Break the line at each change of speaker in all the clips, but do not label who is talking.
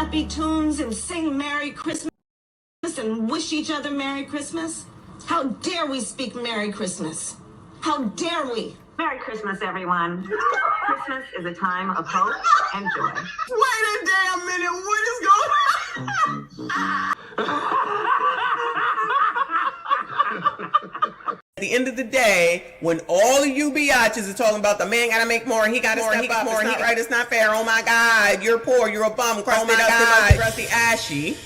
happy tunes and sing Merry Christmas and wish each other Merry Christmas? How dare we speak Merry Christmas? How dare we? Merry Christmas, everyone. Christmas is a time of hope and joy.
Wait a damn minute, what is going on? At the end of the day, when all of you biatches are talking about the man gotta make more, he gotta step up, it's not right, it's not fair, oh my God, you're poor, you're a bum, crusty, crusty, ashy.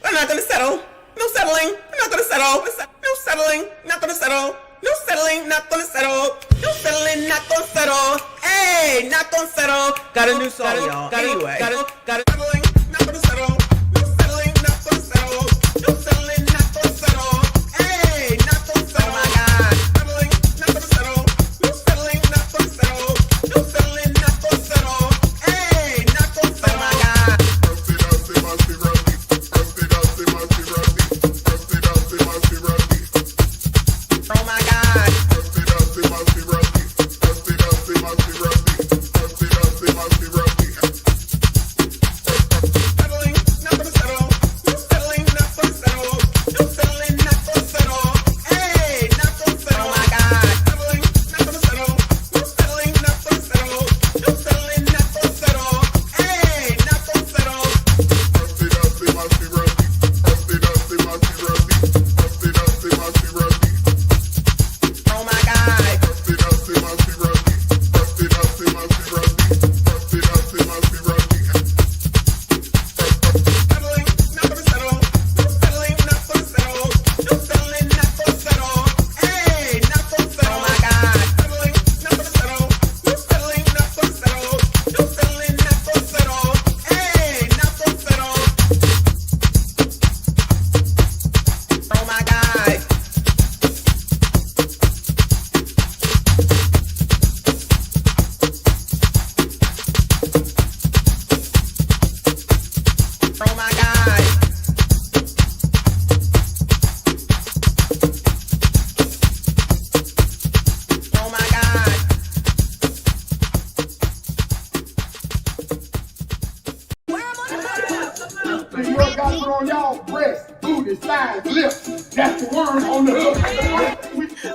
We're not gonna settle. No settling. We're not gonna settle. No settling. Not gonna settle. No settling. Not gonna settle. No settling. Not gonna settle. Hey, not gonna settle. Got a new song, y'all. Anyway, got it. Settling. Not gonna settle. No settling. Not gonna settle. No settling. Not gonna settle. Hey, not gonna settle. Oh my God. Settling. Not gonna settle. No settling. Not gonna settle. No settling. Not gonna settle. Hey, not gonna settle. Oh my God. Oh my God.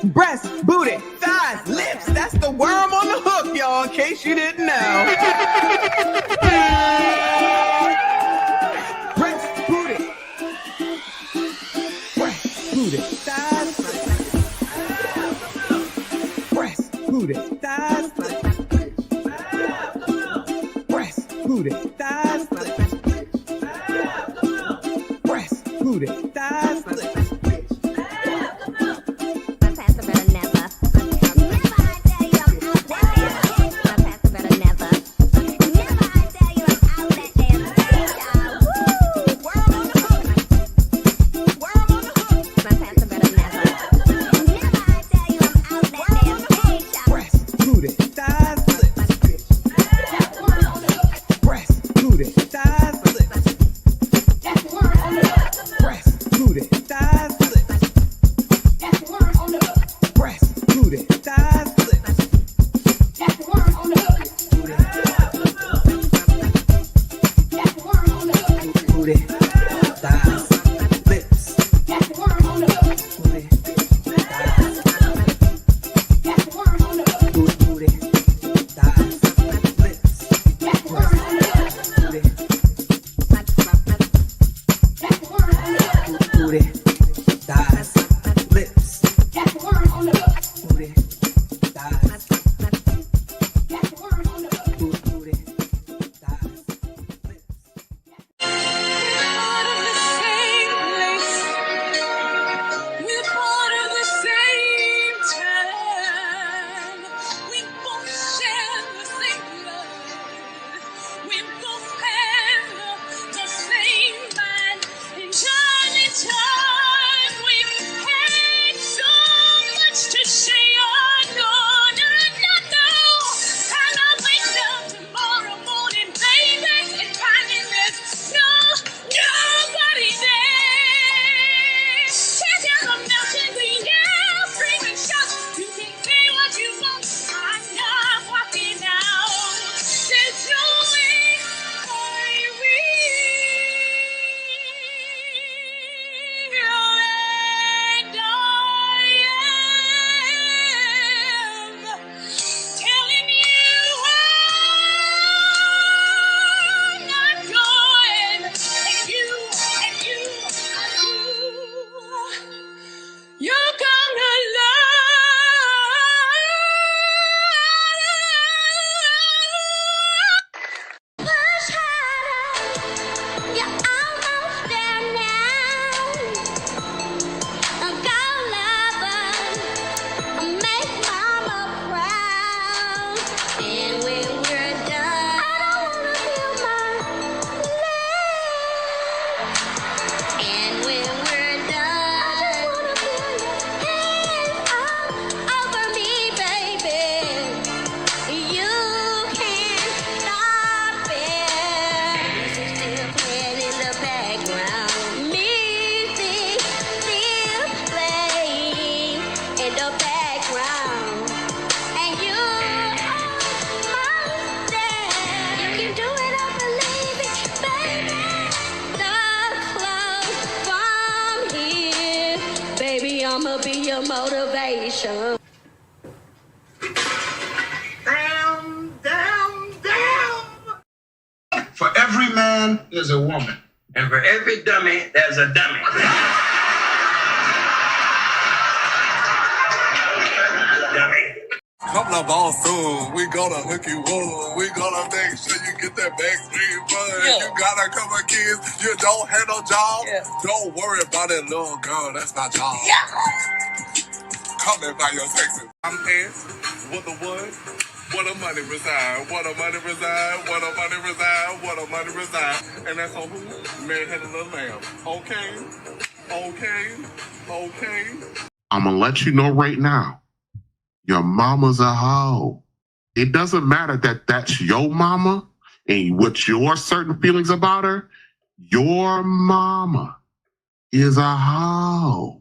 Breast, booty, thighs, lips. That's the worm on the hook, y'all, in case you didn't know. Breast, booty. Breast, booty, thighs. Breast, booty, thighs. Breast, booty, thighs. Breast, booty, thighs.
Time we've had so much to say, I know. your motivation.
Down, down, down. For every man, there's a woman. And for every dummy, there's a dummy. Dummy.
Couple of balls soon, we gonna hook you up. We gonna make sure you get that backstreet fun.
Yeah.
You got a couple of kids, you don't have no job.
Yeah.
Don't worry about that little girl, that's my job.
Yeah.
Coming by your Texas. I'm pants, what the what? What a money reside, what a money reside, what a money reside, what a money reside. And that's on who? Man had a little lamb. Okay, okay, okay.
I'm gonna let you know right now. Your mama's a hoe. It doesn't matter that that's your mama and what your certain feelings about her. Your mama is a hoe.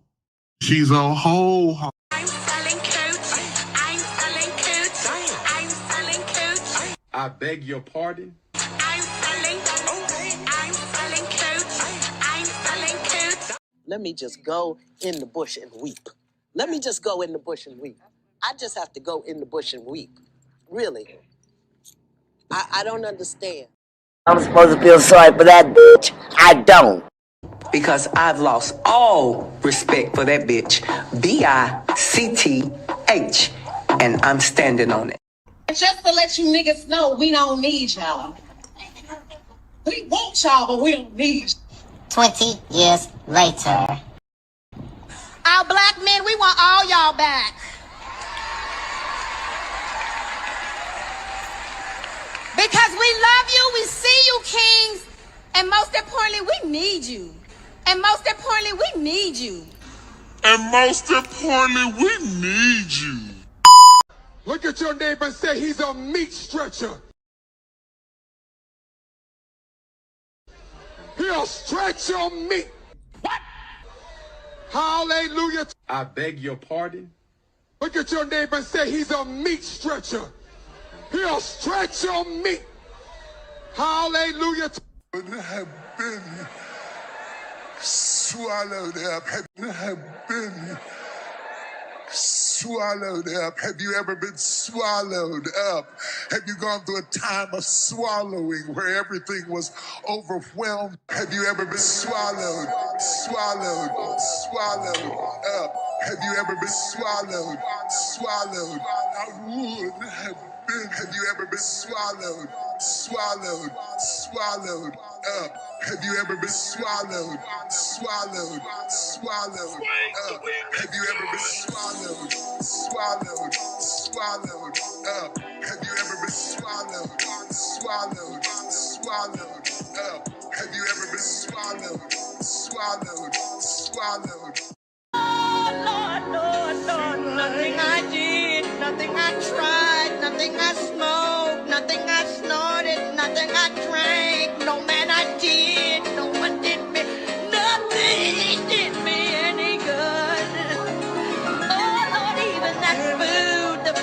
She's a hoe.
I'm selling coats. I'm selling coats. I'm selling coats.
I beg your pardon?
I'm selling coats. I'm selling coats. I'm selling coats.
Let me just go in the bush and weep. Let me just go in the bush and weep. I just have to go in the bush and weep. Really. I don't understand.
I'm supposed to feel sorry for that bitch. I don't.
Because I've lost all respect for that bitch. B-I-C-T-H. And I'm standing on it.
Just to let you niggas know, we don't need y'all. We want y'all, but we don't need you.
20 years later.
Our black men, we want all y'all back. Because we love you, we see you, kings, and most importantly, we need you. And most importantly, we need you.
And most importantly, we need you.
Look at your neighbor and say he's a meat stretcher. He'll stretch your meat. What? Hallelujah.
I beg your pardon?
Look at your neighbor and say he's a meat stretcher. He'll stretch your meat. Hallelujah.
Have been swallowed up. Have been swallowed up. Have you ever been swallowed up? Have you gone through a time of swallowing where everything was overwhelmed? Have you ever been swallowed up? Have you ever been swallowed? I would have been. Have you ever been swallowed up? Have you ever been swallowed up? Have you ever been swallowed up? Have you ever been swallowed up? Have you ever been swallowed up? Have you ever been swallowed?
Lord, Lord, Lord, nothing I did, nothing I tried, nothing I smoked, nothing I snorted, nothing I drank, no man I did, no one did me, nothing did me any good. Oh Lord, even that food, the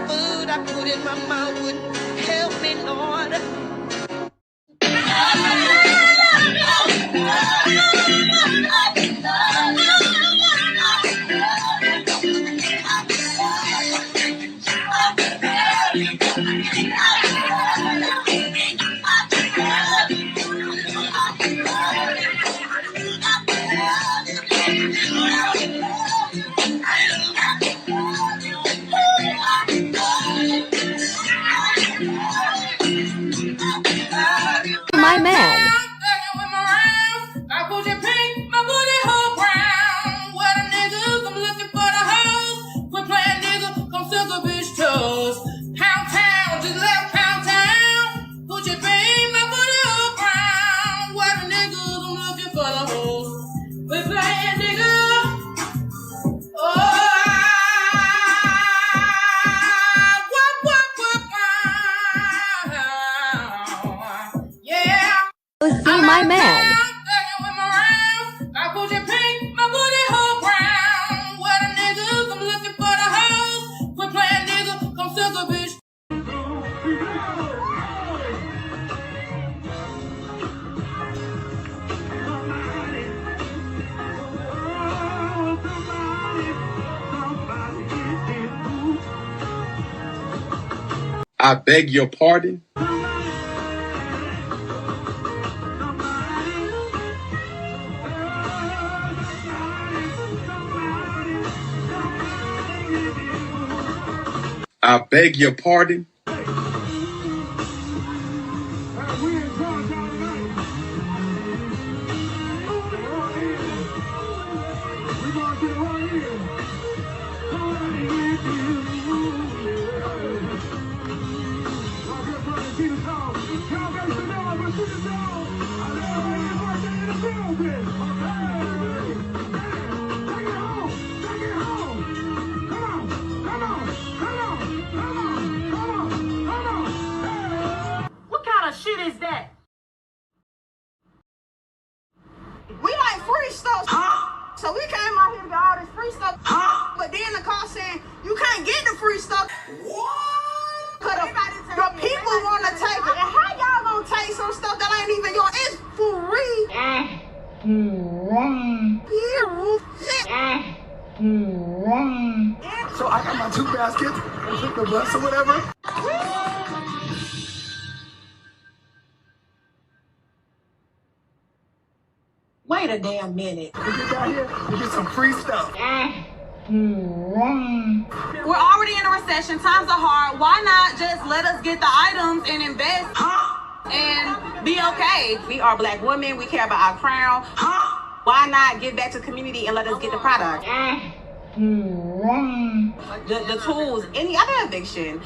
food I put in my mouth wouldn't help me, Lord.
I beg your pardon. I beg your pardon.
What kind of shit is that? We like free stuff. So we came out here to get all this free stuff. But then the car saying, you can't get the free stuff. What? Cause the people want to take it. And how y'all gonna take some stuff that ain't even yours? It's free.
So I got my 2 baskets and took the bus or whatever.
Wait a damn minute.
We get down here, we get some free stuff.
We're already in a recession. Times are hard. Why not just let us get the items and invest and be okay? We are Black women. We care about our crown. Why not give back to the community and let us get the product? The tools, any other eviction.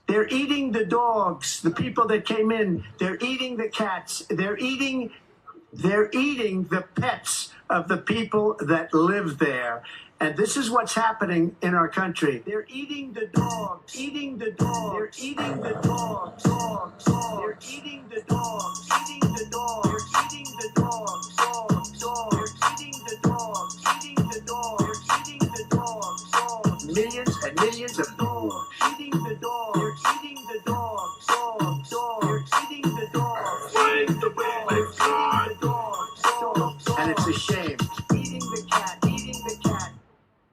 They're eating the dogs, the people that came in. They're eating the cats. They're eating the pets of the people that live there. And this is what's happening in our country. They're eating the dogs, eating the dogs. They're eating the dogs, dogs, dogs. They're eating the dogs, eating the dogs. They're eating the dogs, dogs, dogs. They're eating the dogs, eating the dogs. They're eating the dogs, dogs. Millions and millions of dogs, eating the dogs. They're eating the dogs, dogs, dogs. They're eating the dogs, eating the dogs. They're eating the dogs, dogs, dogs. And it's a shame. Eating the cat, eating the cat.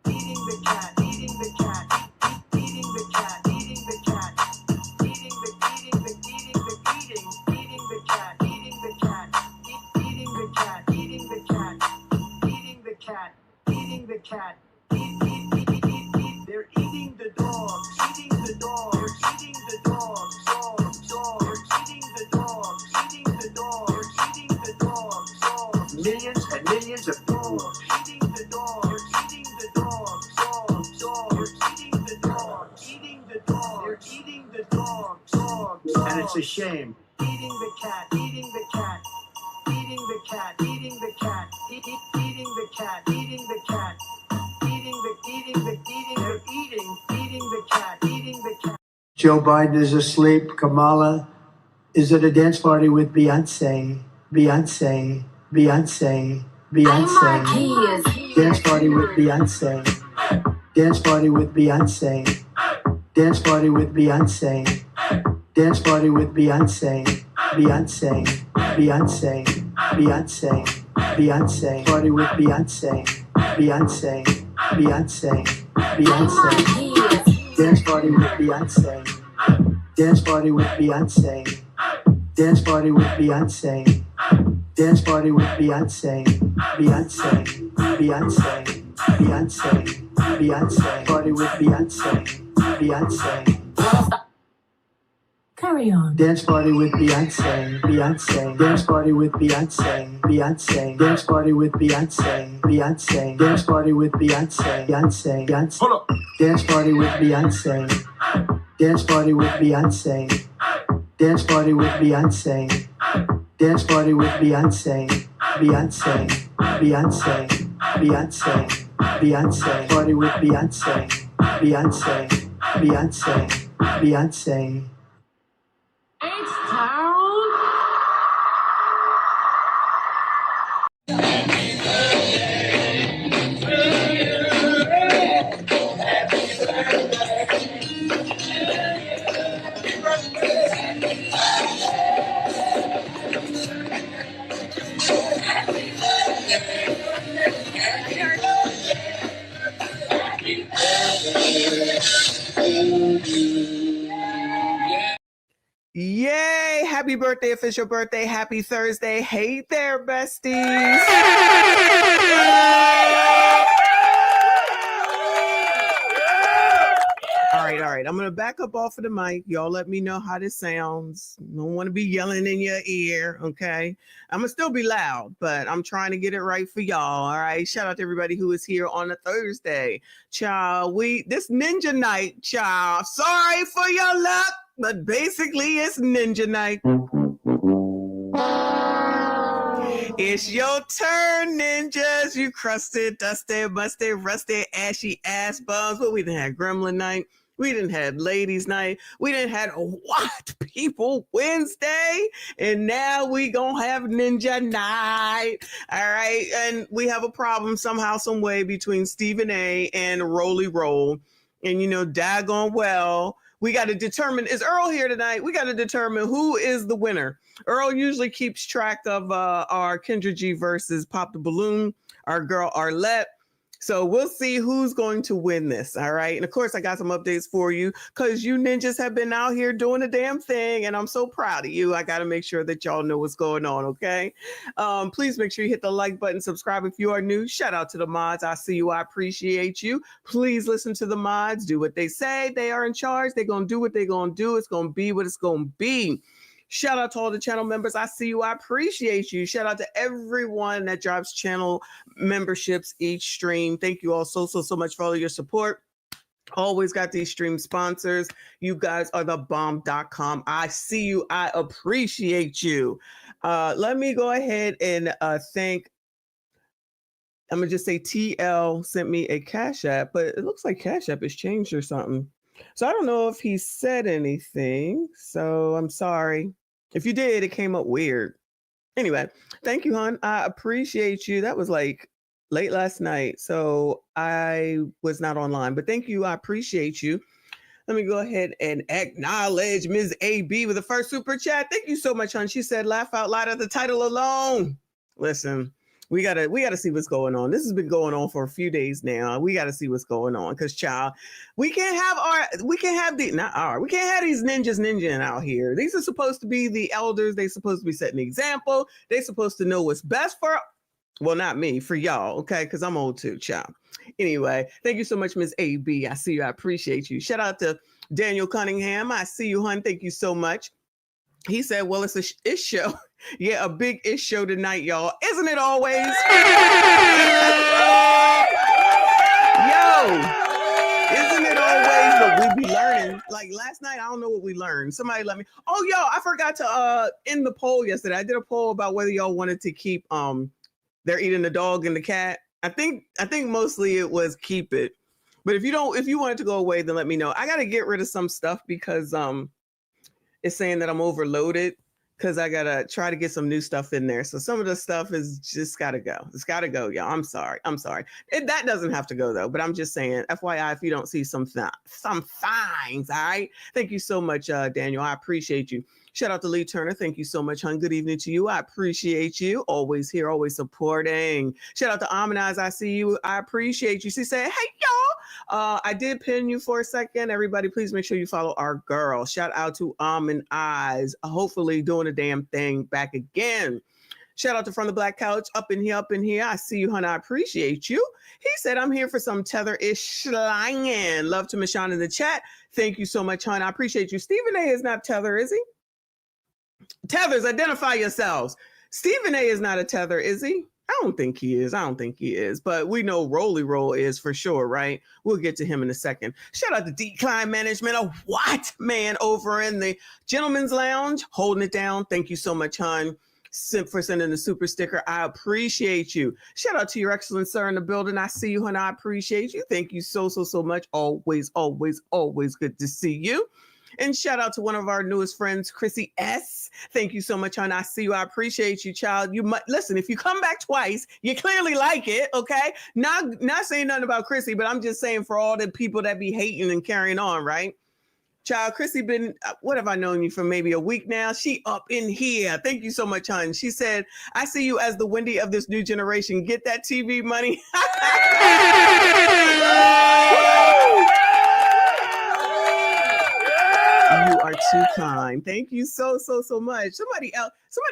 Eating the cat, eating the cat, eating the cat, eating the cat, eating the cat, eating the cat, eating the cat, eating the cat, eating the cat, eating the cat. They're eating the dog, eating the dog, they're eating the dog, dog, dog, they're eating the dog, eating the dog, they're eating the dog, dog. Millions and millions of dogs eating the dog, they're eating the dog, dog, dog, they're eating the dog, eating the dog, they're eating the dog, dog, dog. And it's a shame. Eating the cat, eating the cat, eating the cat, eating the cat, eating the cat, eating the cat, eating the cat, eating the cat. Joe Biden is asleep. Kamala is at a dance party with Beyonce. Beyonce. Dance party with Beyonce. Dance party with Beyonce. Dance party with Beyonce. Dance party with Beyonce. Beyonce. Party with Beyonce. Beyonce. Dance party with Beyonce. Dance party with Beyonce. Dance party with Beyonce. Dance party with Beyonce. Party with Beyonce.
Carry on.
Dance party with Beyonce. Dance party with Beyonce. Dance party with Beyonce. Dance party with Beyonce. Hold up. Dance party with Beyonce. Dance party with Beyonce. Dance party with Beyonce. Dance party with Beyonce. Beyonce. Party with Beyonce.
H-Town.
Yay! Happy birthday, official birthday. Happy Thursday. Hey there, besties. All right. I'm going to back up off of the mic. Y'all let me know how this sounds. Don't want to be yelling in your ear, okay? I'm going to still be loud, but I'm trying to get it right for y'all, all right? Shout out to everybody who is here on a Thursday. Child, this ninja night, child. Sorry for your luck, but basically it's ninja night. It's your turn, ninjas. You crusted, dusted, musty, rusty, ashy ass bums. What we done had gremlin night. We didn't have ladies night. We didn't have what people Wednesday. And now we gonna have ninja night. All right. And we have a problem somehow, some way between Stephen A and Roly Roll. And daggone well, we got to determine, is Earl here tonight? We got to determine who is the winner. Earl usually keeps track of our Kendra G versus Pop the Balloon, our girl Arlette. So we'll see who's going to win this. All right. And of course, I got some updates for you because you ninjas have been out here doing the damn thing. And I'm so proud of you. I got to make sure that y'all know what's going on. OK, please make sure you hit the like button, subscribe if you are new. Shout out to the mods. I see you. I appreciate you. Please listen to the mods. Do what they say. They are in charge. They're going to do what they're going to do. It's going to be what it's going to be. Shout out to all the channel members. I see you. I appreciate you. Shout out to everyone that drops channel memberships each stream. Thank you all so much for all of your support. Always got these stream sponsors. You guys are the bomb.com. I see you. I appreciate you. Let me go ahead and thank. I'm going to just say TL sent me a Cash App, but it looks like Cash App has changed or something. So I don't know if he said anything. So I'm sorry. If you did, it came up weird. Anyway, thank you, hon. I appreciate you. That was like late last night. So I was not online, but thank you. I appreciate you. Let me go ahead and acknowledge Ms. AB with the first super chat. Thank you so much, hon. She said, laugh out loud at the title alone. Listen. We gotta see what's going on. This has been going on for a few days now. We gotta see what's going on because, child, we can't have these ninjas ninjaing out here. These are supposed to be the elders. They're supposed to be setting the example. They're supposed to know what's best for, well, not me, for y'all, okay? Because I'm old too, child. Anyway, thank you so much, Ms. AB. I see you. I appreciate you. Shout out to Daniel Cunningham. I see you, hon. Thank you so much. He said, well, it's a ish show. Yeah, a big ish show tonight, y'all. Isn't it always? Yo, isn't it always? But we be learning. Like last night, I don't know what we learned. Somebody let me. Oh, yo, I forgot to end the poll yesterday. I did a poll about whether y'all wanted to keep they're eating the dog and the cat. I think mostly it was keep it. But if you want it to go away, then let me know. I got to get rid of some stuff because it's saying that I'm overloaded because I got to try to get some new stuff in there. So some of the stuff is just got to go. It's got to go, y'all. I'm sorry. That doesn't have to go, though. But I'm just saying, FYI, if you don't see some fines, all right? Thank you so much, Daniel. I appreciate you. Shout out to Lee Turner. Thank you so much, hon. Good evening to you. I appreciate you. Always here, always supporting. Shout out to Amanize. I see you. I appreciate you. She said, hey, y'all. I did pin you for a second. Everybody, please make sure you follow our girl. Shout out to Eyes. Hopefully doing a damn thing back again. Shout out to From the Black Couch. Up in here. I see you, hon. I appreciate you. He said, I'm here for some tether-ish slanging. Love to Michonne in the chat. Thank you so much, hon. I appreciate you. Stephen A is not tether, is he? Tethers, identify yourselves. Stephen A is not a tether, is he? I don't think he is. But we know Roly Roll is for sure, right? We'll get to him in a second. Shout out to Decline Management, a what man over in the Gentleman's Lounge, holding it down. Thank you so much, hon, for sending the super sticker. I appreciate you. Shout out to your excellent sir in the building. I see you, hon. I appreciate you. Thank you so much. Always good to see you. And shout out to one of our newest friends, Chrissy S. Thank you so much, hon. I see you. I appreciate you, child. You might listen. If you come back twice, you clearly like it. Okay. Not saying nothing about Chrissy, but I'm just saying for all the people that be hating and carrying on, right? Child, Chrissy been, what have I known you for maybe a week now? She up in here. Thank you so much, hon. She said, I see you as the Wendy of this new generation. Get that TV money. You are too kind. Thank you so much. Somebody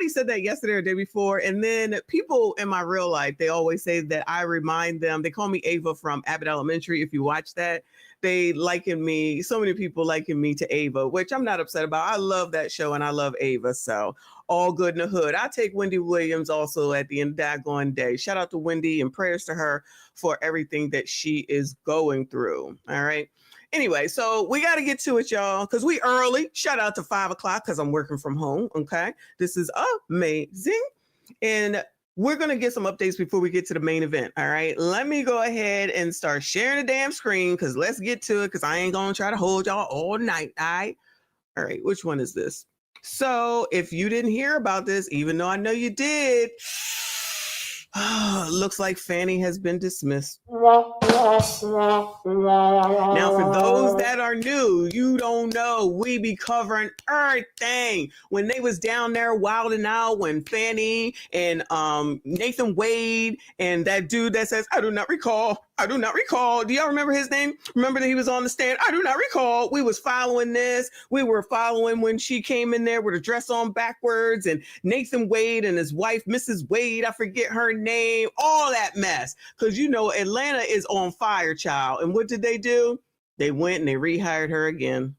said that yesterday or the day before, and then people in my real life, they always say that I remind them. They call me Ava from Abbott Elementary. If you watch that, they liken me. So many people liken me to Ava, which I'm not upset about. I love that show and I love Ava. So all good in the hood. I take Wendy Williams also at the end of that going day. Shout out to Wendy and prayers to her for everything that she is going through. All right. Anyway, so we got to get to it, y'all, because we early. Shout out to 5 o'clock because I'm working from home. Okay. This is amazing. And we're going to get some updates before we get to the main event. All right. Let me go ahead and start sharing the damn screen because let's get to it because I ain't going to try to hold y'all all night. All right. Which one is this? So if you didn't hear about this, even though I know you did, looks like Fani has been dismissed. Now, for those that are new, you don't know, we be covering everything. When they was down there wilding out, when Fani and Nathan Wade and that dude that says, I do not recall. Do y'all remember his name? Remember that he was on the stand? I do not recall. We was following this. We were following when she came in there with her dress on backwards and Nathan Wade and his wife, Mrs. Wade, I forget her name, all that mess. Because, you know, Atlanta is on fire, child. And what did they do? They went and they rehired her again.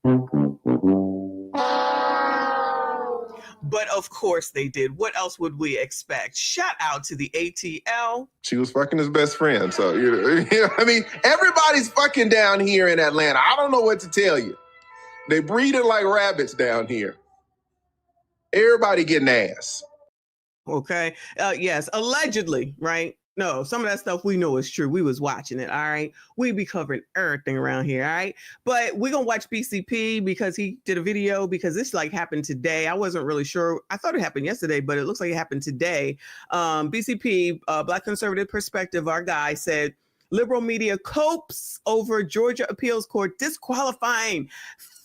But of course they did. What else would we expect? Shout out to the ATL.
She was fucking his best friend. So, I mean, everybody's fucking down here in Atlanta. I don't know what to tell you. They breeding like rabbits down here. Everybody getting ass.
Okay. Yes, allegedly, right? No, some of that stuff we know is true. We was watching it, all right? We be covering everything around here, all right? But we're going to watch BCP because he did a video because this like happened today. I wasn't really sure. I thought it happened yesterday, but it looks like it happened today. BCP, Black Conservative Perspective, our guy said, liberal media copes over Georgia Appeals Court disqualifying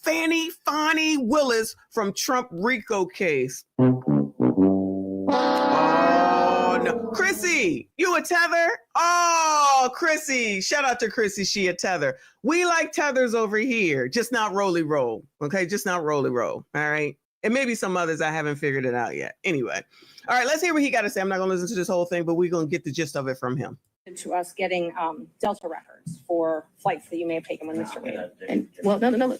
Fani Willis from Trump RICO case. No. Chrissy, you a tether? Oh, Chrissy. Shout out to Chrissy. She a tether. We like tethers over here, just not roly roll. Okay, just not roly roll. All right. And maybe some others I haven't figured it out yet. Anyway. All right, let's hear what he got to say. I'm not going to listen to this whole thing, but we're going to get the gist of it from him.
To us getting Delta records for flights that you may have taken with Mr. Wade. And, well, no.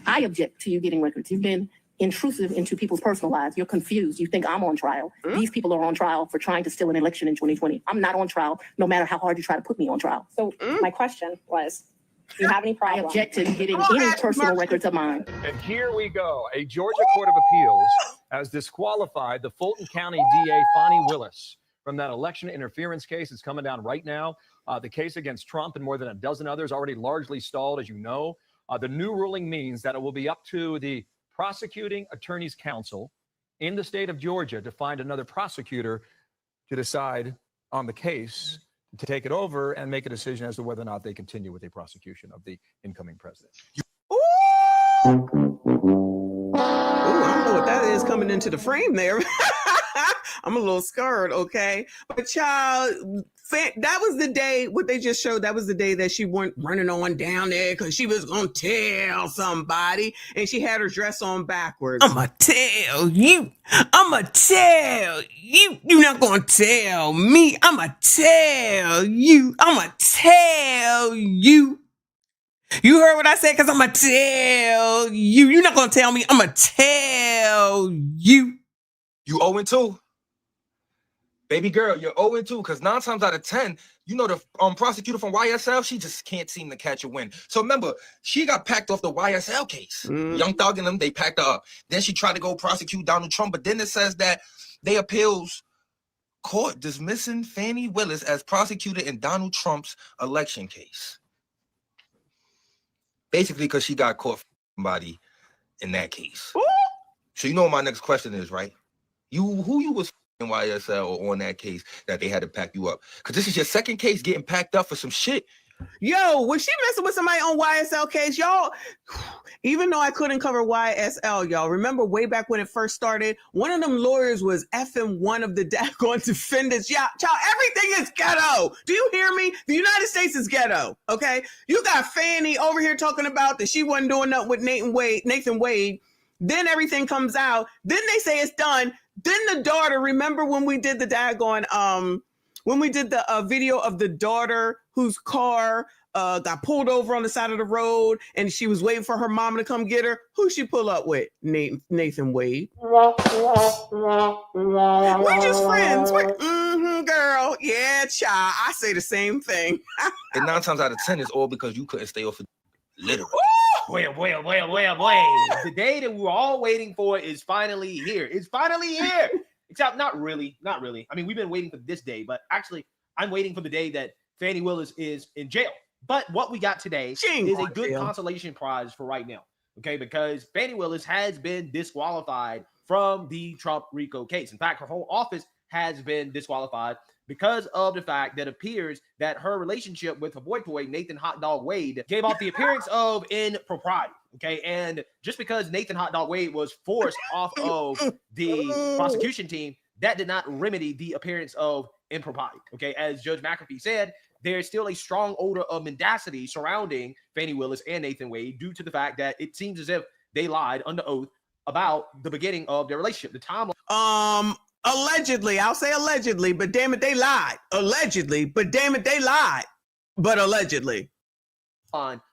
I object to you getting records. You've been intrusive into people's personal lives. You're confused. You think I'm on trial. These people are on trial for trying to steal an election in 2020. I'm not on trial, no matter how hard you try to put me on trial. So my question was, do you have any problem? I object to getting any personal records of mine.
And here we go. A Georgia Court of Appeals has disqualified the Fulton County DA, Fani Willis, from that election interference case. It's coming down right now. The case against Trump and more than a dozen others already largely stalled, as you know. The new ruling means that it will be up to the prosecuting attorney's council in the state of Georgia to find another prosecutor to decide on the case, to take it over and make a decision as to whether or not they continue with a prosecution of the incoming president.
Ooh, I don't know what that is coming into the frame there. I'm a little scared, okay? But child, that was the day, what they just showed, that was the day that she went running on down there because she was going to tell somebody and she had her dress on backwards. I'm going to tell you. You're not going to tell me. I'm going to tell you. You heard what I said? Because I'm going to tell you. You're not going to tell me. I'm going to tell you.
You 0-2. Baby girl, you're 0-2 because 9 times out of 10, you know the prosecutor from YSL, she just can't seem to catch a win. So remember, she got packed off the YSL case. Young Thug and them, they packed her up. Then she tried to go prosecute Donald Trump, but then it says that the appeals court dismissing Fani Willis as prosecutor in Donald Trump's election case. Basically because she got caught for somebody in that case. Ooh. So you know what my next question is, right? Who you was in YSL or on that case that they had to pack you up? Because this is your second case getting packed up for some shit.
Yo, was she messing with somebody on YSL case? Y'all, Even though I couldn't cover YSL, y'all, remember way back when it first started, one of them lawyers was effing one of the daggone defendants. Yeah, child, everything is ghetto. Do you hear me? The United States is ghetto, okay? You got Fani over here talking about that she wasn't doing nothing with Nathan Wade. Then everything comes out. Then they say it's done. Then the daughter, remember when we did the daggone, when we did the video of the daughter whose car got pulled over on the side of the road and she was waiting for her mom to come get her. Who she pull up with? Nathan Wade. We're just friends. Girl. Yeah, child. I say the same thing.
And 9 times out of 10, it's all because you couldn't stay off of literally.
Boy. The day that we were all waiting for is finally here. It's finally here. Except not really. I mean, we've been waiting for this day, but actually, I'm waiting for the day that Fani Willis is in jail. But what we got today is a good consolation prize for right now, okay? Because Fani Willis has been disqualified from the Trump RICO case. In fact, her whole office has been disqualified because of the fact that it appears that her relationship with her boy, Nathan Hot Dog Wade, gave off the appearance of impropriety, okay? And just because Nathan Hot Dog Wade was forced off of the prosecution team, that did not remedy the appearance of impropriety, okay? As Judge McAfee said, there's still a strong odor of mendacity surrounding Fani Willis and Nathan Wade due to the fact that it seems as if they lied under oath about the beginning of their relationship. The timeline.
Allegedly, I'll say allegedly, but damn it, they lied. Allegedly, but damn it, they lied. But allegedly.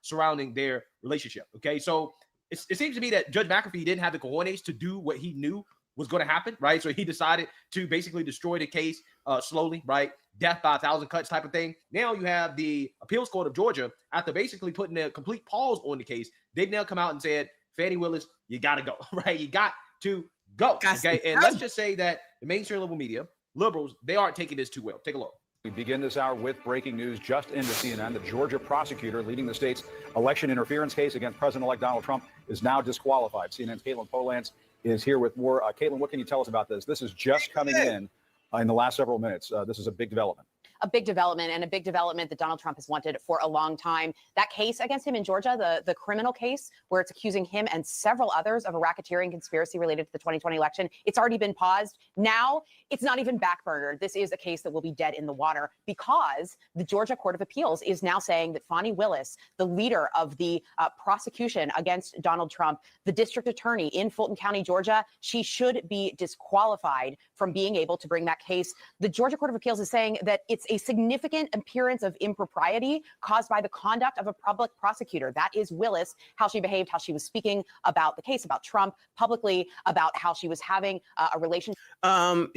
Surrounding their relationship, okay? So it seems to me that Judge McAfee didn't have the cojones to do what he knew was going to happen, right? So he decided to basically destroy the case slowly, right? Death by 1,000 cuts type of thing. Now you have the appeals court of Georgia, after basically putting a complete pause on the case, they've now come out and said, Fani Willis, you got to go, right? You got to go, okay? And let's just say that the mainstream level media, liberals, they aren't taking this too well. Take a look.
We begin this hour with breaking news just into CNN. The Georgia prosecutor leading the state's election interference case against President-elect Donald Trump is now disqualified. CNN's Caitlin Polance is here with more. Caitlin, what can you tell us about this? This is just coming in the last several minutes. This is a big development.
A big development, and a big development that Donald Trump has wanted for a long time. That case against him in Georgia, the criminal case where it's accusing him and several others of a racketeering conspiracy related to the 2020 election, it's already been paused. Now it's not even backburnered. This is a case that will be dead in the water because the Georgia Court of Appeals is now saying that Fani Willis, the leader of the prosecution against Donald Trump, the district attorney in Fulton County, Georgia, she should be disqualified from being able to bring that case. The Georgia Court of Appeals is saying that it's a significant appearance of impropriety caused by the conduct of a public prosecutor. That is Willis, how she behaved, how she was speaking about the case, about Trump publicly, about how she was having a relationship.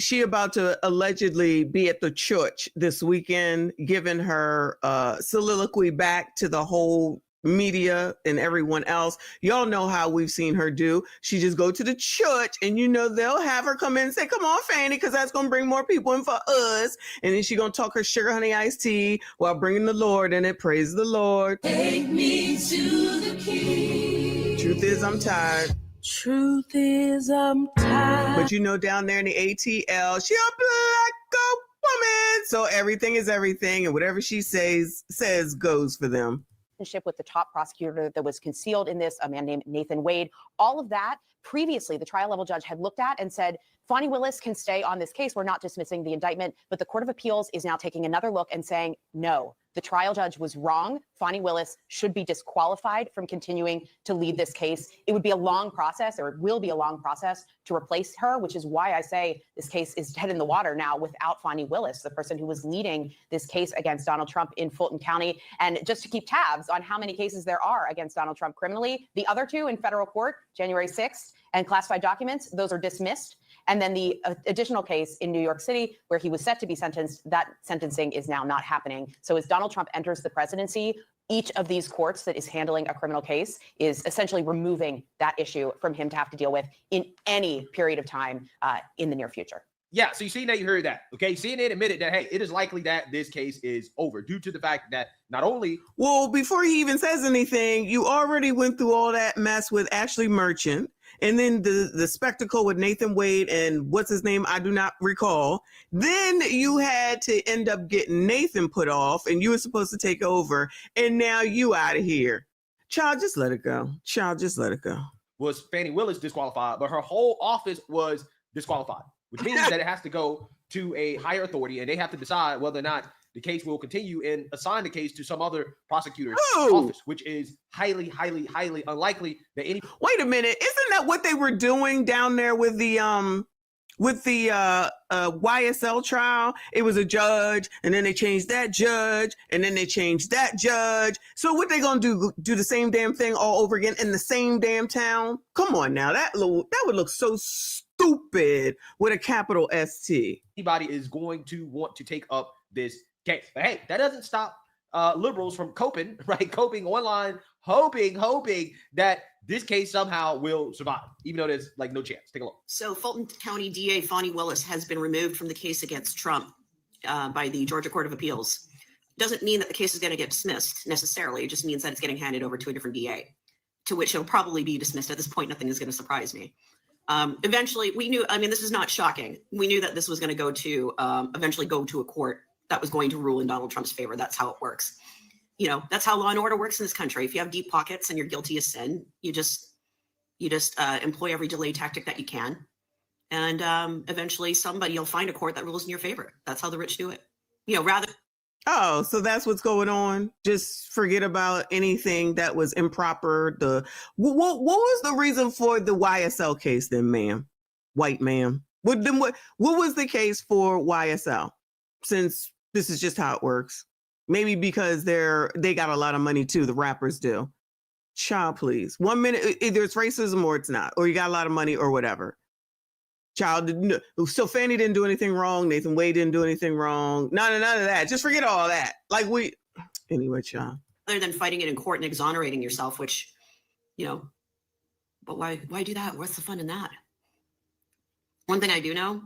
She about to allegedly be at the church this weekend, giving her soliloquy back to the whole media and everyone else. Y'all know how we've seen her do. She just go to the church and they'll have her come in and say, come on, Fani, because that's going to bring more people in for us. And then she going to talk her sugar honey iced tea while bringing the Lord in it. Praise the Lord. Take me to the King. Truth is, I'm tired.
Truth is, I'm tired.
But down there in the ATL, she a black woman. So everything is everything. And whatever she says goes for them.
With the top prosecutor that was concealed in this, a man named Nathan Wade. All of that previously, the trial level judge had looked at and said, Fani Willis can stay on this case. We're not dismissing the indictment, but the Court of Appeals is now taking another look and saying, no, the trial judge was wrong. Fani Willis should be disqualified from continuing to lead this case. It would be a long process, or it will be a long process to replace her, which is why I say this case is dead in the water now without Fani Willis, the person who was leading this case against Donald Trump in Fulton County. And just to keep tabs on how many cases there are against Donald Trump criminally, the other two in federal court, January 6th, and classified documents, those are dismissed. And then the additional case in New York City, where he was set to be sentenced, that sentencing is now not happening. So as Donald Trump enters the presidency, each of these courts that is handling a criminal case is essentially removing that issue from him to have to deal with in any period of time in the near future.
Yeah, so you see that, you heard that, okay? CNN admitted that, hey, it is likely that this case is over due to the fact that not only...
Well, before he even says anything, you already went through all that mess with Ashley Merchant, and then the spectacle with Nathan Wade and what's his name, I do not recall. Then you had to end up getting Nathan put off, and you were supposed to take over, and now you out of here. Child, just let it go. Child, just let it go.
Was Fani Willis disqualified, but her whole office was disqualified, which means that it has to go to a higher authority, and they have to decide whether or not the case will continue and assign the case to some other prosecutor's office, which is highly, highly, highly unlikely that any.
Wait a minute, isn't that what they were doing down there with the YSL trial? It was a judge, and then they changed that judge, and then they changed that judge. So what they gonna do? Do the same damn thing all over again in the same damn town? Come on now, that would look so stupid with a capital ST.
Anybody is going to want to take up this case, but hey, that doesn't stop liberals from coping online, hoping that this case somehow will survive, even though there's like no chance. Take a look.
So Fulton County DA Fani Willis has been removed from the case against Trump by the Georgia Court of Appeals. Doesn't mean that the case is going to get dismissed necessarily. It just means that it's getting handed over to a different DA, to which it'll probably be dismissed. At this point, nothing is going to surprise me. Eventually, we knew, I mean, this is not shocking. We knew that this was going to go to eventually go to a court that was going to rule in Donald Trump's favor. That's how it works. You know, that's how law and order works in this country. If you have deep pockets and you're guilty of sin, you just employ every delay tactic that you can. And eventually somebody will find a court that rules in your favor. That's how the rich do it. You know, rather.
Oh, so that's what's going on. Just forget about anything that was improper. What was the reason for the YSL case then, ma'am? White ma'am. What was the case for YSL? Since this is just how it works. Maybe because they got a lot of money too, the rappers do. Child, please. 1 minute, either it's racism or it's not, or you got a lot of money or whatever. Child, so Fani didn't do anything wrong. Nathan Wade didn't do anything wrong. None of that. Just forget all that. Anyway, child.
Other than fighting it in court and exonerating yourself, which, you know, but why do that? What's the fun in that? One thing I do know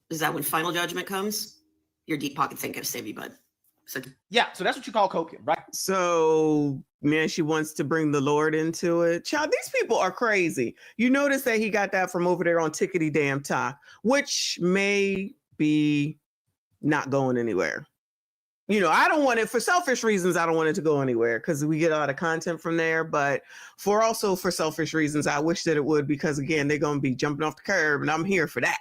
is that when final judgment comes, your deep pockets ain't gonna save you, bud. So
yeah, so that's what you call coping, right?
So, man, she wants to bring the Lord into it. Child, these people are crazy. You notice that he got that from over there on Tickety Damn Talk, which may be not going anywhere. You know, I don't want it for selfish reasons. I don't want it to go anywhere because we get a lot of content from there. But for selfish reasons, I wish that it would, because again, they're going to be jumping off the curb, and I'm here for that.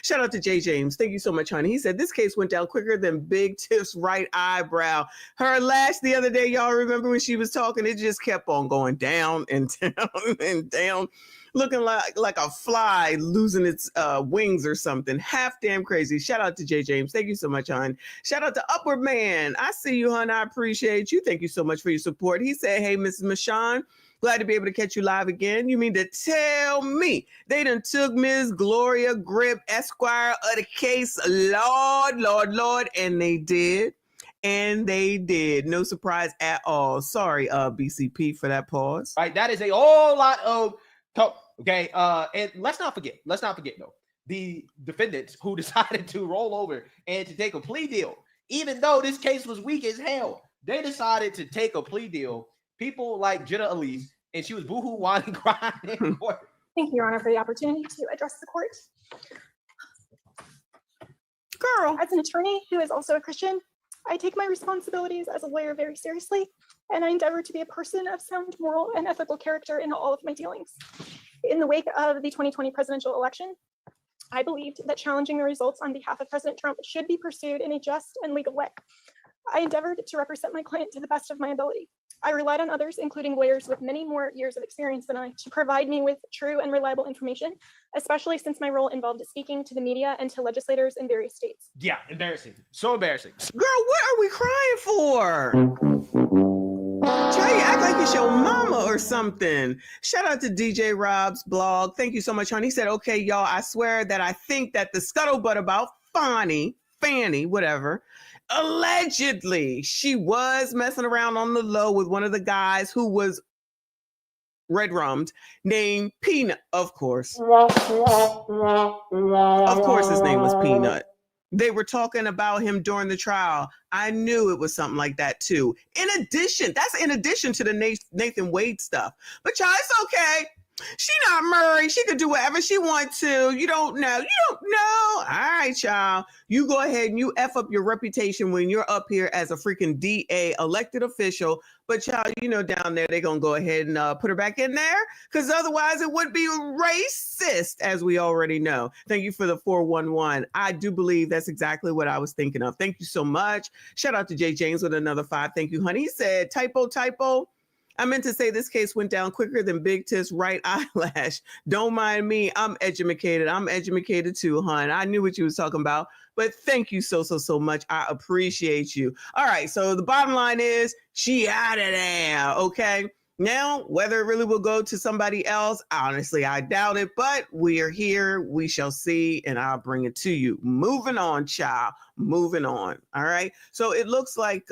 Shout out to Jay James. Thank you so much, honey. He said this case went down quicker than Big Tiff's right eyebrow. Her lash the other day, y'all remember when she was talking? It just kept on going down and down and down. Looking like a fly losing its wings or something. Half damn crazy. Shout out to Jay James. Thank you so much, hon. Shout out to Upward Man. I see you, hon. I appreciate you. Thank you so much for your support. He said, hey, Mrs. Michonne, glad to be able to catch you live again. You mean to tell me they done took Ms. Gloria Grip, Esquire of the case? Lord, and they did. And they did. No surprise at all. Sorry, BCP, for that pause.
Right, that is a whole lot of talk. Okay, and let's not forget though, the defendants who decided to roll over and to take a plea deal, even though this case was weak as hell, they decided to take a plea deal. People like Jenna Elise, and she was boohoo, whining, crying in court.
Thank you, Your Honor, for the opportunity to address the court.
Girl.
As an attorney who is also a Christian, I take my responsibilities as a lawyer very seriously, and I endeavor to be a person of sound moral and ethical character in all of my dealings. In the wake of the 2020 presidential election, I believed that challenging the results on behalf of President Trump should be pursued in a just and legal way. I endeavored to represent my client to the best of my ability. I relied on others, including lawyers with many more years of experience than I, to provide me with true and reliable information, especially since my role involved speaking to the media and to legislators in various states.
Yeah, embarrassing. So embarrassing.
Girl, what are we crying for? Child, you act like it's your mama or something. Shout out to DJ Rob's blog. Thank you so much, honey. He said, okay, y'all, I swear that I think that the scuttlebutt about Fani, whatever, allegedly she was messing around on the low with one of the guys who was red-rummed, named Peanut, of course. Of course his name was Peanut. They were talking about him during the trial. I knew it was something like that too. That's in addition to the Nathan Wade stuff. But y'all, it's okay. She not Murray. She could do whatever she wants to. You don't know. You don't know. All right, y'all. You go ahead and you F up your reputation when you're up here as a freaking DA elected official. But y'all, you know, down there, they're going to go ahead and put her back in there because otherwise it would be racist, as we already know. Thank you for the 411. I do believe that's exactly what I was thinking of. Thank you so much. Shout out to Jay James with another 5. Thank you, honey. He said, typo. I meant to say this case went down quicker than Big Tit's right eyelash. Don't mind me. I'm educated. I'm educated too, hon. I knew what you was talking about. But thank you so much. I appreciate you. All right. So the bottom line is she out of there. Okay. Now, whether it really will go to somebody else, honestly, I doubt it. But we are here. We shall see. And I'll bring it to you. Moving on, child. Moving on. All right. So it looks like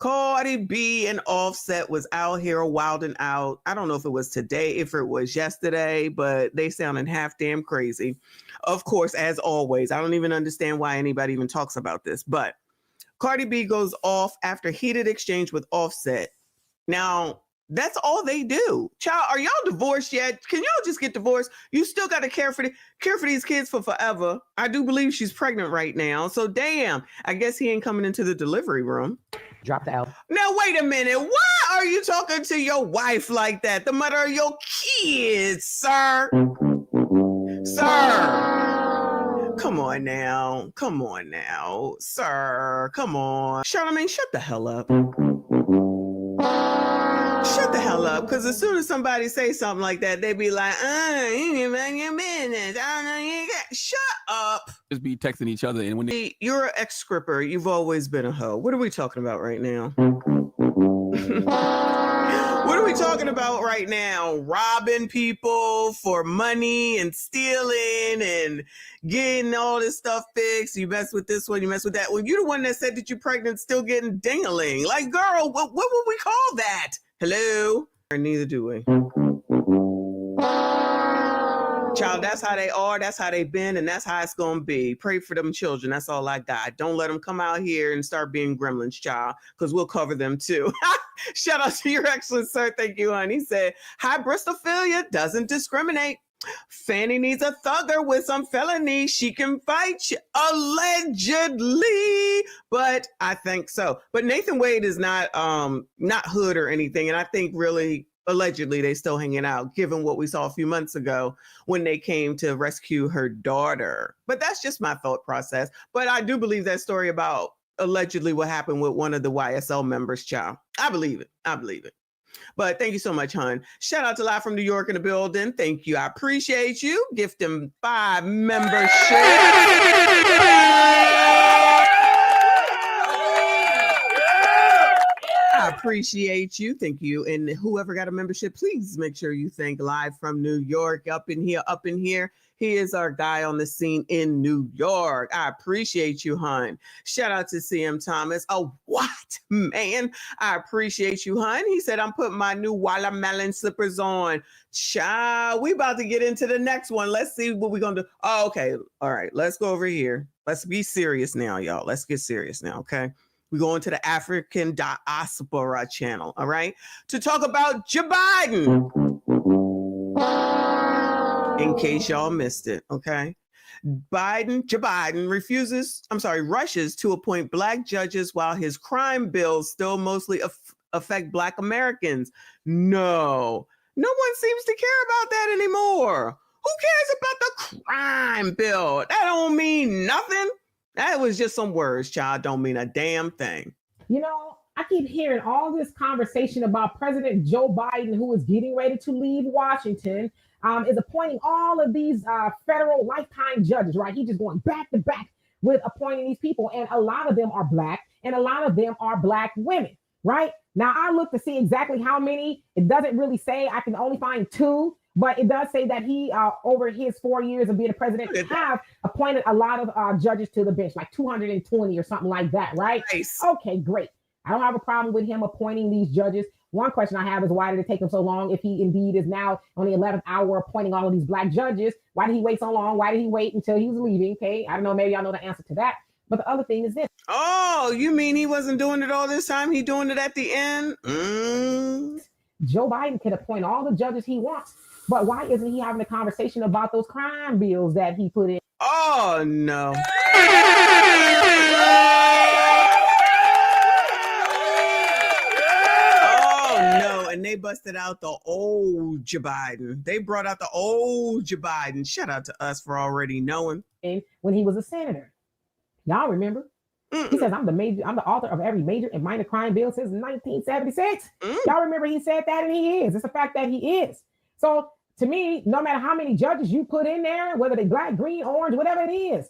Cardi B and Offset was out here wilding out. I don't know if it was today, if it was yesterday, but they sounded half damn crazy. Of course, as always, I don't even understand why anybody even talks about this, but Cardi B goes off after heated exchange with Offset. Now, that's all they do. Child, are y'all divorced yet? Can y'all just get divorced? You still got to care for these kids for forever. I do believe she's pregnant right now. So damn, I guess he ain't coming into the delivery room.
Drop the L.
Now, wait a minute. Why are you talking to your wife like that? The mother of your kids, sir. Sir. Come on now. Come on now. Sir, come on. Charlamagne, shut the hell up. Shut the hell up, because as soon as somebody say something like that, they be like, you ain't mind your business. I don't know you got. Shut up.
Just be texting each other, and when they...
You're an ex-scripper. You've always been a hoe. What are we talking about right now? What are we talking about right now? Robbing people for money and stealing and getting all this stuff fixed. You mess with this one, you mess with that. Well, you're the one that said that you're pregnant, still getting ding-a-ling. Like, girl, what would we call that? Hello? Or neither do we. Child, that's how they are. That's how they've been. And that's how it's going to be. Pray for them children. That's all I got. Don't let them come out here and start being gremlins, child, because we'll cover them too. Shout out to your excellent sir. Thank you, hon. He said, hi, Bristophilia doesn't discriminate. Fani needs a thugger with some felony. She can fight you, allegedly. But I think so. But Nathan Wade is not hood or anything. And I think really, allegedly, they still hanging out, given what we saw a few months ago when they came to rescue her daughter. But that's just my thought process. But I do believe that story about allegedly what happened with one of the YSL members, child. I believe it. I believe it. But thank you so much, hon. Shout out to Live from New York in the building. Thank you. I appreciate you. Gift them 5 memberships. I appreciate you. Thank you. And whoever got a membership, please make sure you thank Live from New York. Up in here. He is our guy on the scene in New York. I appreciate you, hon. Shout out to CM Thomas. Oh, what, man? I appreciate you, hon. He said, I'm putting my new watermelon slippers on. Child, we about to get into the next one. Let's see what we're going to do. Oh, okay. All right. Let's go over here. Let's be serious now, y'all. Let's get serious now, okay? We go into the African Diaspora channel, all right? To talk about Joe Biden. In case y'all missed it, okay? Joe Biden rushes to appoint Black judges while his crime bills still mostly affect Black Americans. No one seems to care about that anymore. Who cares about the crime bill? That don't mean nothing. That was just some words, child. Don't mean a damn thing.
You know, I keep hearing all this conversation about President Joe Biden, who is getting ready to leave Washington, is appointing all of these federal lifetime judges, right? He's just going back to back with appointing these people. And a lot of them are Black and a lot of them are Black women, right? Now, I look to see exactly how many. It doesn't really say. I can only find 2. But it does say that he, over his 4 years of being a president, have appointed a lot of judges to the bench, like 220 or something like that, right?
Nice.
Okay, great. I don't have a problem with him appointing these judges. One question I have is, why did it take him so long if he indeed is now on the 11th hour appointing all of these Black judges? Why did he wait so long? Why did he wait until he was leaving? Okay, I don't know. Maybe y'all know the answer to that. But the other thing is this.
Oh, you mean he wasn't doing it all this time? He doing it at the end?
Joe Biden can appoint all the judges he wants, but why isn't he having a conversation about those crime bills that he put in?
Oh, no. Oh, no. And they busted out the old Joe Biden. They brought out the old Joe Biden. Shout out to us for already knowing.
When he was a senator. Y'all remember? He says, I'm the author of every major and minor crime bill since 1976. Y'all remember he said that, and he is. It's a fact that he is. So to me, no matter how many judges you put in there, whether they black, green, orange, whatever it is,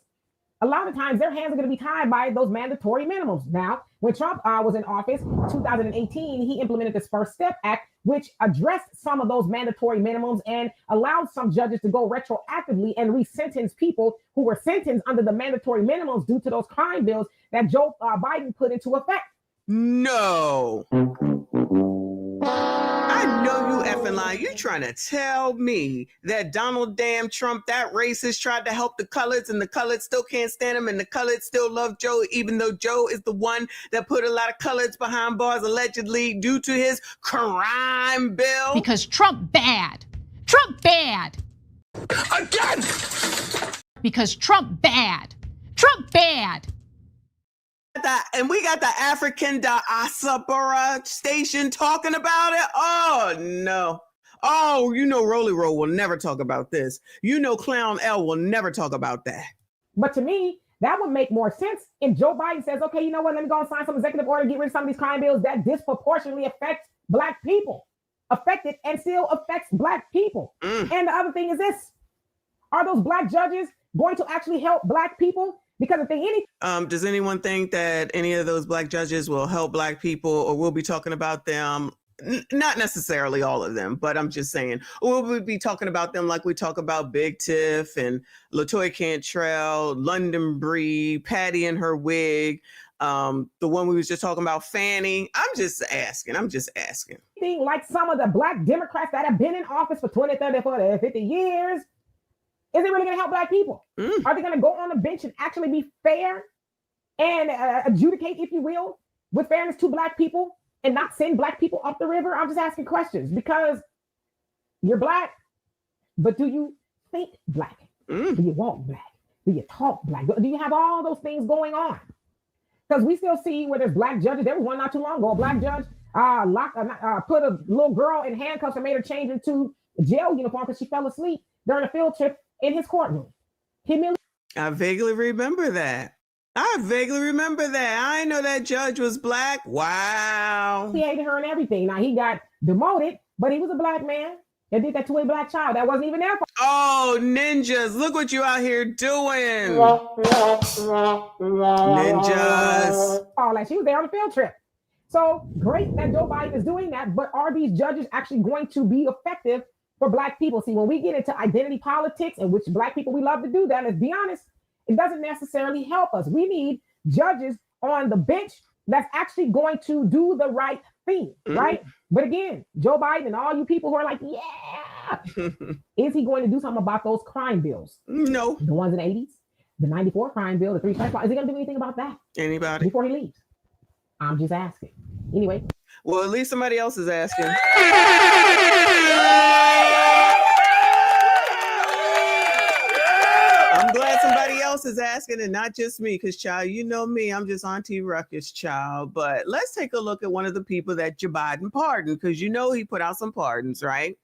a lot of times their hands are going to be tied by those mandatory minimums. Now, when Trump was in office, 2018, he implemented this First Step Act, which addressed some of those mandatory minimums and allowed some judges to go retroactively and re-sentence people who were sentenced under the mandatory minimums due to those crime bills that Joe Biden put into effect.
No. I know you effing lying. You trying to tell me that Donald damn Trump, that racist, tried to help the coloreds and the coloreds still can't stand him and the coloreds still love Joe, even though Joe is the one that put a lot of coloreds behind bars allegedly due to his crime bill?
Because Trump bad. Trump bad.
Again!
Because Trump bad. Trump bad.
And we got the African diaspora station talking about it. Oh, no. Oh, you know Rolly Roll will never talk about this. You know Clown L will never talk about that.
But to me, that would make more sense if Joe Biden says, okay, you know what, let me go and sign some executive order, get rid of some of these crime bills that disproportionately affect black people. Affected and still affects black people. And the other thing is this. Are those black judges going to actually help black people? Because if they
does anyone think that any of those black judges will help black people, or we'll be talking about them? Not necessarily all of them, but I'm just saying, we'll be talking about them like we talk about Big Tiff and LaToya Cantrell, London Bree, Patty and her wig, the one we was just talking about, Fani. I'm just asking.
Like some of the black Democrats that have been in office for 20, 30, 40, 50 years, is it really going to help black people? Are they going to go on the bench and actually be fair and adjudicate, if you will, with fairness to black people and not send black people up the river? I'm just asking questions because you're black, but do you think black? Do you walk black? Do you talk black? Do you have all those things going on? Because we still see where there's black judges. There was one not too long ago, a black judge put a little girl in handcuffs and made her change into a jail uniform because she fell asleep during a field trip in his courtroom.
I vaguely remember that. I didn't know that judge was black. Wow.
He hated her and everything. Now, he got demoted, but he was a black man that did that to a black child. That wasn't even their fault.
Oh, ninjas. Look what you out here doing. Ninjas.
Oh, like she was there on a field trip. So great that Joe Biden is doing that, but are these judges actually going to be effective for black people? See, when we get into identity politics, and which black people, we love to do that, let's be honest, it doesn't necessarily help us. We need judges on the bench that's actually going to do the right thing, right? But again, Joe Biden and all you people who are like, yeah, is he going to do something about those crime bills?
No.
The ones in the 80s, the 94 crime bill, the 3 strikes law. Is he going to do anything about that?
Anybody?
Before he leaves? I'm just asking. Anyway.
Well, at least somebody else is asking. I'm glad somebody else is asking and not just me, because, child, you know me, I'm just Auntie Ruckus, child. But let's take a look at one of the people that Joe Biden pardoned, because you know he put out some pardons, right?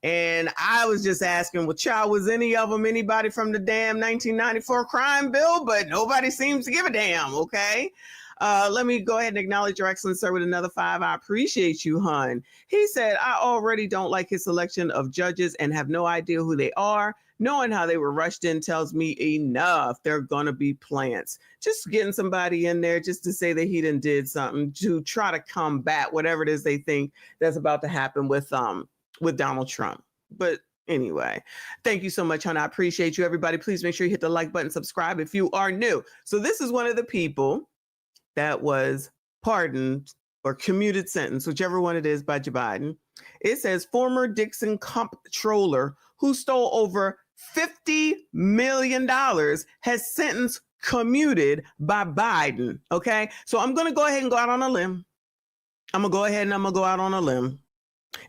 And I was just asking, well, child, was any of them anybody from the damn 1994 crime bill? But nobody seems to give a damn, okay? Let me go ahead and acknowledge your excellence, sir, with another 5. I appreciate you, hun. He said, I already don't like his selection of judges and have no idea who they are. Knowing how they were rushed in tells me enough. They're going to be plants. Just getting somebody in there just to say that he did something to try to combat whatever it is they think that's about to happen with Donald Trump. But anyway, thank you so much, hon. I appreciate you, everybody. Please make sure you hit the like button, subscribe if you are new. So this is one of the people that was pardoned or commuted sentence, whichever one it is, by Joe Biden. It says former Dixon comptroller who stole over $50 million has sentence commuted by Biden. Okay, so I'm going to go ahead and go out on a limb.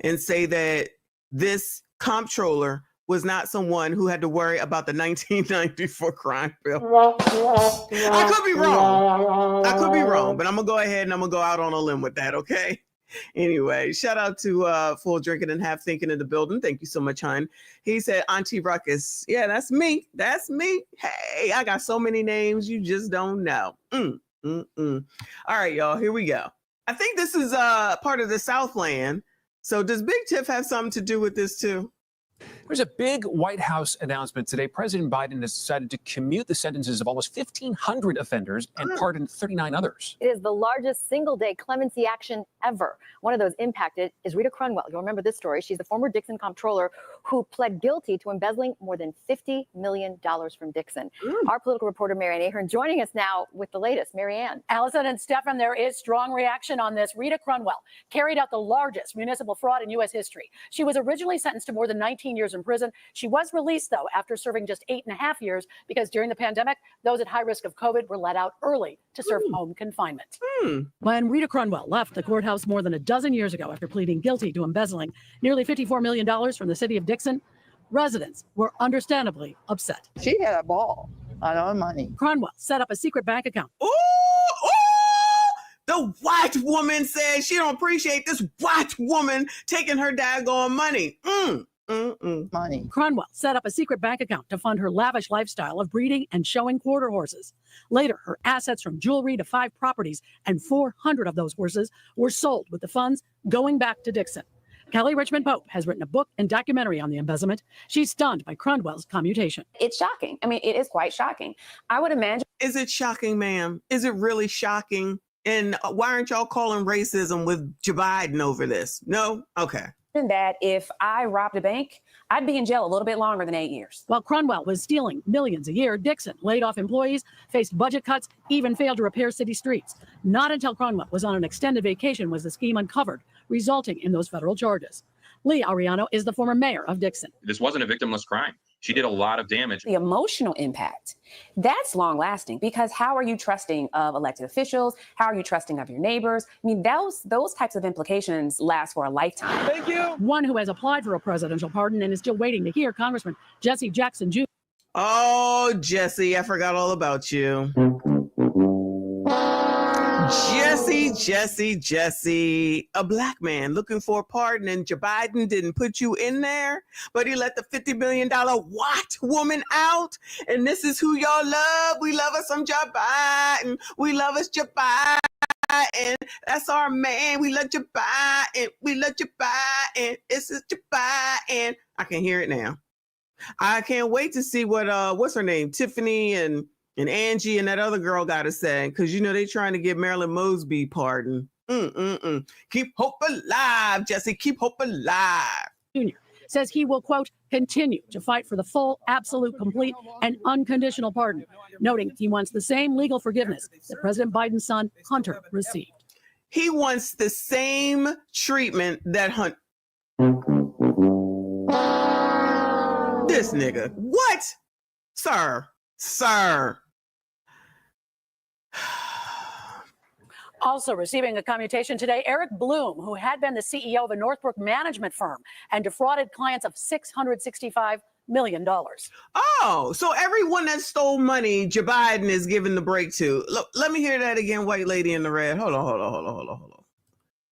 and say that this comptroller was not someone who had to worry about the 1994 crime bill. I could be wrong, but I'm gonna go ahead and I'm gonna go out on a limb with that, okay? Anyway, shout out to Full Drinking and Half Thinking in the building. Thank you so much, hon. He said, Auntie Ruckus. Yeah, that's me. That's me. Hey, I got so many names you just don't know. All right, y'all, here we go. I think this is part of the Southland. So does Big Tiff have something to do with this too?
There's a big White House announcement today. President Biden has decided to commute the sentences of almost 1,500 offenders and pardon 39 others.
It is the largest single-day clemency action ever. One of those impacted is Rita Crunwell. You'll remember this story. She's the former Dixon comptroller who pled guilty to embezzling more than $50 million from Dixon. Our political reporter, Marianne Ahern, joining us now with the latest. Marianne.
Allison and Stefan, there is strong reaction on this. Rita Crunwell carried out the largest municipal fraud in U.S. history. She was originally sentenced to more than 19 years in prison. She was released, though, after serving just 8.5 years because during the pandemic, those at high risk of COVID were let out early to serve home confinement.
When Rita Crunwell left the courthouse more than a dozen years ago after pleading guilty to embezzling nearly $54 million from the city of Dixon, residents were understandably upset.
She had a ball on our money.
Crunwell set up a secret bank account.
The white woman says she don't appreciate this white woman taking her daggone money.
Money.
Crunwell set up a secret bank account to fund her lavish lifestyle of breeding and showing quarter horses. Later, her assets from jewelry to 5 properties and 400 of those horses were sold with the funds going back to Dixon. Kelly Richmond Pope has written a book and documentary on the embezzlement. She's stunned by Crunwell's commutation.
It's shocking. I mean, it is quite shocking. I would imagine.
Is it shocking, ma'am? Is it really shocking? And why aren't y'all calling racism with Joe Biden over this? No? Okay.
That if I robbed a bank, I'd be in jail a little bit longer than 8 years.
While Crunwell was stealing millions a year, Dixon laid off employees, faced budget cuts, even failed to repair city streets. Not until Crunwell was on an extended vacation was the scheme uncovered, resulting in those federal charges. Lee Ariano is the former mayor of Dixon.
This wasn't a victimless crime. She did a lot of damage.
The emotional impact, that's long lasting because how are you trusting of elected officials? How are you trusting of your neighbors? I mean, those types of implications last for a lifetime.
Thank you. One who has applied for a presidential pardon and is still waiting to hear Congressman Jesse Jackson Jr.
Oh, Jesse, I forgot all about you. Jesse, a black man looking for a pardon, and Joe Biden didn't put you in there, but he let the $50 million white woman out. And this is who y'all love. We love us some Joe Biden. We love us Joe Biden. That's our man. We love Joe Biden. We love Joe Biden. This is Joe Biden. I can hear it now. I can't wait to see what what's her name, Tiffany and Angie and that other girl got to say, because you know they trying to get Marilyn Mosby pardoned. Keep hope alive, Jesse. Keep hope alive.
Jr. says he will, quote, continue to fight for the full, absolute, complete, and unconditional pardon, noting he wants the same legal forgiveness that President Biden's son, Hunter, received.
He wants the same treatment that Hunter. This nigga. What? Sir.
Also receiving a commutation today, Eric Bloom, who had been the CEO of a Northbrook management firm and defrauded clients of $665 million.
Oh, so everyone that stole money, Joe Biden is giving the break to. Look, let me hear that again, white lady in the red. Hold on.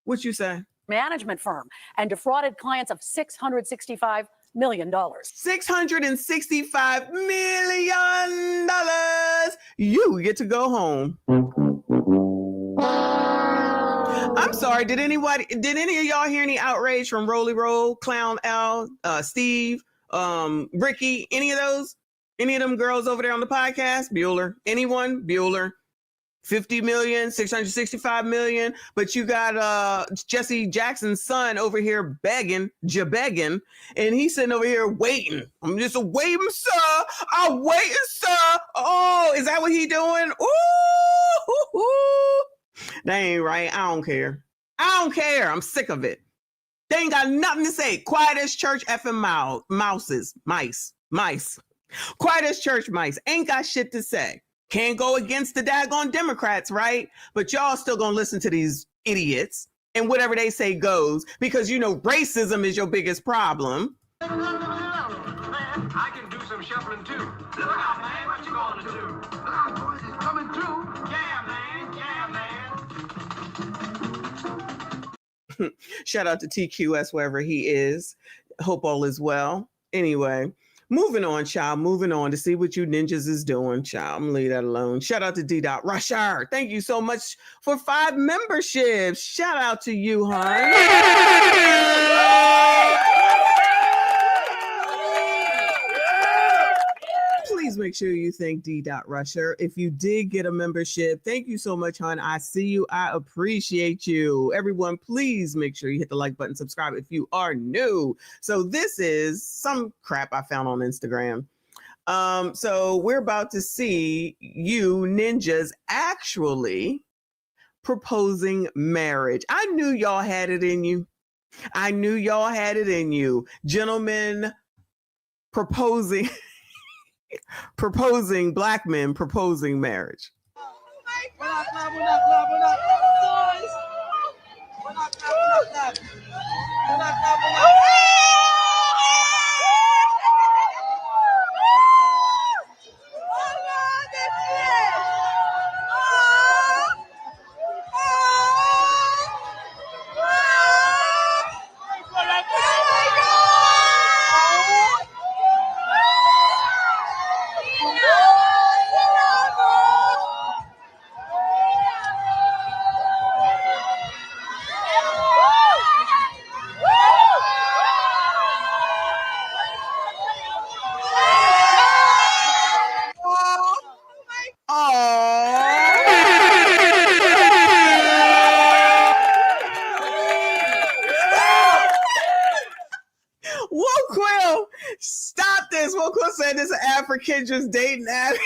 What you say?
Management firm and defrauded clients of $665 million.
$665 million. You get to go home. I'm sorry. Did any of y'all hear any outrage from Rolly Roll, Clown Al, Steve, Ricky, any of those? Any of them girls over there on the podcast? Bueller? Anyone? Bueller? 50 million, 665 million, but you got Jesse Jackson's son over here begging, and he's sitting over here waiting. I'm just waiting, sir. I'm waiting, sir. Oh, is that what he doing? Ooh. That ain't right. I don't care. I'm sick of it. They ain't got nothing to say. Quiet as church effing mice. Quiet as church mice. Ain't got shit to say. Can't go against the daggone Democrats, right? But y'all still gonna listen to these idiots. and whatever they say goes, because you know racism is your biggest problem.
I can do some shuffling too. Look out, man. What you gonna do? Look out, boys. It's coming through. Yeah, man. Yeah, man.
Shout out to TQS wherever he is. Hope all is well. Anyway, moving on, child. Moving on to see what you ninjas is doing, child. I'm gonna leave that alone. Shout out to D.Rusher. Thank you so much for 5 memberships. Shout out to you, hon. Please make sure you thank D.Rusher. If you did get a membership, thank you so much, hon. I see you. I appreciate you. Everyone, please make sure you hit the like button, subscribe if you are new. So this is some crap I found on Instagram. So we're about to see you ninjas actually proposing marriage. I knew y'all had it in you. I knew y'all had it in you. Gentlemen proposing black men proposing marriage. Quill, stop this. Quill said this African just dating Abby.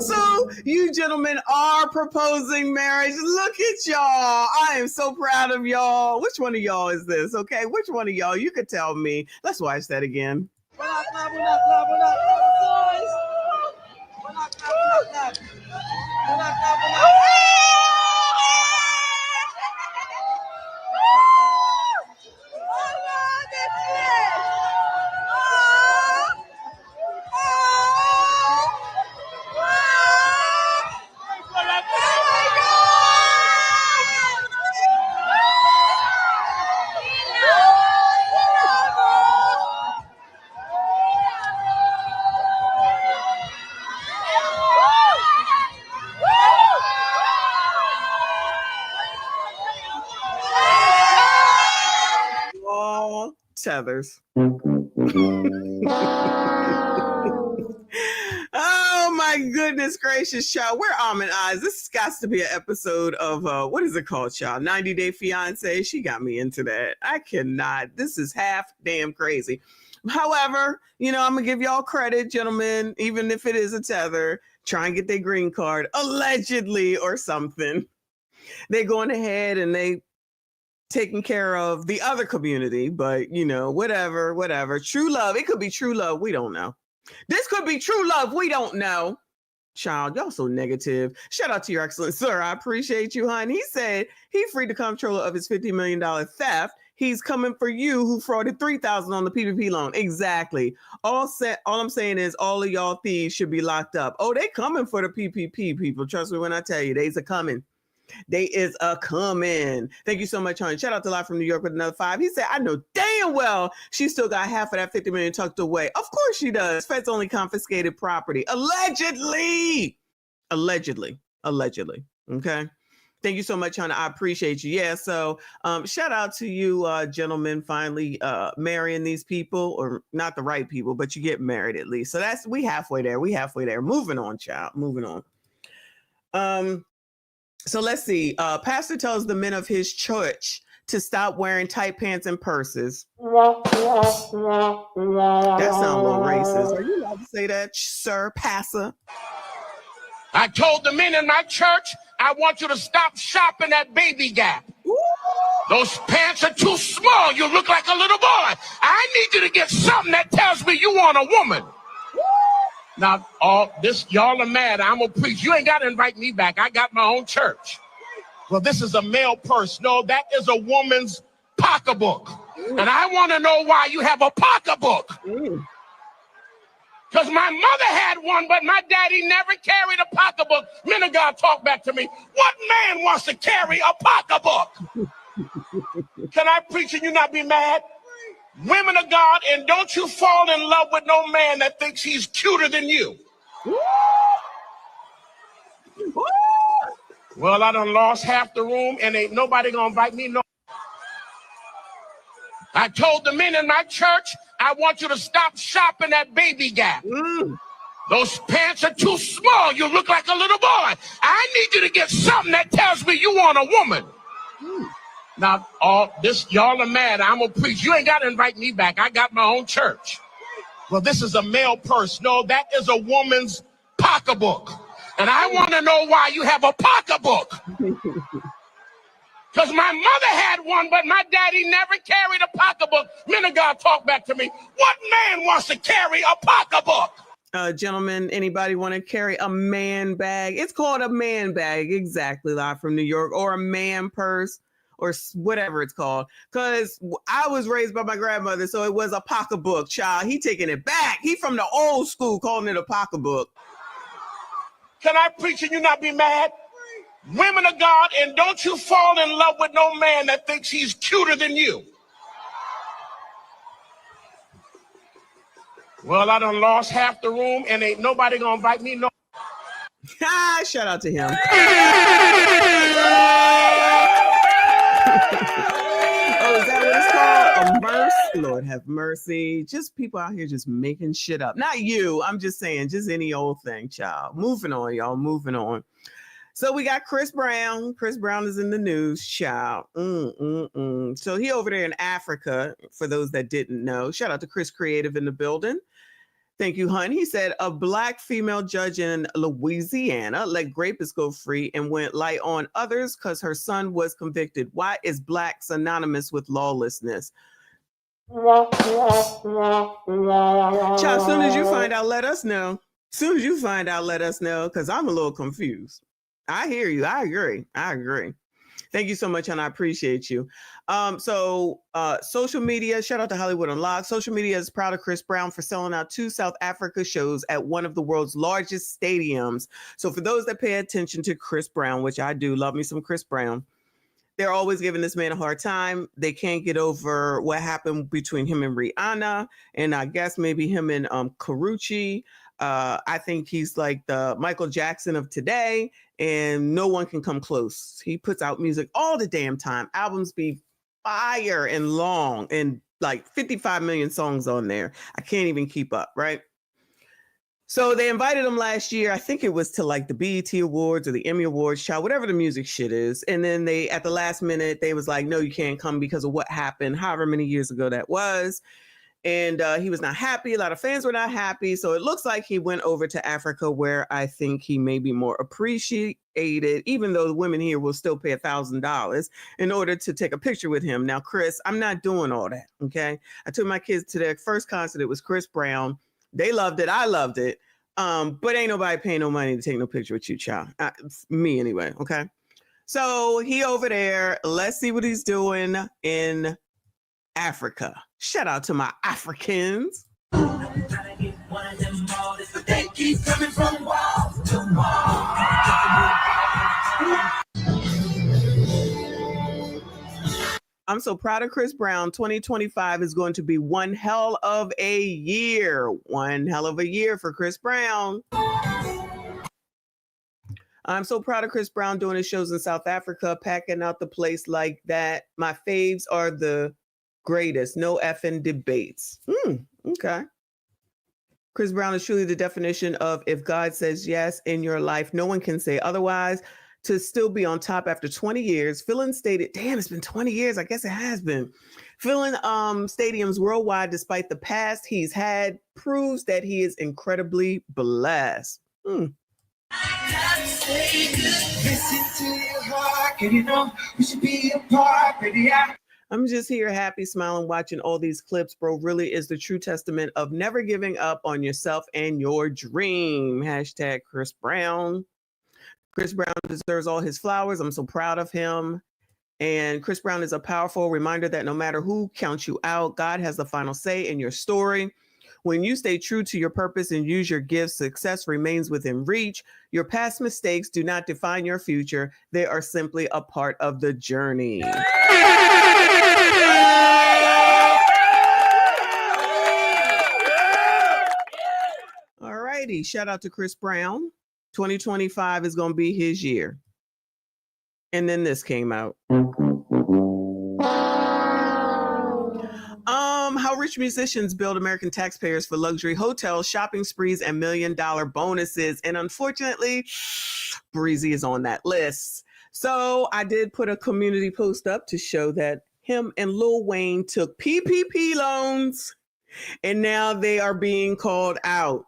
So you gentlemen are proposing marriage. Look at y'all. I am so proud of y'all. Which one of y'all is this? Okay, which one of y'all? You could tell me. Let's watch that again. Tethers. Oh my goodness gracious, child. Where Almond Eyes? This has got to be an episode of what is it called, child? 90 Day Fiance. She got me into that. I cannot. This is half damn crazy. However, you know, I'm gonna give y'all credit, gentlemen, even if it is a tether, try and get their green card, allegedly, or something. They're going ahead and they taking care of the other community, but you know, whatever. True love. It could be true love. We don't know. This could be true love. We don't know. Child, y'all so negative. Shout out to your excellence, sir. I appreciate you, hon. He said he freed the comptroller of his $50 million theft. He's coming for you who frauded $3,000 on the PPP loan. Exactly. All I'm saying is all of y'all thieves should be locked up. Oh, they coming for the PPP people. Trust me when I tell you, they's a coming. They is a coming. Thank you so much, honey. Shout out to Live from New York with another 5. He said, I know damn well she still got half of that $50 million tucked away. Of course she does. Feds only confiscated property. Allegedly. Okay. Thank you so much, honey. I appreciate you. Yeah. So shout out to you, gentlemen, finally marrying these people, or not the right people, but you get married at least. So we halfway there. Moving on, child. Moving on. So let's see. Pastor tells the men of his church to stop wearing tight pants and purses. That sounds a little racist. Are you allowed to say that, sir, pastor?
I told the men in my church, I want you to stop shopping at Baby Gap. Ooh. Those pants are too small. You look like a little boy. I need you to get something that tells me you want a woman. Now, all this, y'all are mad. I'm gonna preach. You ain't got to invite me back. I got my own church. Well, this is a male purse. No, that is a woman's pocketbook. And I want to know why you have a pocketbook. Because my mother had one, but my daddy never carried a pocketbook. Men of God, talk back to me. What man wants to carry a pocketbook? Can I preach and you not be mad? Women of God, and don't you fall in love with no man that thinks he's cuter than you. Well, I done lost half the room and ain't nobody gonna invite me no. I told the men in my church, I want you to stop shopping at Baby Gap. Those pants are too small. You look like a little boy. I need you to get something that tells me you want a woman. Now, all this, y'all are mad. I'm gonna preach. You ain't got to invite me back. I got my own church. Well, this is a male purse. No, that is a woman's pocketbook. And I want to know why you have a pocketbook. Because my mother had one, but my daddy never carried a pocketbook. Men of God, talk back to me. What man wants to carry a pocketbook?
Gentlemen, anybody want to carry a man bag? It's called a man bag, exactly, live from New York, or a man purse, or whatever it's called. Because I was raised by my grandmother, so it was a pocketbook, child. He taking it back. He from the old school, calling it a pocketbook.
Can I preach and you not be mad? Women of God, and don't you fall in love with no man that thinks he's cuter than you. Well, I done lost half the room and ain't nobody gonna invite me no.
Shout out to him. Oh, is that what it's called? A verse? Lord have mercy. Just people out here just making shit up. Not you. I'm just saying, just any old thing, child. Moving on, y'all. Moving on. So we got Chris Brown. Chris Brown is in the news, child. So he over there in Africa, for those that didn't know. Shout out to Chris Creative in the building. Thank you, hun. He said a black female judge in Louisiana let rapists go free and went light on others because her son was convicted. Why is black synonymous with lawlessness? Child, as soon as you find out, let us know. As soon as you find out, let us know, because I'm a little confused. I hear you. I agree. Thank you so much, and I appreciate you. Social media, shout out to Hollywood Unlocked. Social media is proud of Chris Brown for selling out 2 South Africa shows at one of the world's largest stadiums. So for those that pay attention to Chris Brown, which I do, love me some Chris Brown, they're always giving this man a hard time. They can't get over what happened between him and Rihanna, and I guess maybe him and Karuchi. I think he's like the Michael Jackson of today, and no one can come close. He puts out music all the damn time. Albums be fire and long, and like 55 million songs on there. I can't even keep up, right? So they invited him last year. I think it was to like the BET Awards or the Emmy Awards, child, whatever the music shit is. And then they, at the last minute, they was like, no, you can't come because of what happened, however many years ago that was. And he was not happy. A lot of fans were not happy. So it looks like he went over to Africa, where I think he may be more appreciated, even though the women here will still pay $1,000 in order to take a picture with him. Now, Chris, I'm not doing all that, okay? I took my kids to their first concert. It was Chris Brown. They loved it. I loved it. But ain't nobody paying no money to take no picture with you, child. Me anyway, okay? So he over there. Let's see what he's doing in Africa. Shout out to my Africans. They keep coming from wall to wall. I'm so proud of Chris Brown. 2025 is going to be one hell of a year. One hell of a year for Chris Brown. I'm so proud of Chris Brown doing his shows in South Africa, packing out the place like that. My faves are the greatest. No effing debates. Okay. Chris Brown is truly the definition of if God says yes in your life, no one can say otherwise. To still be on top after 20 years, filling stated, damn, it's been 20 years. I guess it has been. Filling stadiums worldwide despite the past he's had proves that he is incredibly blessed. Listen to your heart, and you know we should be apart, baby. I'm just here happy, smiling, watching all these clips. Bro really is the true testament of never giving up on yourself and your dream. Hashtag Chris Brown. Chris Brown deserves all his flowers. I'm so proud of him. And Chris Brown is a powerful reminder that no matter who counts you out, God has the final say in your story. When you stay true to your purpose and use your gifts, success remains within reach. Your past mistakes do not define your future. They are simply a part of the journey. All righty. Shout out to Chris Brown. 2025 is going to be his year. And then this came out. How rich musicians build American taxpayers for luxury hotels, shopping sprees, and $1 million bonuses. And unfortunately, Breezy is on that list. So I did put a community post up to show that him and Lil Wayne took PPP loans, and now they are being called out.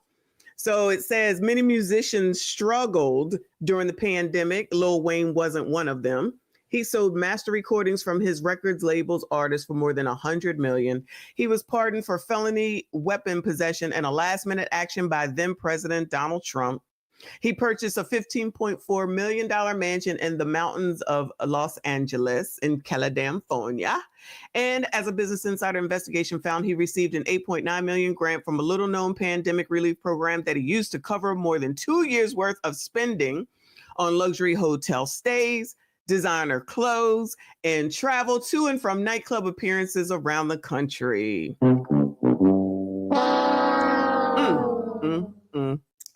So it says many musicians struggled during the pandemic. Lil Wayne wasn't one of them. He sold master recordings from his records labels artists for more than $100 million. He was pardoned for felony weapon possession and a last-minute action by then President Donald Trump. He purchased a $15.4 million mansion in the mountains of Los Angeles in California. And as a Business Insider investigation found, he received an $8.9 million grant from a little-known pandemic relief program that he used to cover more than 2 years' worth of spending on luxury hotel stays, designer clothes, and travel to and from nightclub appearances around the country.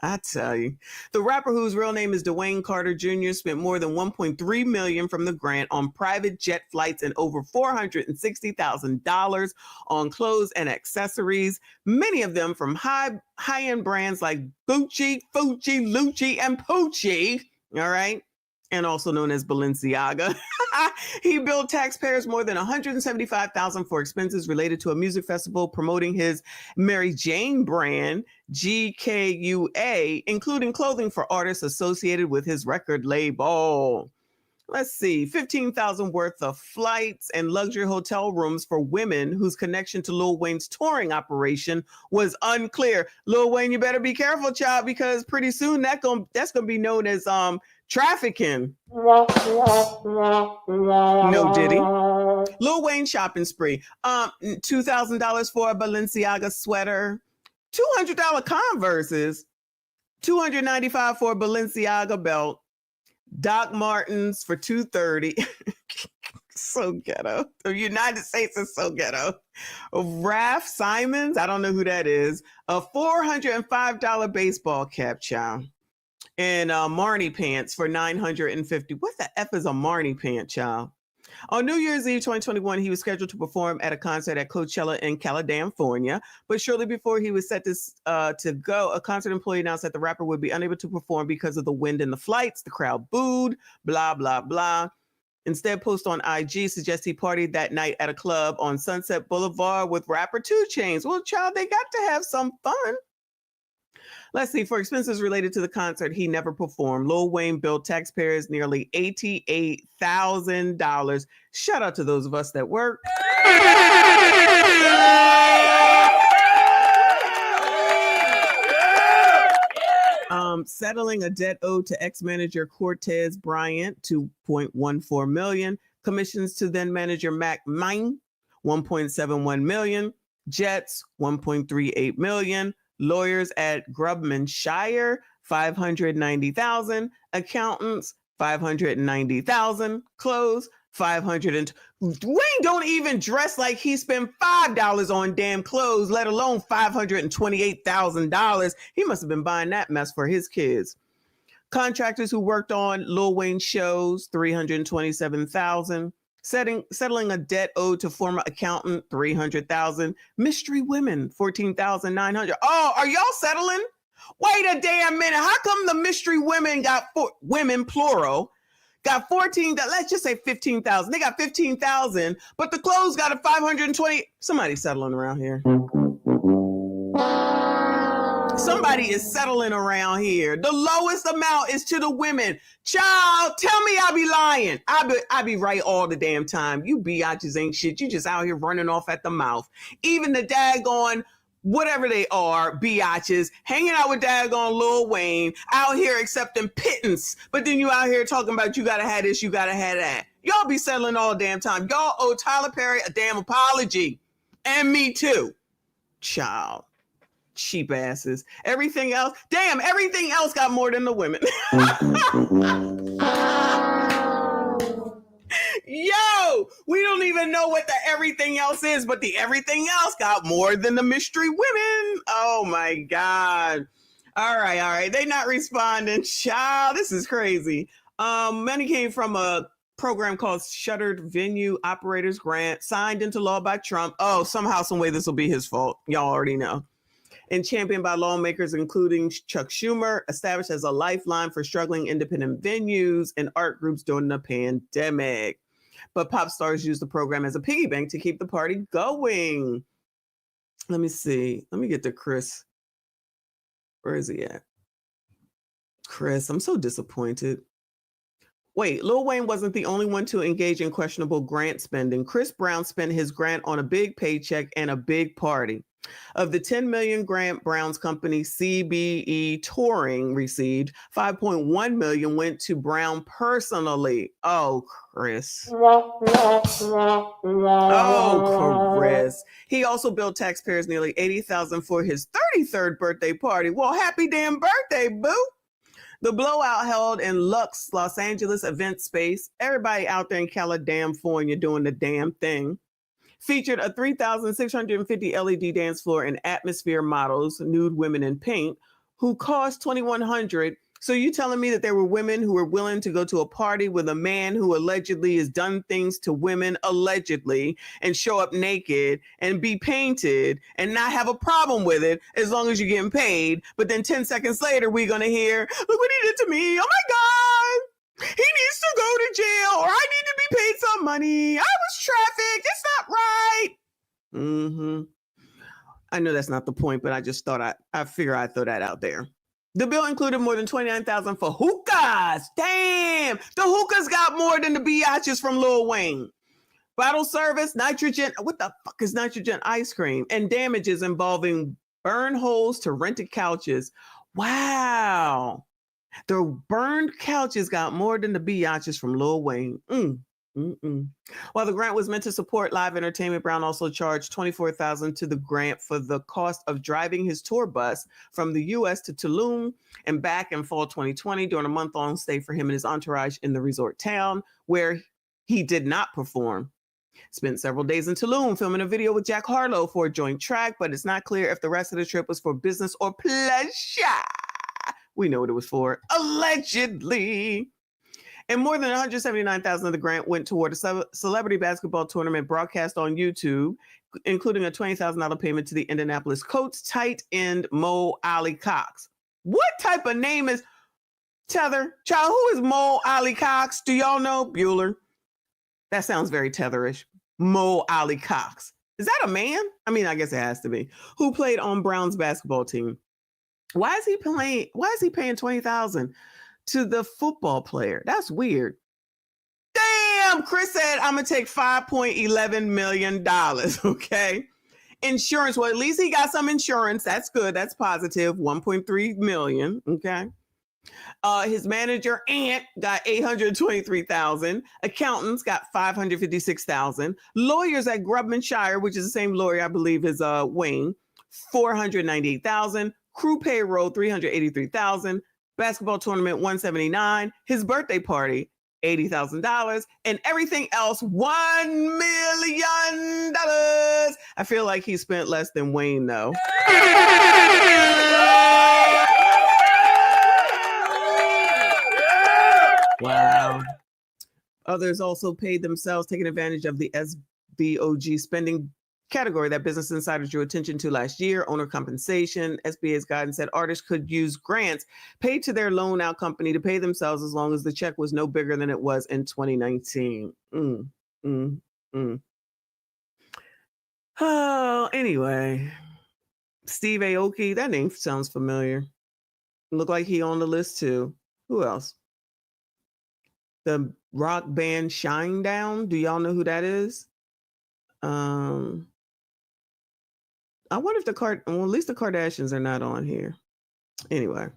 I tell you, the rapper whose real name is Dwayne Carter Jr. spent more than $1.3 million from the grant on private jet flights and over $460,000 on clothes and accessories, many of them from high-end brands like Gucci, Fucci, Lucci, and Pucci. All right. And also known as Balenciaga. He billed taxpayers more than $175,000 for expenses related to a music festival promoting his Mary Jane brand, GKUA, including clothing for artists associated with his record label. Let's see, $15,000 worth of flights and luxury hotel rooms for women whose connection to Lil Wayne's touring operation was unclear. Lil Wayne, you better be careful, child, because pretty soon that's gonna be known as trafficking. No Diddy. Lil Wayne shopping spree. $2,000 for a Balenciaga sweater. $200 Converses. $295 for a Balenciaga belt. Doc Martens for $230. So ghetto. The United States is so ghetto. Raf Simons, I don't know who that is. A $405 baseball cap, child. And Marnie pants for $950. What the F is a Marnie pant, child? On New Year's Eve 2021, he was scheduled to perform at a concert at Coachella in California. But shortly before he was set to go, a concert employee announced that the rapper would be unable to perform because of the wind and the flights. The crowd booed, blah, blah, blah. Instead, post on IG suggests he partied that night at a club on Sunset Boulevard with rapper 2 Chainz. Well, child, they got to have some fun. Let's see, for expenses related to the concert, he never performed. Lil Wayne billed taxpayers nearly $88,000. Shout out to those of us that work. Settling a debt owed to ex-manager Cortez Bryant, $2.14 million. Commissions to then manager Mac Mine, $1.71 million. Jets, $1.38 million. Lawyers at Grubman Shire, $590,000. Accountants, $590,000. Clothes, $500. Wayne don't even dress like he spent $5 on damn clothes, let alone $528,000. He must have been buying that mess for his kids. Contractors who worked on Lil Wayne shows, $327,000. Settling a debt owed to former accountant, $300,000. Mystery women, $14,900. Oh, are y'all settling? Wait a damn minute. How come the mystery women got women plural? Got 14, let's just say 15,000. They got 15,000, but the clothes got a 520. Somebody settling around here. Somebody is settling around here. The lowest amount is to the women. Child, tell me I be lying. I be right all the damn time. You biatches ain't shit. You just out here running off at the mouth. Even the daggone, whatever they are, biatches, hanging out with daggone Lil Wayne, out here accepting pittance. But then you out here talking about you gotta have this, you gotta have that. Y'all be settling all damn time. Y'all owe Tyler Perry a damn apology. And me too. Child. Cheap asses. Everything else, damn, everything else got more than the women. Yo, we don't even know what the everything else is, but the everything else got more than the mystery women. Oh my God. All right. They not responding. Child, this is crazy. Money came from a program called Shuttered Venue Operators Grant, signed into law by Trump. Oh, somehow, some way this will be his fault. Y'all already know. And championed by lawmakers, including Chuck Schumer, established as a lifeline for struggling independent venues and art groups during the pandemic. But pop stars used the program as a piggy bank to keep the party going. Let me see. Let me get to Chris. Where is he at? Chris, I'm so disappointed. Wait, Lil Wayne wasn't the only one to engage in questionable grant spending. Chris Brown spent his grant on a big paycheck and a big party. Of the $10 million grant Brown's company CBE Touring received, $5.1 million went to Brown personally. Oh, Chris. Oh, Chris. He also billed taxpayers nearly $80,000 for his 33rd birthday party. Well, happy damn birthday, boo. The blowout held in Lux, Los Angeles event space. Everybody out there in California doing the damn thing. Featured a 3,650 LED dance floor and atmosphere models, nude women in pink, who cost $2,100. So you telling me that there were women who were willing to go to a party with a man who allegedly has done things to women, allegedly, and show up naked and be painted and not have a problem with it as long as you're getting paid. But then 10 seconds later, we're going to hear, look what he did to me. Oh my God. He needs to go to jail, or I need to be paid some money. I was trafficked. It's not right. I know that's not the point, but I just thought I figure I'd throw that out there. The bill included more than $29,000 for hookahs. Damn, the hookahs got more than the biatches from Lil Wayne. Bottle service, nitrogen. What the fuck is nitrogen ice cream? And damages involving burn holes to rented couches. Wow. The burned couches got more than the biatches from Lil Wayne. While the grant was meant to support live entertainment, Brown also charged $24,000 to the grant for the cost of driving his tour bus from the U.S. to Tulum and back in fall 2020 during a month-long stay for him and his entourage in the resort town, where he did not perform. Spent several days in Tulum filming a video with Jack Harlow for a joint track, but it's not clear if the rest of the trip was for business or pleasure. We know what it was for, allegedly. And more than $179,000 of the grant went toward a celebrity basketball tournament broadcast on YouTube, including a $20,000 payment to the Indianapolis Colts tight end Mo Ali Cox. What type of name is Tether? Child, who is Mo Ali Cox? Do y'all know? Bueller. That sounds very Tetherish. Mo Ali Cox. Is that a man? I mean, I guess it has to be. Who played on Brown's basketball team? Why is he paying $20,000 to the football player? That's weird. Damn, Chris said, I'm going to take $5.11 million, okay? Insurance, well, at least he got some insurance. That's good. That's positive. $1.3 million, okay? His manager, Ant, got $823,000. Accountants got $556,000. Lawyers at Grubman Shire, which is the same lawyer I believe is Wayne, $498,000. Crew payroll, $383,000. Basketball tournament, $179,000. His birthday party, $80,000. And everything else, $1 million. I feel like he spent less than Wayne, though. Wow. Others also paid themselves, taking advantage of the SBOG spending category that Business Insider drew attention to last year. Owner compensation. SBA's guidance said artists could use grants paid to their loan out company to pay themselves as long as the check was no bigger than it was in 2019. Oh, anyway. Steve Aoki, that name sounds familiar. Look like he on the list too. Who else? The rock band Shinedown. Do y'all know who that is? I wonder if at least the Kardashians are not on here. Anyway.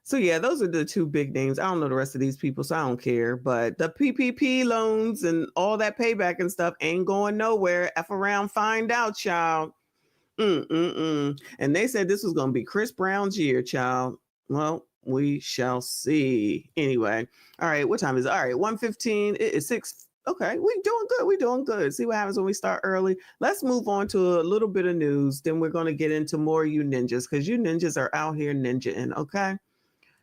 So yeah, those are the two big names. I don't know the rest of these people, so I don't care. But the PPP loans and all that payback and stuff ain't going nowhere. F around, find out, child. And they said this was going to be Chris Brown's year, child. Well, we shall see. Anyway, all right, what time is it? All right, 1:15. It is 6. Okay, we doing good. We doing good. See what happens when we start early. Let's move on to a little bit of news. Then we're going to get into more you ninjas, because you ninjas are out here ninjaing, okay?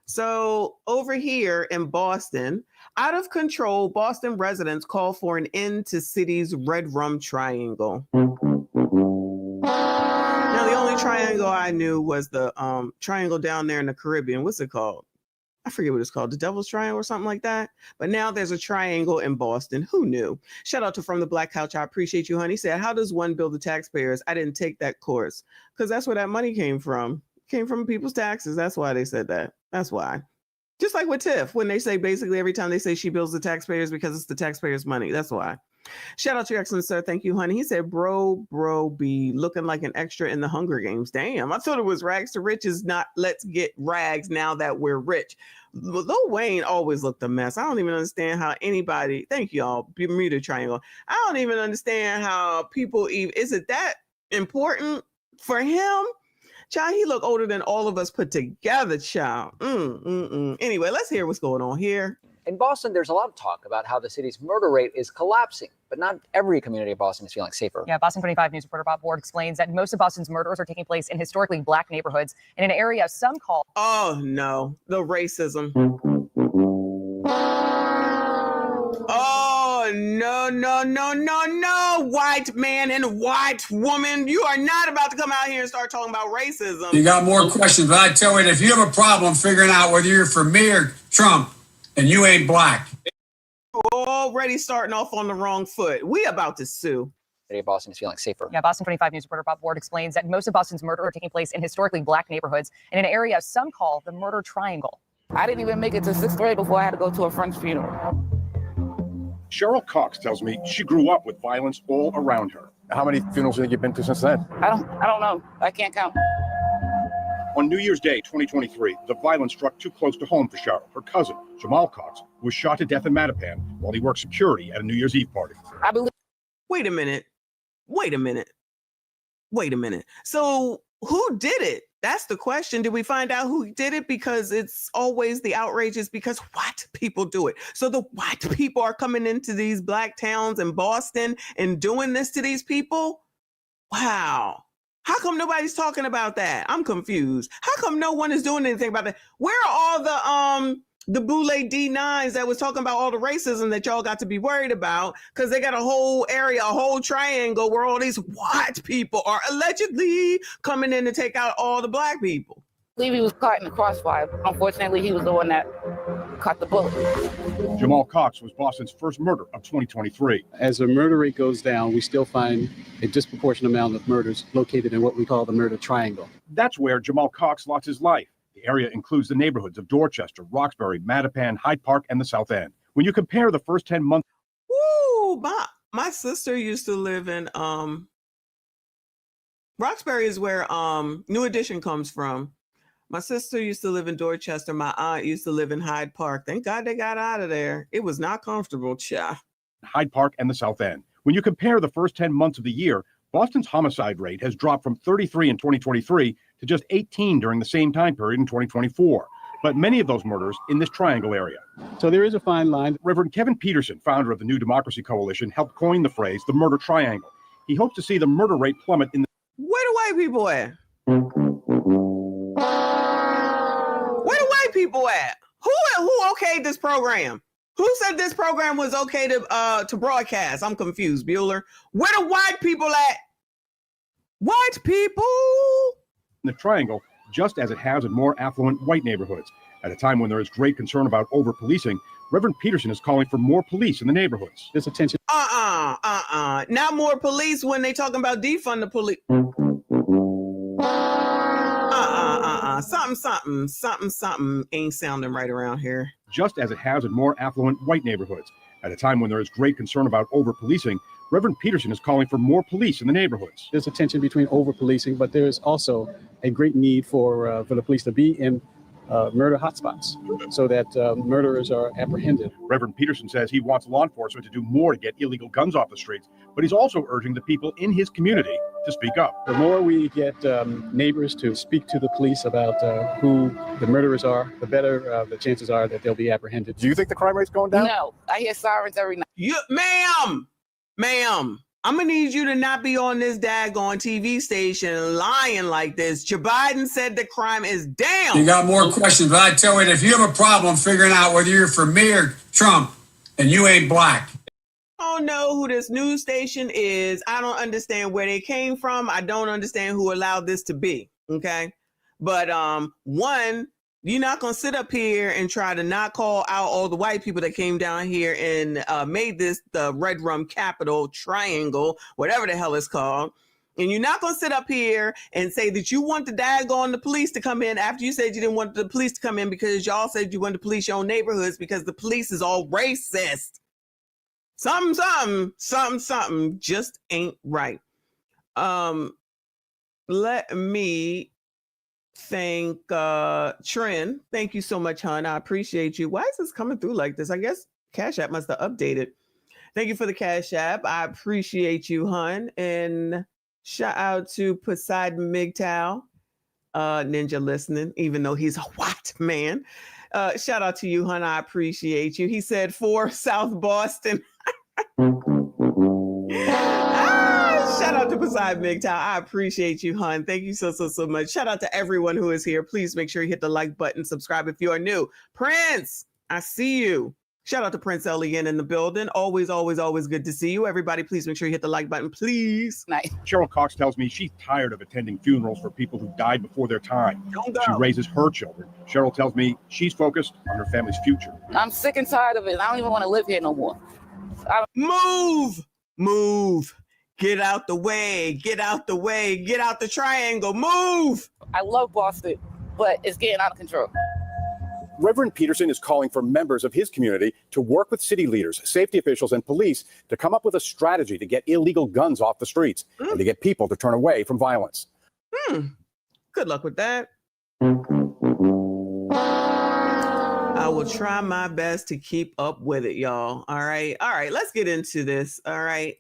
So over here in Boston, out of control, Boston residents call for an end to city's red rum triangle. Now, the only triangle I knew was the triangle down there in the Caribbean. What's it called? I forget what it's called, the Devil's Triangle or something like that. But now there's a triangle in Boston. Who knew? Shout out to From the Black Couch. I appreciate you, honey. He said, how does one bill the taxpayers? I didn't take that course, because that's where that money came from. Came from people's taxes. That's why they said that. That's why. Just like with Tiff, when they say basically every time they say she bills the taxpayers because it's the taxpayers' money. That's why. Shout out to your excellent sir. Thank you, honey. He said, bro, be looking like an extra in the Hunger Games. Damn, I thought it was rags to riches, not let's get rags now that we're rich. Lil Wayne always looked a mess. I don't even understand how anybody, thank y'all, Bermuda Triangle. I don't even understand how people even, is it that important for him? Child, he look older than all of us put together, child. Anyway, let's hear what's going on here.
In Boston, there's a lot of talk about how the city's murder rate is collapsing, but not every community of Boston is feeling safer.
Yeah, Boston 25 News reporter Bob Ward explains that most of Boston's murders are taking place in historically black neighborhoods in an area some call...
Oh, no. The racism. Oh, no. White man and white woman. You are not about to come out here and start talking about racism.
You got more questions, but I tell you, if you have a problem figuring out whether you're for me or Trump, and you ain't black.
Already starting off on the wrong foot. We about to sue.
City of Boston is feeling safer.
Yeah, Boston 25 News reporter Bob Ward explains that most of Boston's murders are taking place in historically black neighborhoods in an area some call the murder triangle.
I didn't even make it to 6th grade before I had to go to a friend's funeral.
Cheryl Cox tells me she grew up with violence all around her.
How many funerals have you been to since then?
I don't know. I can't count.
On New Year's Day, 2023, the violence struck too close to home for Cheryl. Her cousin, Jamal Cox, was shot to death in Mattapan while he worked security at a New Year's Eve party.
I believe.
Wait a minute. So who did it? That's the question. Did we find out who did it? Because it's always the outrage is because white people do it. So the white people are coming into these black towns in Boston and doing this to these people? Wow. How come nobody's talking about that? I'm confused. How come no one is doing anything about that? Where are all the Boule D9s that was talking about all the racism that y'all got to be worried about? Because they got a whole area, a whole triangle where all these white people are allegedly coming in to take out all the black people.
I believe he was caught in the crossfire. Unfortunately, he was the one that caught the bullet.
Jamal Cox was Boston's first murder of 2023.
As the murder rate goes down, we still find a disproportionate amount of murders located in what we call the murder triangle.
That's where Jamal Cox lost his life. The area includes the neighborhoods of Dorchester, Roxbury, Mattapan, Hyde Park, and the South End. When you compare the first 10 months...
Woo! My sister used to live in... Roxbury is where New Edition comes from. My sister used to live in Dorchester. My aunt used to live in Hyde Park. Thank God they got out of there. It was not comfortable, cha.
Hyde Park and the South End. When you compare the first 10 months of the year, Boston's homicide rate has dropped from 33 in 2023 to just 18 during the same time period in 2024. But many of those murders in this triangle area.
So there is a fine line.
Reverend Kevin Peterson, founder of the New Democracy Coalition, helped coin the phrase, the murder triangle. He hopes to see the murder rate plummet in the...
Where do white people at? Where do white people at? Who okayed this program? Who said this program was okay to broadcast? I'm confused, Bueller. Where do white people at? White people!
In the triangle, just as it has in more affluent white neighborhoods. At a time when there is great concern about over-policing, Reverend Peterson is calling for more police in the neighborhoods.
This attention.
Not more police when they talking about defund the police. Something ain't sounding right around here.
Just as it has in more affluent white neighborhoods. At a time when there is great concern about over-policing, Reverend Peterson is calling for more police in the neighborhoods.
There's a tension between over-policing, but there's also a great need for the police to be in murder hotspots so that murderers are apprehended.
Reverend Peterson says he wants law enforcement to do more to get illegal guns off the streets, but he's also urging the people in his community to speak up.
The more we get neighbors to speak to the police about who the murderers are, the better the chances are that they'll be apprehended.
Do you think the crime rate's going down?
No, I hear sirens every night.
Ma'am, I'm gonna need you to not be on this daggone TV station lying like this. Joe Biden said the crime is down.
You got more questions, but I tell you, if you have a problem figuring out whether you're for me or Trump and you ain't black.
I don't know who this news station is. I don't understand where they came from. I don't understand who allowed this to be. Okay. But one, you're not going to sit up here and try to not call out all the white people that came down here and made this the Red Rum Capital Triangle, whatever the hell it's called. And you're not going to sit up here and say that you want the daggone the police to come in after you said you didn't want the police to come in because y'all said you wanted to police your own neighborhoods because the police is all racist. Something just ain't right. Let me thank Trent. Thank you so much, hon. I appreciate you. Why is this coming through like this? I guess Cash App must have updated. Thank you for the Cash App. I appreciate you, hon. And shout out to Poseidon MGTOW, Ninja listening, even though he's a white man. Shout out to you, hon. I appreciate you. He said 4 South Boston. Shout out to Poseidon MGTOW. I appreciate you, hon. Thank you so much. Shout out to everyone who is here. Please make sure you hit the like button, subscribe if you are new. Prince, I see you. Shout out to Prince Elian in the building. Always good to see you. Everybody, please make sure you hit the like button, please.
Nice.
Cheryl Cox tells me she's tired of attending funerals for people who died before their time. She raises her children. Cheryl tells me she's focused on her family's future.
I'm sick and tired of it. I don't even want to live here no more.
Move. Get out the way. Get out the triangle. Move.
I love Boston, but it's getting out of control.
Reverend Peterson is calling for members of his community to work with city leaders, safety officials, and police to come up with a strategy to get illegal guns off the streets and to get people to turn away from violence.
Good luck with that. I will try my best to keep up with it, y'all. All right, let's get into this. All right.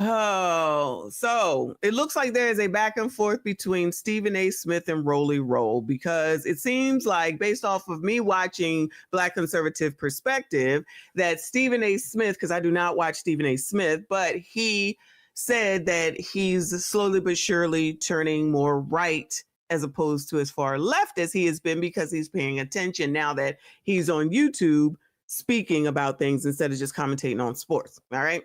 Oh, so it looks like there is a back and forth between Stephen A. Smith and Roland, because it seems like, based off of me watching Black Conservative Perspective, that Stephen A. Smith, because I do not watch Stephen A. Smith, but he said that he's slowly but surely turning more right as opposed to as far left as he has been, because he's paying attention now that he's on YouTube speaking about things instead of just commentating on sports. All right.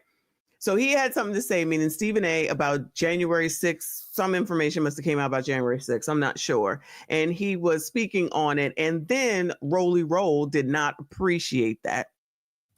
So he had something to say, meaning Stephen A., about January 6th. Some information must have came out about January 6th. I'm not sure. And he was speaking on it. And then Roll did not appreciate that.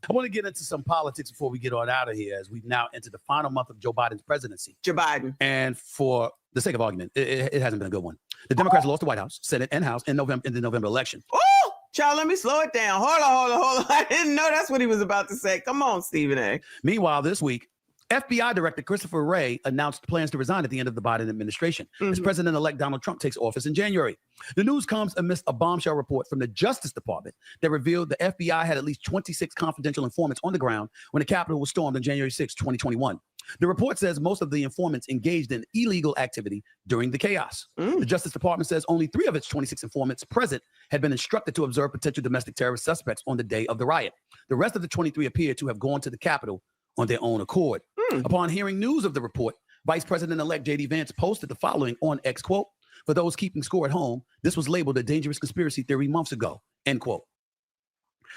I want to get into some politics before we get on out of here, as we've now entered the final month of Joe Biden's presidency.
Joe Biden.
And for the sake of argument, it hasn't been a good one. The Democrats lost the White House, Senate, and House in the November election.
Oh, child, let me slow it down. Hold on. I didn't know that's what he was about to say. Come on, Stephen A.
Meanwhile, this week, FBI Director Christopher Wray announced plans to resign at the end of the Biden administration as President-elect Donald Trump takes office in January. The news comes amidst a bombshell report from the Justice Department that revealed the FBI had at least 26 confidential informants on the ground when the Capitol was stormed on January 6, 2021. The report says most of the informants engaged in illegal activity during the chaos. The Justice Department says only 3 of its 26 informants present had been instructed to observe potential domestic terrorist suspects on the day of the riot. The rest of the 23 appear to have gone to the Capitol on their own accord. Upon hearing news of the report, Vice President-elect J.D. Vance posted the following on X, quote, "For those keeping score at home, this was labeled a dangerous conspiracy theory months ago," end quote.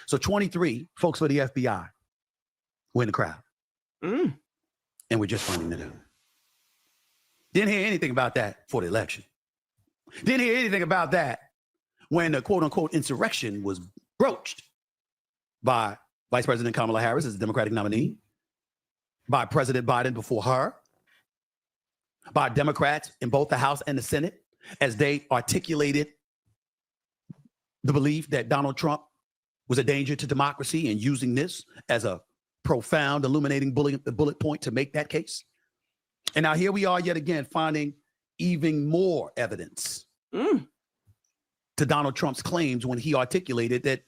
So 23 folks for the FBI were in the crowd. And we're just finding it out. Didn't hear anything about that for the election. Didn't hear anything about that when the quote-unquote insurrection was broached by Vice President Kamala Harris as the Democratic nominee, by President Biden before her, by Democrats in both the House and the Senate, as they articulated the belief that Donald Trump was a danger to democracy and using this as a profound, illuminating bullet point to make that case. And now here we are yet again finding even more evidence to Donald Trump's claims when he articulated that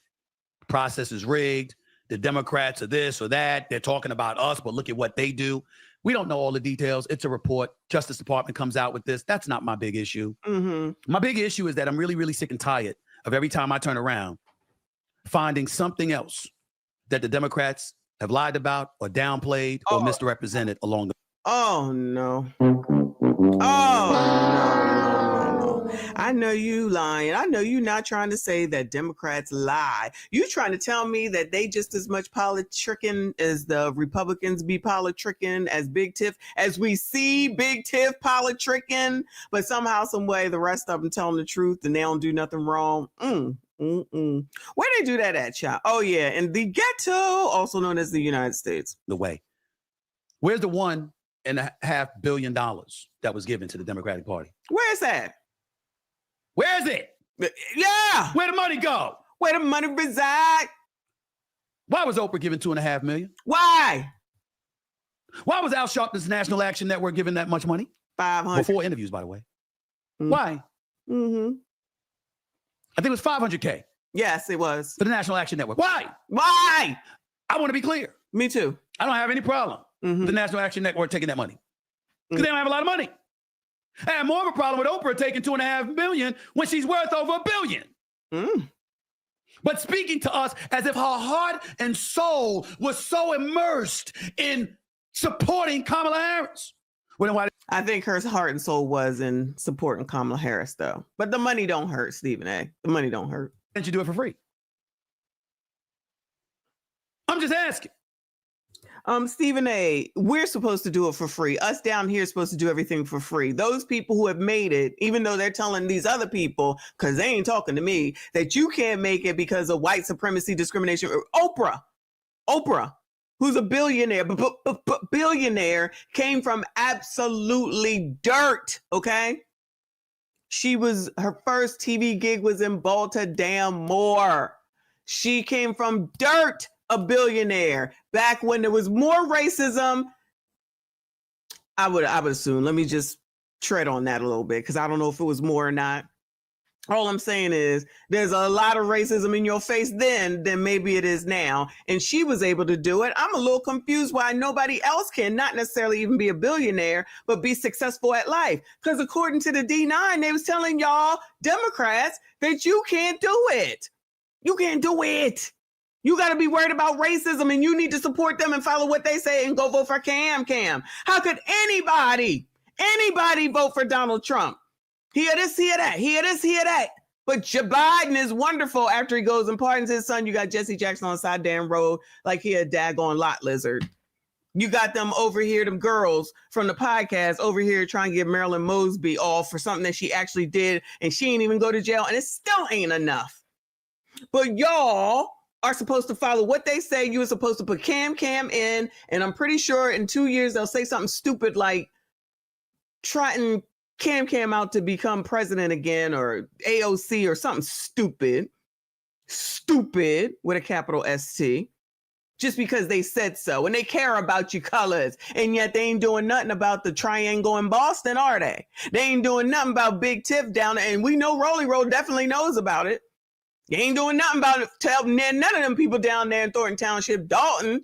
the process is rigged, the Democrats are this or that, they're talking about us, but look at what they do. We don't know all the details. It's a report. Justice Department comes out with this. That's not my big issue. My big issue is that I'm really, really sick and tired of every time I turn around finding something else that the Democrats have lied about or downplayed or misrepresented along the
Oh, no. I know you lying. I know you not trying to say that Democrats lie. You trying to tell me that they just as much politicking as the Republicans be politicking as Big Tiff, as we see Big Tiff politicking, but somehow, some way, the rest of them telling the truth and they don't do nothing wrong. Where they do that at, child? Oh, yeah, in the ghetto, also known as the United States.
The way. Where's the $1.5 billion that was given to the Democratic Party?
Where's that?
Where is it?
Yeah.
Where the money go?
Where the money reside?
Why was Oprah given $2.5 million?
Why?
Why was Al Sharpton's National Action Network given that much money?
500.
Before interviews, by the way. Why? I think it was $500K.
Yes, it was.
For the National Action Network. Why?
Why?
I want to be clear.
Me too.
I don't have any problem with the National Action Network taking that money. Because they don't have a lot of money. I have more of a problem with Oprah taking $2.5 million when she's worth over $1 billion. But speaking to us as if her heart and soul was so immersed in supporting Kamala Harris.
I think her heart and soul was in supporting Kamala Harris, though. But the money don't hurt, Stephen A. The money don't hurt.
Didn't you do it for free? I'm just asking.
Stephen A., we're supposed to do it for free. Us down here are supposed to do everything for free. Those people who have made it, even though they're telling these other people, because they ain't talking to me, that you can't make it because of white supremacy discrimination. Oprah, who's a billionaire, billionaire, came from absolutely dirt, okay? Her first TV gig was in Baltimore. She came from dirt. A billionaire back when there was more racism. I would assume. Let me just tread on that a little bit because I don't know if it was more or not. All I'm saying is there's a lot of racism in your face then than maybe it is now. And she was able to do it. I'm a little confused why nobody else can, not necessarily even be a billionaire, but be successful at life. Because according to the D9, they was telling y'all Democrats that you can't do it. You can't do it. You got to be worried about racism and you need to support them and follow what they say and go vote for Cam. How could anybody vote for Donald Trump? Hear this, hear that, hear this, hear that. But Joe Biden is wonderful after he goes and pardons his son. You got Jesse Jackson on the side damn road like he a daggone lot lizard. You got them over here, them girls from the podcast over here trying to get Marilyn Mosby off for something that she actually did and she ain't even go to jail and it still ain't enough. But y'all are supposed to follow what they say. You were supposed to put Cam in, and I'm pretty sure in 2 years they'll say something stupid like trotting Cam out to become president again or AOC or something stupid with a capital ST, just because they said so and they care about your colors, and yet they ain't doing nothing about the triangle in Boston, are they? They ain't doing nothing about Big Tiff down there, and we know Rolling Road definitely knows about it. You ain't doing nothing about it. None of them people down there in Thornton Township, Dalton,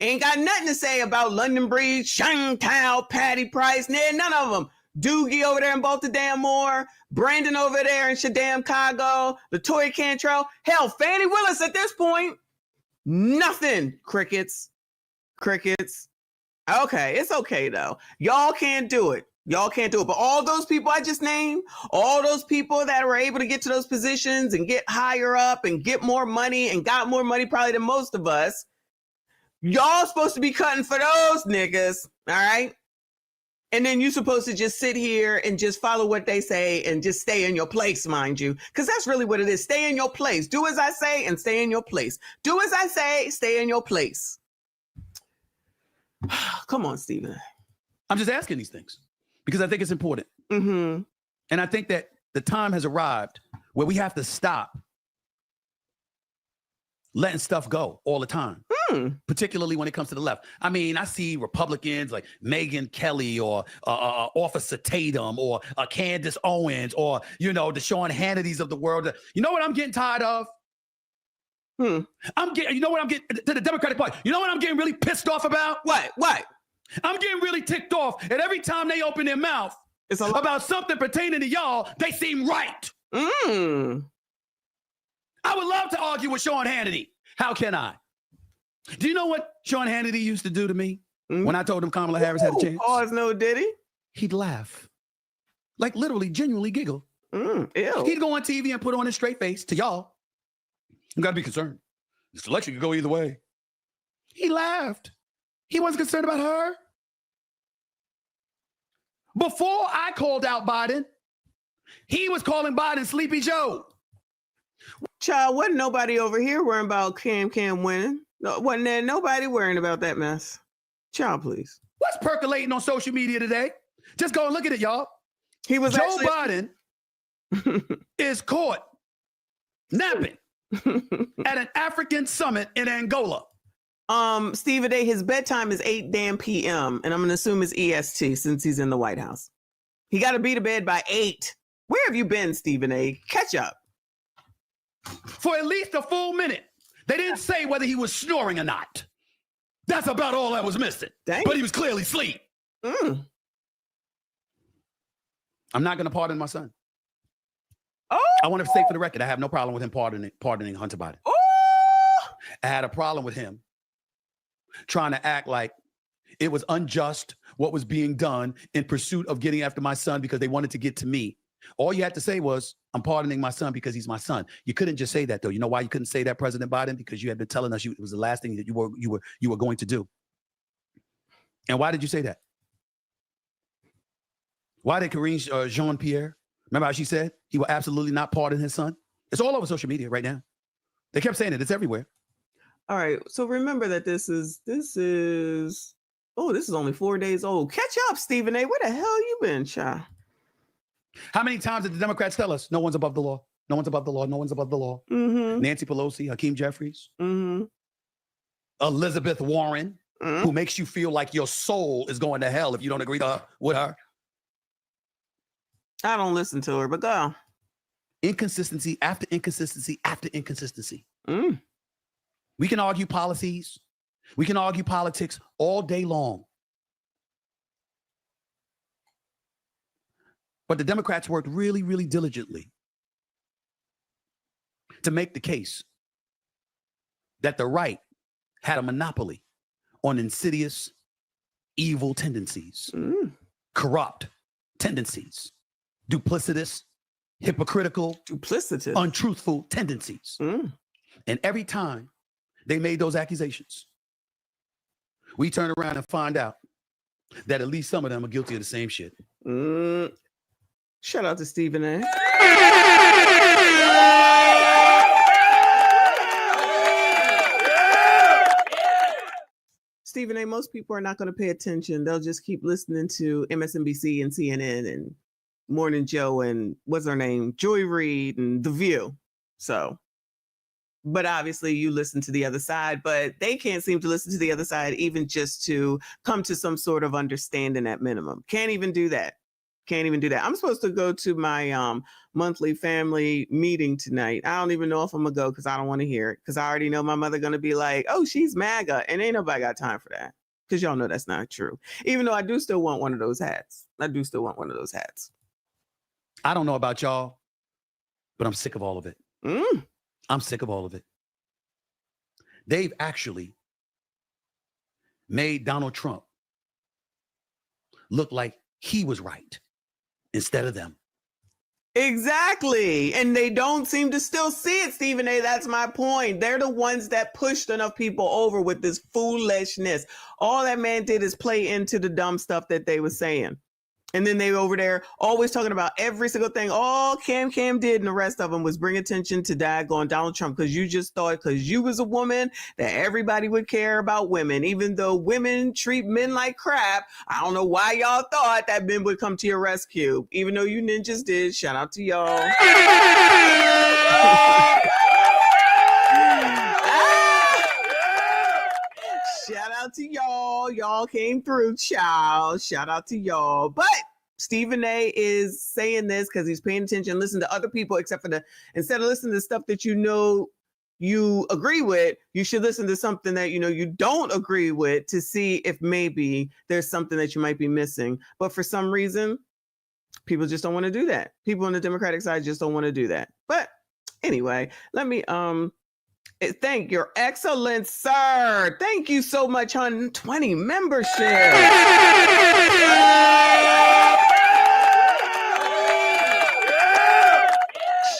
ain't got nothing to say about London Breed, Shanghai, Patty Price, none of them. Doogie over there in Baltimore, Brandon over there in Chicago, LaToya Cantrell, hell, Fani Willis at this point. Nothing. Crickets. Okay, it's okay though. Y'all can't do it. But all those people I just named, all those people that were able to get to those positions and get higher up and get more money and got more money probably than most of us, y'all supposed to be cutting for those niggas, all right? And then you're supposed to just sit here and just follow what they say and just stay in your place, mind you. Because that's really what it is. Stay in your place. Do as I say and stay in your place. Do as I say, stay in your place. Come on, Stephen.
I'm just asking these things because I think it's important. And I think that the time has arrived where we have to stop letting stuff go all the time, particularly when it comes to the left. I mean, I see Republicans like Megyn Kelly or Officer Tatum or Candace Owens or, you know, the Sean Hannitys of the world. You know what I'm getting tired of? You know what I'm getting to the Democratic Party? You know what I'm getting really pissed off about?
What?
I'm getting really ticked off. And every time they open their mouth about something pertaining to y'all, they seem right. I would love to argue with Sean Hannity. How can I? Do you know what Sean Hannity used to do to me when I told him Kamala Harris had a chance?
Pause, no, did he?
He'd laugh. Like literally, genuinely giggle.
Ew.
He'd go on TV and put on his straight face to y'all. You got to be concerned. This election could go either way. He laughed. He wasn't concerned about her. Before I called out Biden, he was calling Biden Sleepy Joe.
Child, wasn't nobody over here worrying about Cam winning. No, wasn't there nobody worrying about that mess? Child, please.
What's percolating on social media today? Just go and look at it, y'all.
He was
Joe Biden is caught napping at an African summit in Angola.
Stephen A., his bedtime is 8 damn p.m. and I'm gonna assume it's EST since he's in the White House. He got to be to bed by 8. Where have you been, Stephen A.? Catch up.
For at least a full minute. They didn't say whether he was snoring or not. That's about all that was missing.
Dang.
But he was clearly asleep. I'm not going to pardon my son. I want to say for the record, I have no problem with him pardoning Hunter Biden. I had a problem with him trying to act like it was unjust what was being done in pursuit of getting after my son because they wanted to get to me. All you had to say was, I'm pardoning my son because he's my son. You couldn't just say that, though. You know why you couldn't say that, President Biden? Because you had been telling us it was the last thing that you were going to do. And why did you say that? Why did Karine Jean-Pierre, remember how she said he will absolutely not pardon his son? It's all over social media right now. They kept saying it. It's everywhere.
All right. So remember that this is only 4 days old. Catch up, Stephen A. Where the hell you been, child?
How many times did the Democrats tell us no one's above the law? No one's above the law. No one's above the law. Nancy Pelosi, Hakeem Jeffries, Elizabeth Warren, who makes you feel like your soul is going to hell if you don't agree with her.
I don't listen to her, but go.
Inconsistency after inconsistency after inconsistency. We can argue policies. We can argue politics all day long. But the Democrats worked really, really diligently to make the case that the right had a monopoly on insidious, evil tendencies, corrupt tendencies, duplicitous, hypocritical, untruthful tendencies. And every time they made those accusations, we turn around and find out that at least some of them are guilty of the same shit.
Shout out to Stephen A. Stephen A., most people are not going to pay attention. They'll just keep listening to MSNBC and CNN and Morning Joe and what's her name? Joy Reid and The View. So, but obviously you listen to the other side, but they can't seem to listen to the other side even just to come to some sort of understanding at minimum. Can't even do that. I'm supposed to go to my monthly family meeting tonight. I don't even know if I'm gonna go because I don't want to hear it because I already know my mother gonna be like, oh, she's MAGA, and ain't nobody got time for that because y'all know that's not true. Even though I do still want one of those hats. I
don't know about y'all, but I'm sick of all of it. I'm sick of all of it. They've actually made Donald Trump look like he was right instead of them.
Exactly. And they don't seem to still see it, Stephen A. That's my point. They're the ones that pushed enough people over with this foolishness. All that man did is play into the dumb stuff that they were saying. And then they over there always talking about every single thing. All Cam did and the rest of them was bring attention to daggone Donald Trump because you just thought because you was a woman that everybody would care about women. Even though women treat men like crap, I don't know why y'all thought that men would come to your rescue. Even though you ninjas did. Shout out to y'all. Shout out to y'all. Y'all came through, child. Shout out to y'all. But Stephen A is saying this because he's paying attention, listen to other people, except for instead of listening to stuff that you know you agree with, you should listen to something that you know you don't agree with to see if maybe there's something that you might be missing. But for some reason, people just don't want to do that. People on the Democratic side just don't want to do that. But anyway, let me thank your excellence, sir. Thank you so much, 120 membership.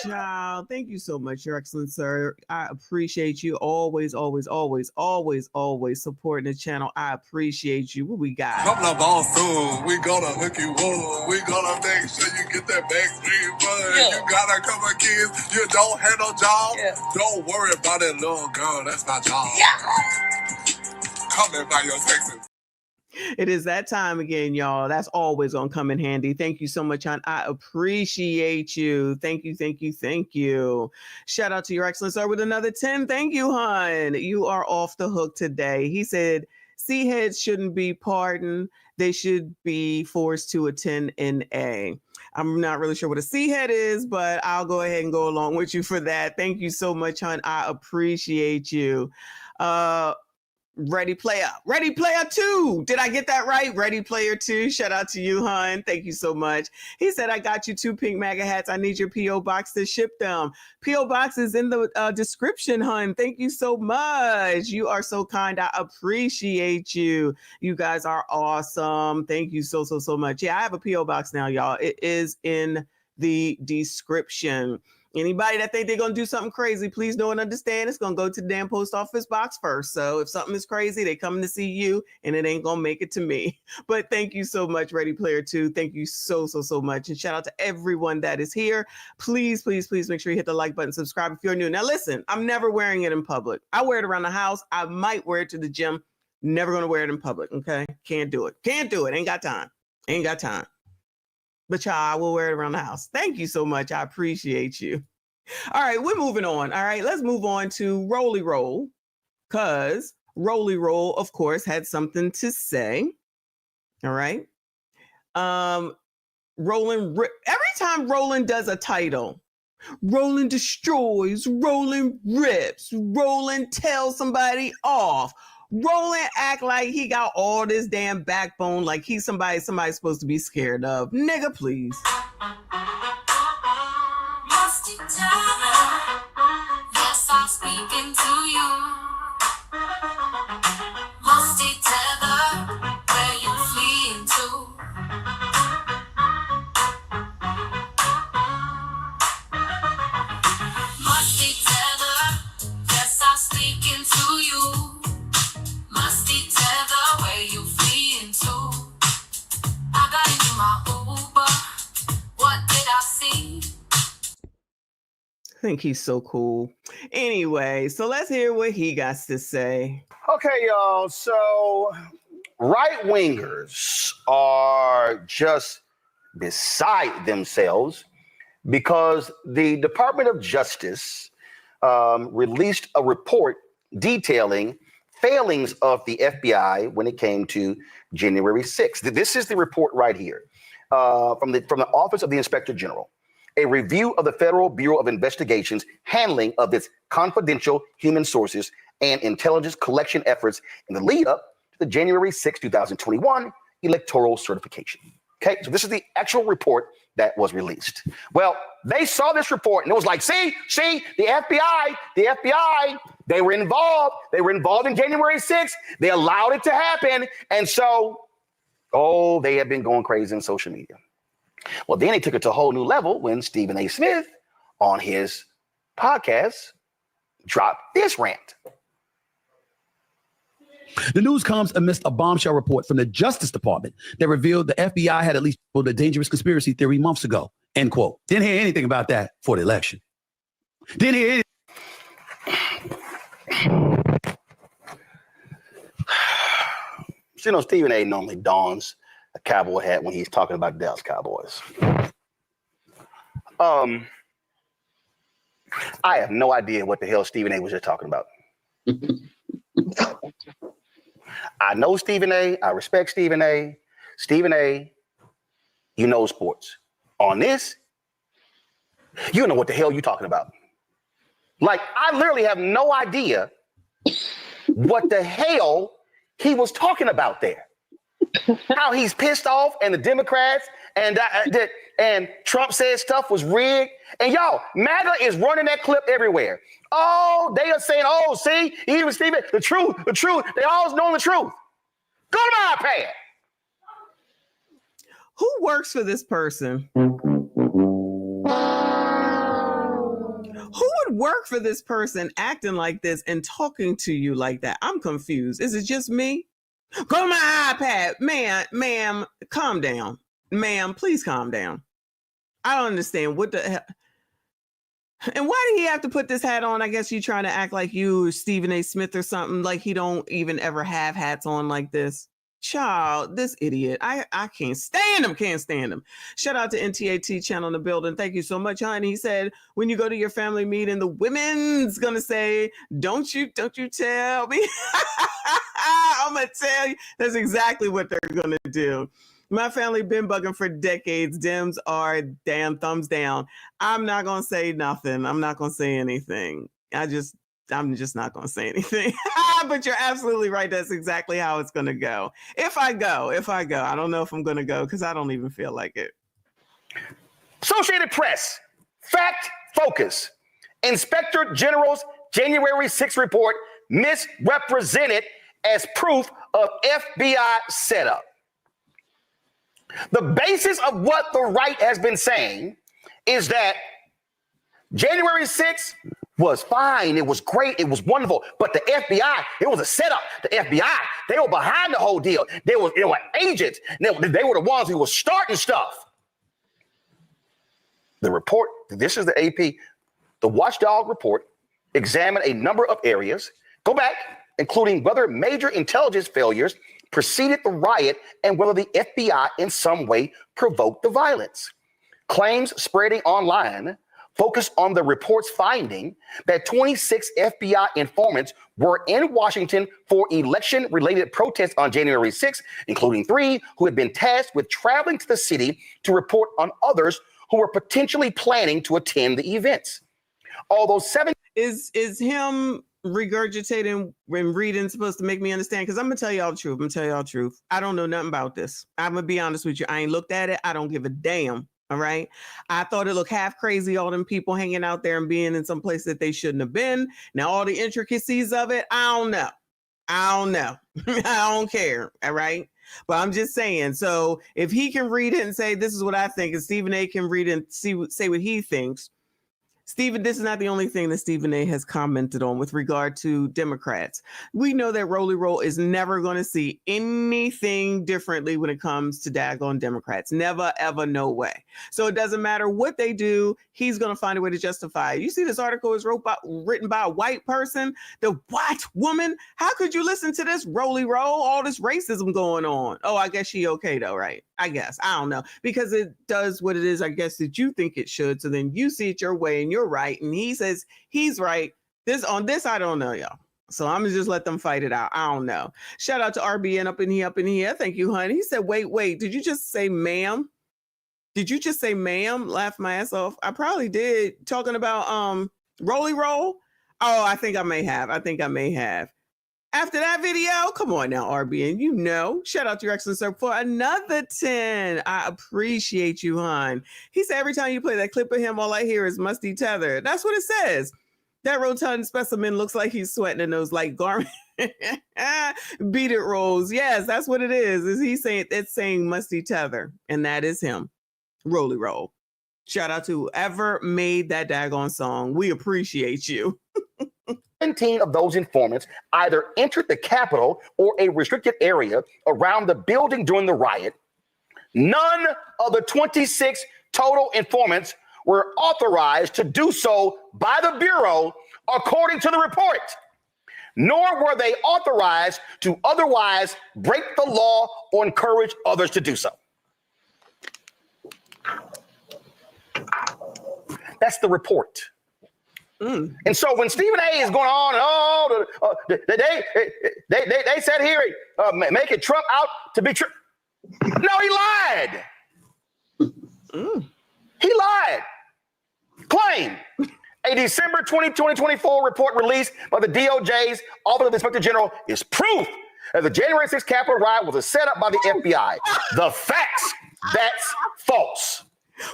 Child, thank you so much, your excellence, sir. I appreciate you always supporting the channel. I appreciate you. What we got?
Couple of balls soon. We gonna hook you up. We gonna make sure you get that backstreet money. Yeah. You got a couple of kids. You don't have no job. Yeah. Don't worry about it, little girl. That's my job. Yeah. Coming by your Texas.
It is that time again, y'all. That's always gonna come in handy. Thank you so much, hon. I appreciate you. Thank you. Shout out to your excellence, sir, with another 10. Thank you, hon. You are off the hook today. He said, C-heads shouldn't be pardoned. They should be forced to attend NA. I'm not really sure what a C-head is, but I'll go ahead and go along with you for that. Thank you so much, hon. I appreciate you. Ready Player 2. Did I get that right? Ready Player 2. Shout out to you, hon. Thank you so much. He said, I got you 2 pink MAGA hats. I need your P.O. box to ship them. P.O. box is in the description, hon. Thank you so much. You are so kind. I appreciate you. You guys are awesome. Thank you so much. Yeah, I have a P.O. box now, y'all. It is in the description. Anybody that think they're going to do something crazy, please know and understand it's going to go to the damn post office box first. So if something is crazy, they come to see you and it ain't going to make it to me. But thank you so much, Ready Player 2. Thank you so much. And shout out to everyone that is here. Please make sure you hit the like button, subscribe if you're new. Now listen, I'm never wearing it in public. I wear it around the house. I might wear it to the gym. Never going to wear it in public. Okay. Can't do it. Ain't got time. But y'all, I will wear it around the house. Thank you so much. I appreciate you. All right, we're moving on. All right, let's move on to Rolly Roll, because Rolly Roll, of course, had something to say. All right. Roland, every time Roland does a title, Roland destroys, Roland rips, Roland tells somebody off. Roland act like he got all this damn backbone, like he's somebody's supposed to be scared of. Nigga, please.
Yes, I'm speaking to you. Musty tether, where you fleeing to? Musty tether, yes, I'm speaking to you. Musty tether, where you fleeing to? I got into my Uber, what did I see?
I think he's so cool. Anyway, so let's hear what he got to say.
Okay, y'all. So right-wingers are just beside themselves because the Department of Justice released a report detailing failings of the FBI when it came to January 6th. This is the report right here from the Office of the Inspector General. A review of the Federal Bureau of Investigation's handling of its confidential human sources and intelligence collection efforts in the lead up to the January 6, 2021 electoral certification. Okay, so this is the actual report that was released. Well, they saw this report and it was like, see, the FBI, they were involved. They were involved in January 6th. They allowed it to happen. And so, they have been going crazy in social media. Well, then he took it to a whole new level when Stephen A. Smith on his podcast dropped this rant.
The news comes amidst a bombshell report from the Justice Department that revealed the FBI had at least pulled a dangerous conspiracy theory months ago. End quote. Didn't hear anything about that for the election. Didn't hear anything.
You know, Stephen A. normally dons a cowboy hat when he's talking about Dallas Cowboys. I have no idea what the hell Stephen A. was just talking about. I know Stephen A. I respect Stephen A. Stephen A., you know sports. On this, you know what the hell you're talking about. Like, I literally have no idea what the hell he was talking about there. How he's pissed off, and the Democrats, and Trump said stuff was rigged. And y'all, MAGA is running that clip everywhere. Oh, they are saying, oh, see, he was Stephen, the truth. They always know the truth. Go to my iPad.
Who works for this person? Who would work for this person acting like this and talking to you like that? I'm confused. Is it just me? Go to my iPad. Ma'am, calm down. Ma'am, please calm down. I don't understand. What the hell? And why did he have to put this hat on? I guess you trying to act like you Stephen A. Smith or something, like he don't even ever have hats on like this. Child, this idiot. I can't stand him. Shout out to NTAT channel in the building. Thank you so much, honey. He said, when you go to your family meeting, the women's gonna say, don't you tell me. I'm gonna tell you. That's exactly what they're gonna do. My family been bugging for decades. Dems are damn thumbs down. I'm not gonna say nothing. I'm not gonna say anything. I'm just not gonna say anything. But you're absolutely right. That's exactly how it's gonna go. If I go. I don't know if I'm gonna go because I don't even feel like it.
Associated Press, fact focus. Inspector General's January 6th report misrepresented as proof of FBI setup. The basis of what the right has been saying is that January 6th was fine. It was great. It was wonderful. But the FBI, it was a setup. The FBI, they were behind the whole deal. They were agents. They were the ones who were starting stuff. The report, this is the AP, the Watchdog report, examined a number of areas. Go back, including whether major intelligence failures preceded the riot and whether the FBI in some way provoked the violence. Claims spreading online focus on the report's finding that 26 FBI informants were in Washington for election-related protests on January 6th, including 3 who had been tasked with traveling to the city to report on others who were potentially planning to attend the events. Although 7
is him regurgitating and reading supposed to make me understand? Because I'm gonna tell y'all the truth. I don't know nothing about this. I'm gonna be honest with you. I ain't looked at it. I don't give a damn. All right. I thought it looked half crazy, all them people hanging out there and being in some place that they shouldn't have been. Now, all the intricacies of it, I don't know. I don't care. All right. But I'm just saying. So if he can read it and say, this is what I think, and Stephen A can read it and say what he thinks. Stephen, this is not the only thing that Stephen A has commented on with regard to Democrats. We know that Rolly Roll is never going to see anything differently when it comes to daggone Democrats. Never, ever, no way. So it doesn't matter what they do. He's going to find a way to justify it. You see, this article is written by a white person. The white woman. How could you listen to this Rolly Roll? All this racism going on. Oh, I guess she okay though, right? I guess. I don't know. Because it does what it is, I guess, that you think it should. So then you see it your way and you're right. And he says he's right. On this, I don't know, y'all. So I'm gonna just let them fight it out. I don't know. Shout out to RBN up in here. Thank you, honey. He said, wait. Did you just say ma'am? Did you just say ma'am? Laugh my ass off. I probably did. Talking about Rolly Roll. Oh, I think I may have. After that video, come on now, RBN, you know. Shout out to your excellent sir for another 10. I appreciate you, hon. He said every time you play that clip of him, all I hear is musty tether. That's what it says. That rotund specimen looks like he's sweating in those light garments. Beat it, Rolls. Yes, that's what it is. Is he saying it's saying musty tether, and that is him. Rolly Roll. Shout out to whoever made that daggone song. We appreciate you.
17 of those informants either entered the Capitol or a restricted area around the building during the riot. None of the 26 total informants were authorized to do so by the Bureau, according to the report, nor were they authorized to otherwise break the law or encourage others to do so. That's the report. And so when Stephen A. is going on, they said here, making Trump out to be true. No, he lied. He lied. Claim. A December 2024 report released by the DOJ's Office of the Inspector General is proof that the January 6th Capitol riot was a setup by the FBI. The facts, that's false.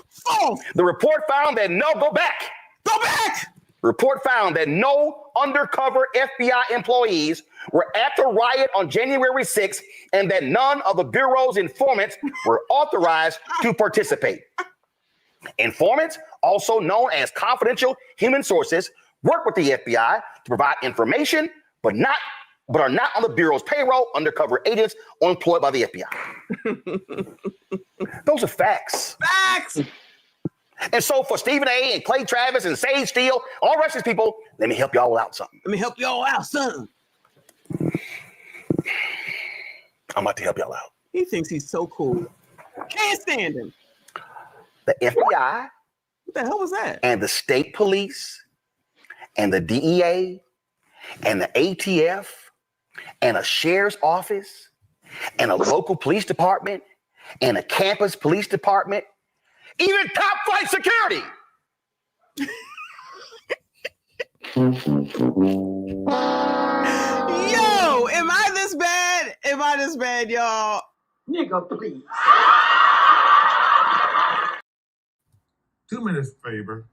False. The report found that go back. The report found that no undercover FBI employees were at the riot on January 6th and that none of the Bureau's informants were authorized to participate. Informants, also known as confidential human sources, work with the FBI to provide information, but are not on the Bureau's payroll, undercover agents, or employed by the FBI. Those are facts. Facts! And so for Stephen A. and Clay Travis and Sage Steele, all the rest of these people, let me help y'all out something.
Let me help y'all out, son.
I'm about to help y'all out.
He thinks he's so cool. Can't stand him.
The FBI.
What the hell was that?
And the state police and the DEA and the ATF and a sheriff's office and a local police department and a campus police department, even top flight security.
Yo, am I this bad? Am I this bad, y'all?
Nigga, please.
2 minutes, favor.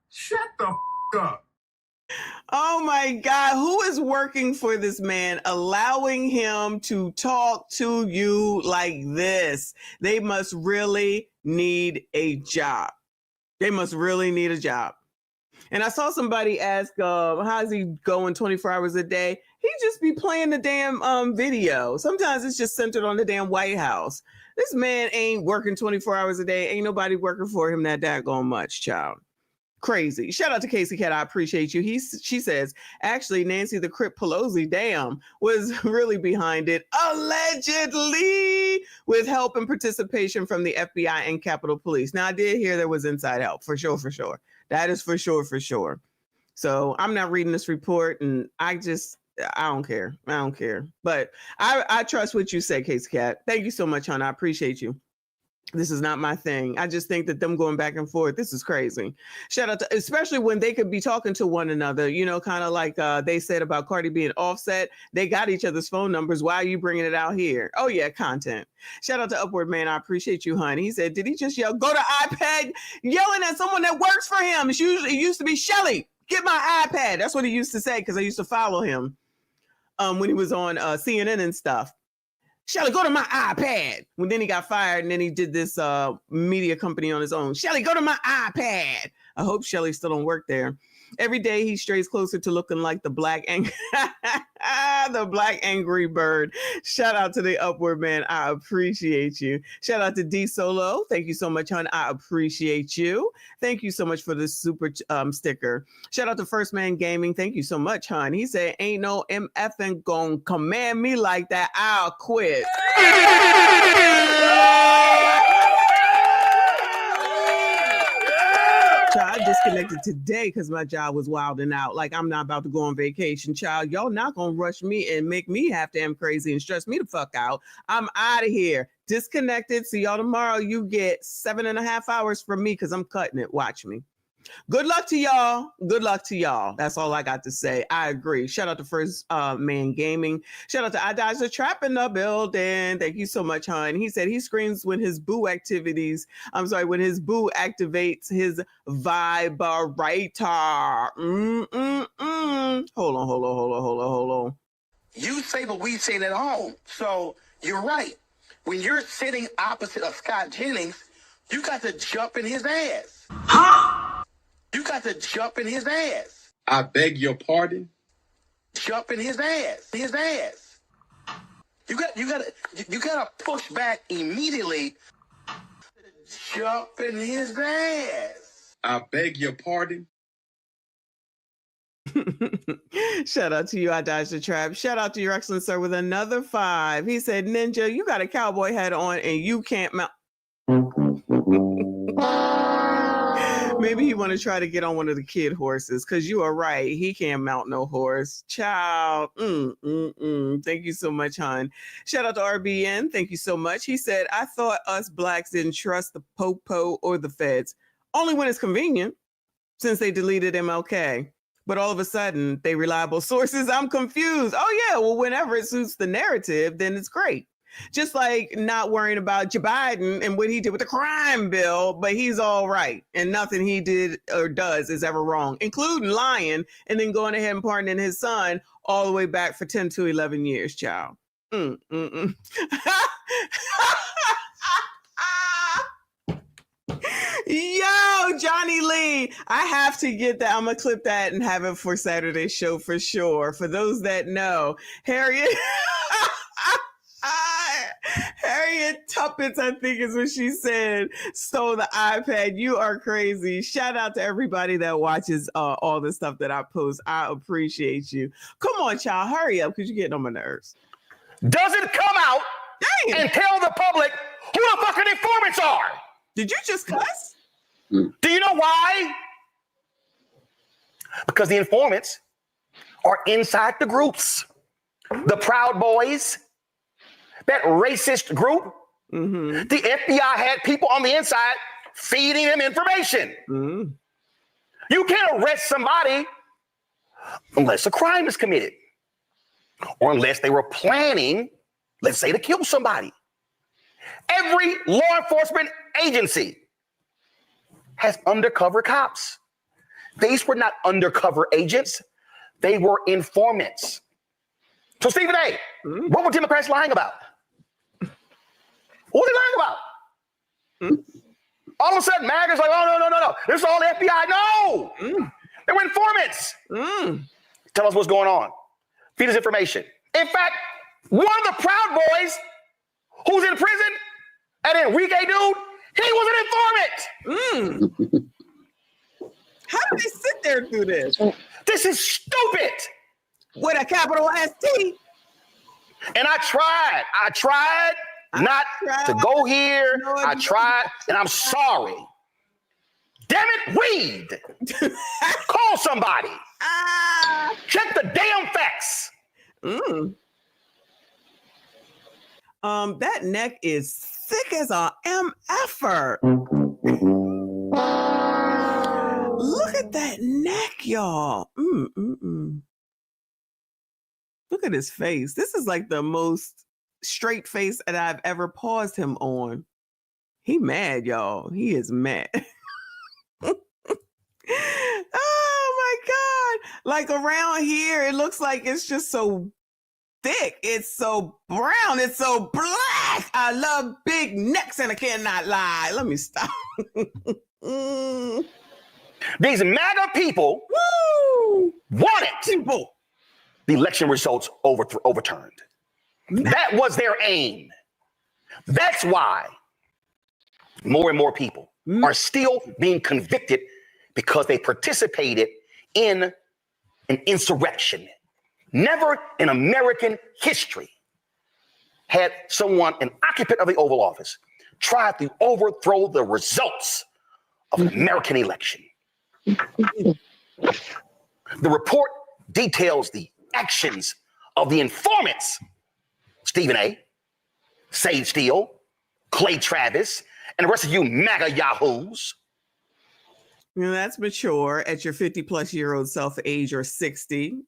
Shut the up.
Oh my God, who is working for this man, allowing him to talk to you like this? They must really need a job. They must really need a job. And I saw somebody ask, how's he going 24 hours a day? He just be playing the damn video. Sometimes it's just centered on the damn White House. This man ain't working 24 hours a day. Ain't nobody working for him that daggone much, child. Crazy. Shout out to Casey Cat. I appreciate you. She says, actually, Nancy the Crip Pelosi, damn, was really behind it, allegedly, with help and participation from the FBI and Capitol Police. Now, I did hear there was inside help, for sure, for sure. That is for sure, for sure. So I'm not reading this report, and I don't care. I don't care. But I trust what you say, Casey Cat. Thank you so much, hon. I appreciate you. This is not my thing. I just think that them going back and forth, this is crazy. Shout out to, especially when they could be talking to one another, you know, kind of like they said about Cardi B and Offset. They got each other's phone numbers. Why are you bringing it out here? Oh, yeah, content. Shout out to Upward Man. I appreciate you, honey. He said, did he just yell, go to iPad, yelling at someone that works for him? It used to be Shelly, get my iPad. That's what he used to say because I used to follow him when he was on CNN and stuff. Shelly, go to my iPad. Well, then he got fired and then he did this media company on his own. Shelly, go to my iPad. I hope Shelly still don't work there. Every day he strays closer to looking like the black angry bird. Shout out to the Upward Man. I appreciate you. Shout out to D Solo. Thank you so much, hon. I appreciate you. Thank you so much for the super sticker. Shout out to First Man Gaming. Thank you so much, hon. He said, ain't no MFing gonna command me like that. I'll quit. Child, I disconnected today because my job was wilding out. Like, I'm not about to go on vacation, child. Y'all not gonna rush me and make me have to am crazy and stress me the fuck out. I'm out of here. Disconnected. See y'all tomorrow. You get 7.5 hours from me because I'm cutting it. Watch me. Good luck to y'all. Good luck to y'all. That's all I got to say. I agree. Shout out to First Man Gaming. Shout out to I Dodge the Trap in the building. Thank you so much, hon. He said he screams when his boo activates his vibrator. Hold on.
You say what we say at home. So you're right. When you're sitting opposite of Scott Jennings, you got to jump in his ass. Huh? You got to jump in his ass.
I beg your pardon?
jumping his ass. You gotta push back immediately. Jumping his ass.
I beg your pardon.
Shout out to you. I dodged the trap. Shout out to your excellent sir with another 5. He said, Ninja, you got a cowboy hat on and you can't mount. Maybe he want to try to get on one of the kid horses, because you are right. He can't mount no horse. Child. Thank you so much, hon. Shout out to RBN. Thank you so much. He said, I thought us blacks didn't trust the Popo or the feds, only when it's convenient, since they deleted MLK. But all of a sudden, they reliable sources. I'm confused. Oh, yeah. Well, whenever it suits the narrative, then it's great. Just like not worrying about Joe Biden and what he did with the crime bill, but he's all right. And nothing he did or does is ever wrong, including lying and then going ahead and pardoning his son all the way back for 10 to 11 years, child. Yo, Johnny Lee, I have to get that. I'm going to clip that and have it for Saturday's show for sure. For those that know, Harriet Tuppence, I think is what she said, stole the iPad. You are crazy. Shout out to everybody that watches all the stuff that I post. I appreciate you. Come on, child, hurry up, because you're getting on my nerves.
Doesn't come out and tell the public who the fucking informants are.
Did you just cuss?
Do you know why? Because the informants are inside the groups. The Proud Boys, that racist group. The FBI had people on the inside feeding them information. You can't arrest somebody unless a crime is committed or unless they were planning, let's say, to kill somebody. Every law enforcement agency has undercover cops. These were not undercover agents. They were informants. So Stephen A., what were Democrats lying about? What were they lying about? All of a sudden, MAGA's like, oh, no. This is all the FBI. No! They were informants. Tell us what's going on. Feed us information. In fact, one of the Proud Boys who's in prison, that Enrique dude, he was an informant.
How did they sit there and do this?
This is stupid.
With a capital ST.
And I tried not to go here. I tried, and I'm sorry. Damn it, weed. Call somebody. Check the damn facts.
That neck is thick as a MFer. Look at that neck, y'all. Look at his face. This is like the most straight face that I've ever paused him on. He mad, y'all. He is mad. Oh my God. Like around here, it looks like it's just so thick. It's so brown. It's so black. I love big necks and I cannot lie. Let me stop.
These MAGA people wanted the election results overturned. That was their aim. That's why more and more people are still being convicted because they participated in an insurrection. Never in American history had someone, an occupant of the Oval Office, tried to overthrow the results of an American election. The report details the actions of the informants, Stephen A., Sage Steele, Clay Travis, and the rest of you MAGA yahoos.
You know, that's mature at your 50-plus-year-old self age or 60.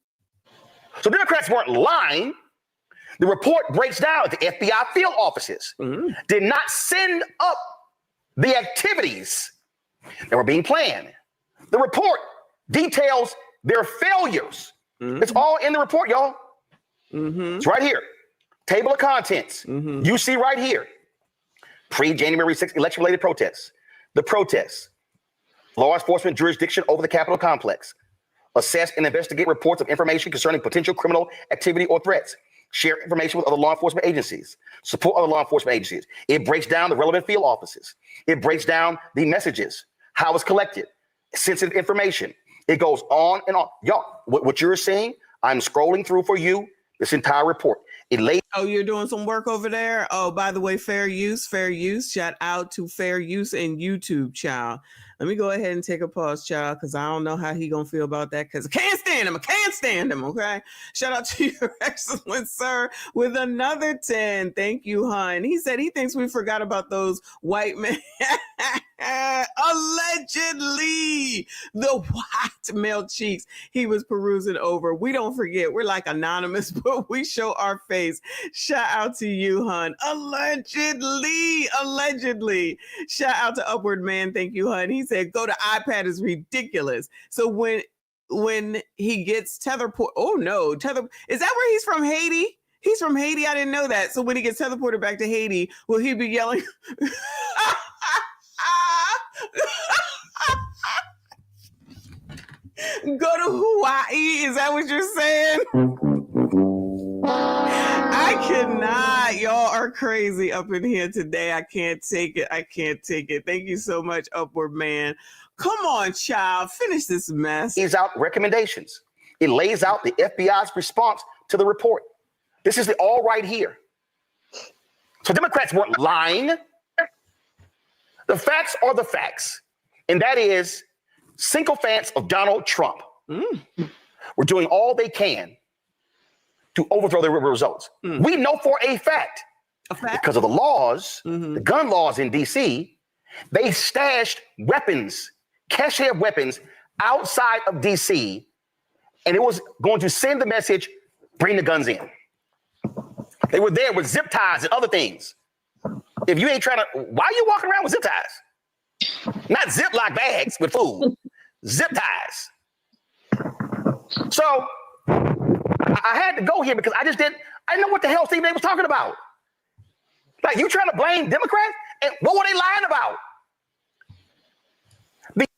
So Democrats weren't lying. The report breaks down that the FBI field offices did not send up the activities that were being planned. The report details their failures. It's all in the report, y'all. It's right here. Table of contents. You see right here. Pre-January 6th election-related protests. The protests. Law enforcement jurisdiction over the Capitol complex. assess and investigate reports of information concerning potential criminal activity or threats, share information with other law enforcement agencies, support other law enforcement agencies. It breaks down the relevant field offices. It breaks down the messages, how it's collected, sensitive information. It goes on and on. Y'all, what you're seeing, I'm scrolling through for you this entire report. It lays.
Oh, you're doing some work over there? Oh, by the way, fair use. Shout out to fair use and YouTube, child. Let me go ahead and take a pause, child, because I don't know how he gonna feel about that, because I can't stand him, okay? Shout out to your excellent sir with another 10. Thank you, hon. He said he thinks we forgot about those white men. Allegedly, the white male cheeks he was perusing over. We don't forget. We're like anonymous, but we show our face. Shout out to you, hon. Allegedly. Shout out to Upward Man. Thank you, hon. He said, go to iPad is ridiculous. So when he gets tetherport, oh no, is that where he's from, Haiti? He's from Haiti. I didn't know that. So when he gets tetherported back to Haiti, will he be yelling? Go to Hawaii. Is that what you're saying? I cannot. Y'all are crazy up in here today. I can't take it. Thank you so much, Upward Man. Come on, child. Finish this mess.
Lays out recommendations. It lays out the FBI's response to the report. This is all right here. So Democrats weren't lying. The facts are the facts. And that is sycophants of Donald Trump were doing all they can to overthrow the results. We know for a fact, because of the laws, the gun laws in D.C., they stashed weapons, cache of weapons outside of D.C., and it was going to send the message, bring the guns in. They were there with zip ties and other things. If you ain't trying to, why are you walking around with zip ties? Not Ziploc bags with food, zip ties. So I had to go here because I didn't know what the hell Stephen A was talking about. Like, you trying to blame Democrats? And what were they lying about?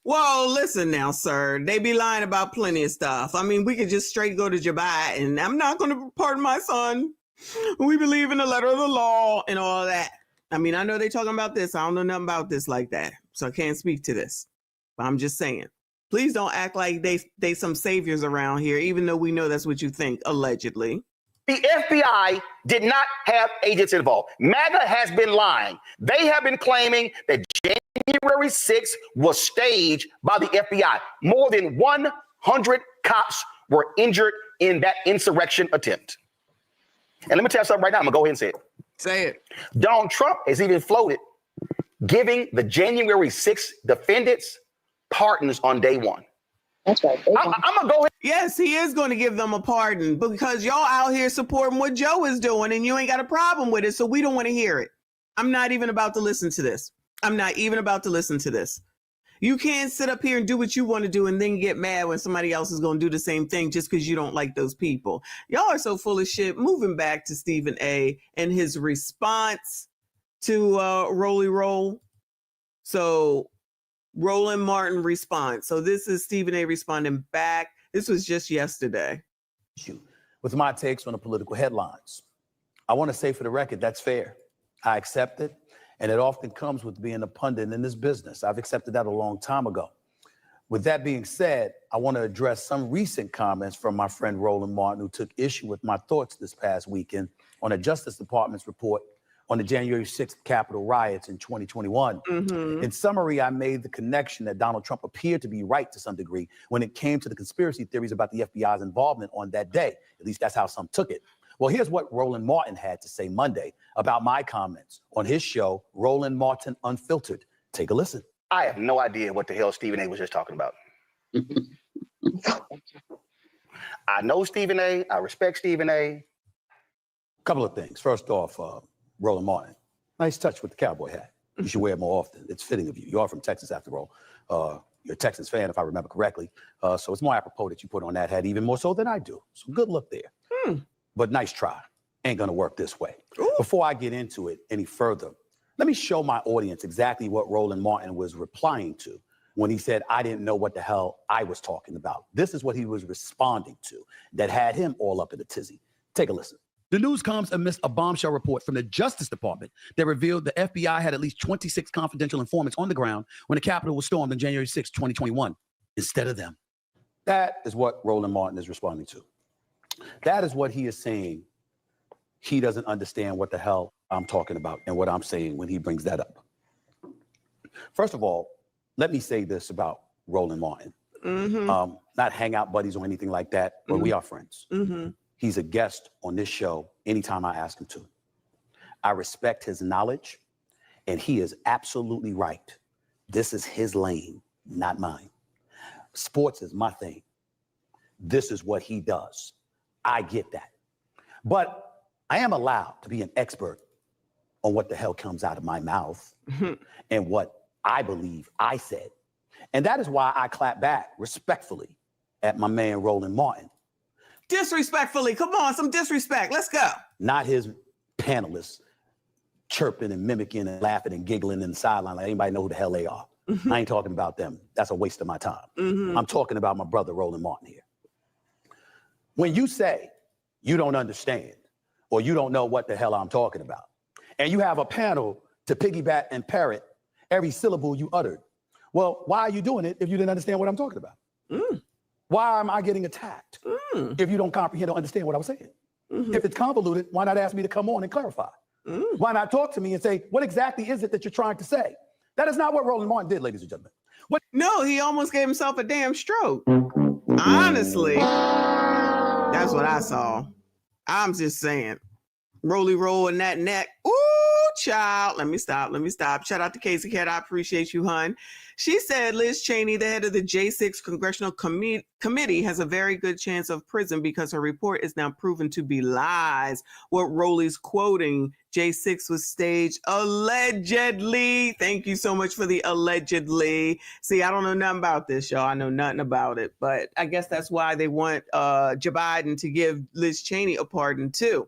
Well, listen now, sir. They be lying about plenty of stuff. I mean, we could just straight go to Jabai, and I'm not going to pardon my son. We believe in the letter of the law and all that. I mean, I know they talking about this. I don't know nothing about this like that, so I can't speak to this. But I'm just saying, please don't act like they some saviors around here, even though we know that's what you think, allegedly.
The FBI did not have agents involved. MAGA has been lying. They have been claiming that January 6th was staged by the FBI. More than 100 cops were injured in that insurrection attempt. And let me tell you something right now. I'm going to go ahead and say it.
Say it.
Donald Trump has even floated giving the January 6th defendants pardons on day one.
That's right.
I'm going to go ahead.
Yes, he is going to give them a pardon because y'all out here supporting what Joe is doing and you ain't got a problem with it. So we don't want to hear it. I'm not even about to listen to this. You can't sit up here and do what you want to do and then get mad when somebody else is going to do the same thing just because you don't like those people. Y'all are so full of shit. Moving back to Stephen A. and his response to Rolly Roll. So Roland Martin response. So this is Stephen A. responding back. This was just yesterday.
With my takes on the political headlines. I want to say for the record, that's fair. I accept it. And it often comes with being a pundit in this business. I've accepted that a long time ago. With that being said, I want to address some recent comments from my friend Roland Martin, who took issue with my thoughts this past weekend on the Justice Department's report on the January 6th Capitol riots in 2021. In summary, I made the connection that Donald Trump appeared to be right to some degree when it came to the conspiracy theories about the FBI's involvement on that day. At least that's how some took it. Well, here's what Roland Martin had to say Monday about my comments on his show, Roland Martin Unfiltered. Take a listen.
I have no idea what the hell Stephen A was just talking about. I know Stephen A. I respect Stephen A.
Couple of things. First off, Roland Martin, nice touch with the cowboy hat. You should wear it more often. It's fitting of you. You are from Texas, after all. You're a Texas fan, if I remember correctly. So it's more apropos that you put on that hat, even more so than I do. So good look there. But nice try. Ain't gonna work this way. Before I get into it any further, let me show my audience exactly what Roland Martin was replying to when he said, I didn't know what the hell I was talking about. This is what he was responding to that had him all up in a tizzy. Take a listen. The news comes amidst a bombshell report from the Justice Department that revealed the FBI had at least 26 confidential informants on the ground when the Capitol was stormed on January 6, 2021, instead of them. That is what Roland Martin is responding to. That is what he is saying. He doesn't understand what the hell I'm talking about and what I'm saying when he brings that up. First of all, let me say this about Roland Martin. Not hangout buddies or anything like that, but we are friends. He's a guest on this show anytime I ask him to. I respect his knowledge, and he is absolutely right. This is his lane, not mine. Sports is my thing. This is what he does. I get that. But I am allowed to be an expert on what the hell comes out of my mouth and what I believe I said. And that is why I clap back respectfully at my man, Roland Martin.
Disrespectfully. Come on, some disrespect. Let's go.
Not his panelists chirping and mimicking and laughing and giggling in the sideline like anybody know who the hell they are. I ain't talking about them. That's a waste of my time. I'm talking about my brother, Roland Martin here. When you say you don't understand or you don't know what the hell I'm talking about, and you have a panel to piggyback and parrot every syllable you uttered, well, why are you doing it if you didn't understand what I'm talking about? Why am I getting attacked if you don't comprehend or understand what I was saying? If it's convoluted, why not ask me to come on and clarify? Why not talk to me and say, what exactly is it that you're trying to say? That is not what Roland Martin did, ladies and gentlemen.
No, he almost gave himself a damn stroke. Honestly, that's what I saw. I'm just saying. Roly roll in that neck. Ooh, child. Let me stop. Shout out to Casey Cat. I appreciate you, hun. She said Liz Cheney, the head of the J6 Congressional Committee, has a very good chance of prison because her report is now proven to be lies. What Roly's quoting, J6 was staged allegedly. Thank you so much for the allegedly. See, I don't know nothing about this, y'all. I know nothing about it. But I guess that's why they want Joe Biden to give Liz Cheney a pardon, too.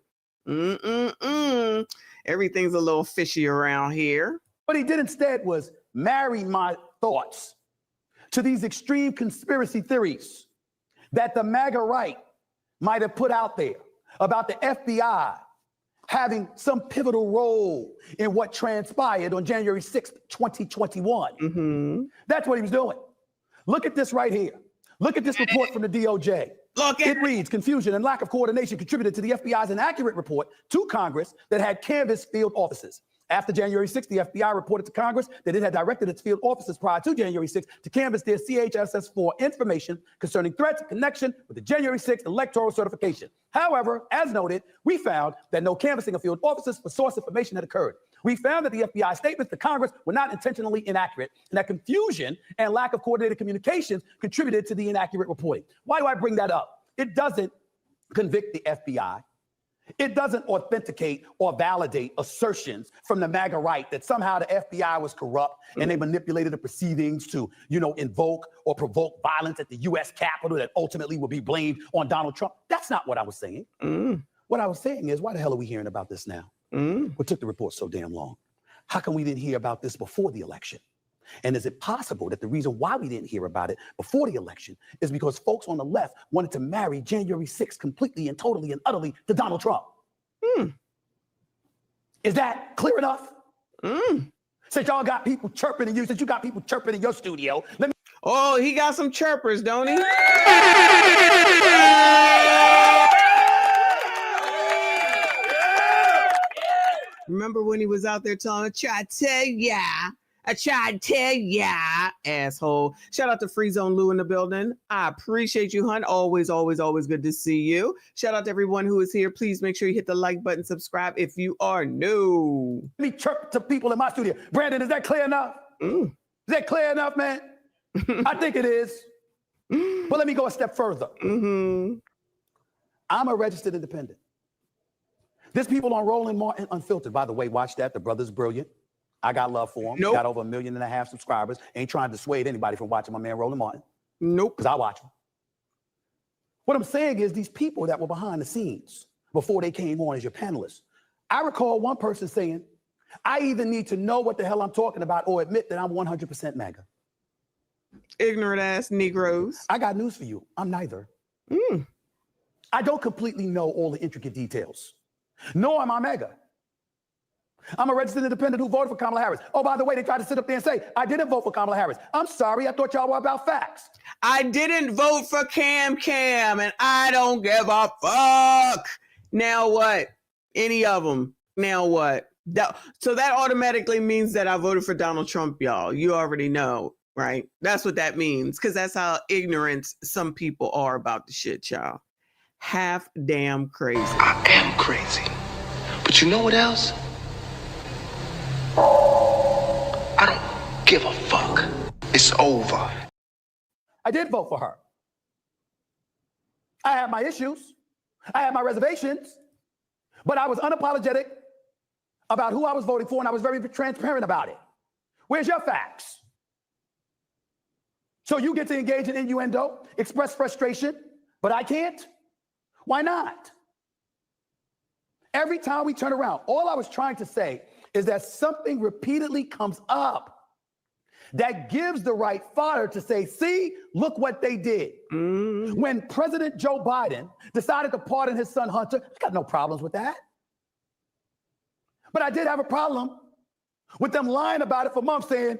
Everything's a little fishy around here.
What he did instead was marry my thoughts to these extreme conspiracy theories that the MAGA right might have put out there about the FBI having some pivotal role in what transpired on January 6th, 2021. That's what he was doing. Look at this right here. Look at this report from the DOJ. It reads, confusion and lack of coordination contributed to the FBI's inaccurate report to Congress that had canvassed field offices. After January 6th, the FBI reported to Congress that it had directed its field officers prior to January 6th to canvass their CHSS for information concerning threats in connection with the January 6th electoral certification. However, as noted, we found that no canvassing of field officers for source information had occurred. We found that the FBI statements to Congress were not intentionally inaccurate, and that confusion and lack of coordinated communications contributed to the inaccurate reporting. Why do I bring that up? It doesn't convict the FBI. It doesn't authenticate or validate assertions from the MAGA right that somehow the FBI was corrupt and they manipulated the proceedings to, invoke or provoke violence at the U.S. Capitol that ultimately will be blamed on Donald Trump. That's not what I was saying. What I was saying is, why the hell are we hearing about this now? What took the report so damn long? How come we didn't hear about this before the election? And is it possible that the reason why we didn't hear about it before the election is because folks on the left wanted to marry January 6th completely and totally and utterly to Donald Trump? Is that clear enough? Since y'all got people chirping in you, since you got people chirping in your studio, let me...
Oh, he got some chirpers, don't he? Remember when he was out there telling, I tried to tell ya, asshole. Shout out to Free Zone Lou in the building. I appreciate you, hun. Always, always, always good to see you. Shout out to everyone who is here. Please make sure you hit the like button, subscribe if you are new.
Let me chirp to people in my studio. Brandon, is that clear enough? Is that clear enough, man? I think it is. But let me go a step further. I'm a registered independent. There's people on Roland Martin Unfiltered. By the way, watch that. The brother's brilliant. I got love for him. Got over 1.5 million subscribers. Ain't trying to dissuade anybody from watching my man Roland Martin. Because I watch him. What I'm saying is these people that were behind the scenes before they came on as your panelists. I recall one person saying, I either need to know what the hell I'm talking about or admit that I'm 100% MAGA.
Ignorant ass Negroes.
I got news for you. I'm neither. I don't completely know all the intricate details. Nor am I MAGA. I'm a registered independent who voted for Kamala Harris. Oh, by the way, they tried to sit up there and say, I didn't vote for Kamala Harris. I'm sorry, I thought y'all were about facts.
I didn't vote for Cam, and I don't give a fuck. Now what? Any of them. Now what? So that automatically means that I voted for Donald Trump, y'all. You already know, right? That's what that means, because that's how ignorant some people are about the shit, y'all. Half damn crazy.
I am crazy. But you know what else? I don't give a fuck. It's over.
I did vote for her. I had my issues. I had my reservations. But I was unapologetic about who I was voting for, and I was very transparent about it. Where's your facts? So you get to engage in innuendo, express frustration, but I can't? Why not? Every time we turn around, all I was trying to say is that something repeatedly comes up that gives the right fodder to say, see, look what they did. When President Joe Biden decided to pardon his son Hunter, I got no problems with that. But I did have a problem with them lying about it for months, saying,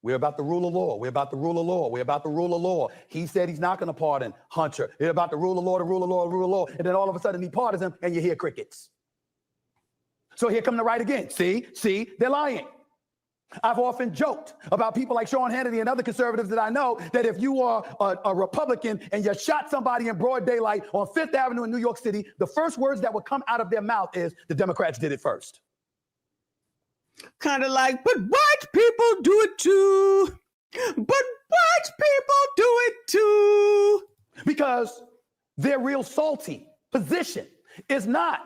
we're about the rule of law. We're about the rule of law. We're about the rule of law. He said he's not going to pardon Hunter. They're about the rule of law, the rule of law, the rule of law. And then all of a sudden he pardons him and you hear crickets. So here come the right again. See, they're lying. I've often joked about people like Sean Hannity and other conservatives that I know that if you are a Republican and you shot somebody in broad daylight on Fifth Avenue in New York City, the first words that would come out of their mouth is the Democrats did it first.
Kind of like, but white people do it too. But white people do it too.
Because their real salty position is not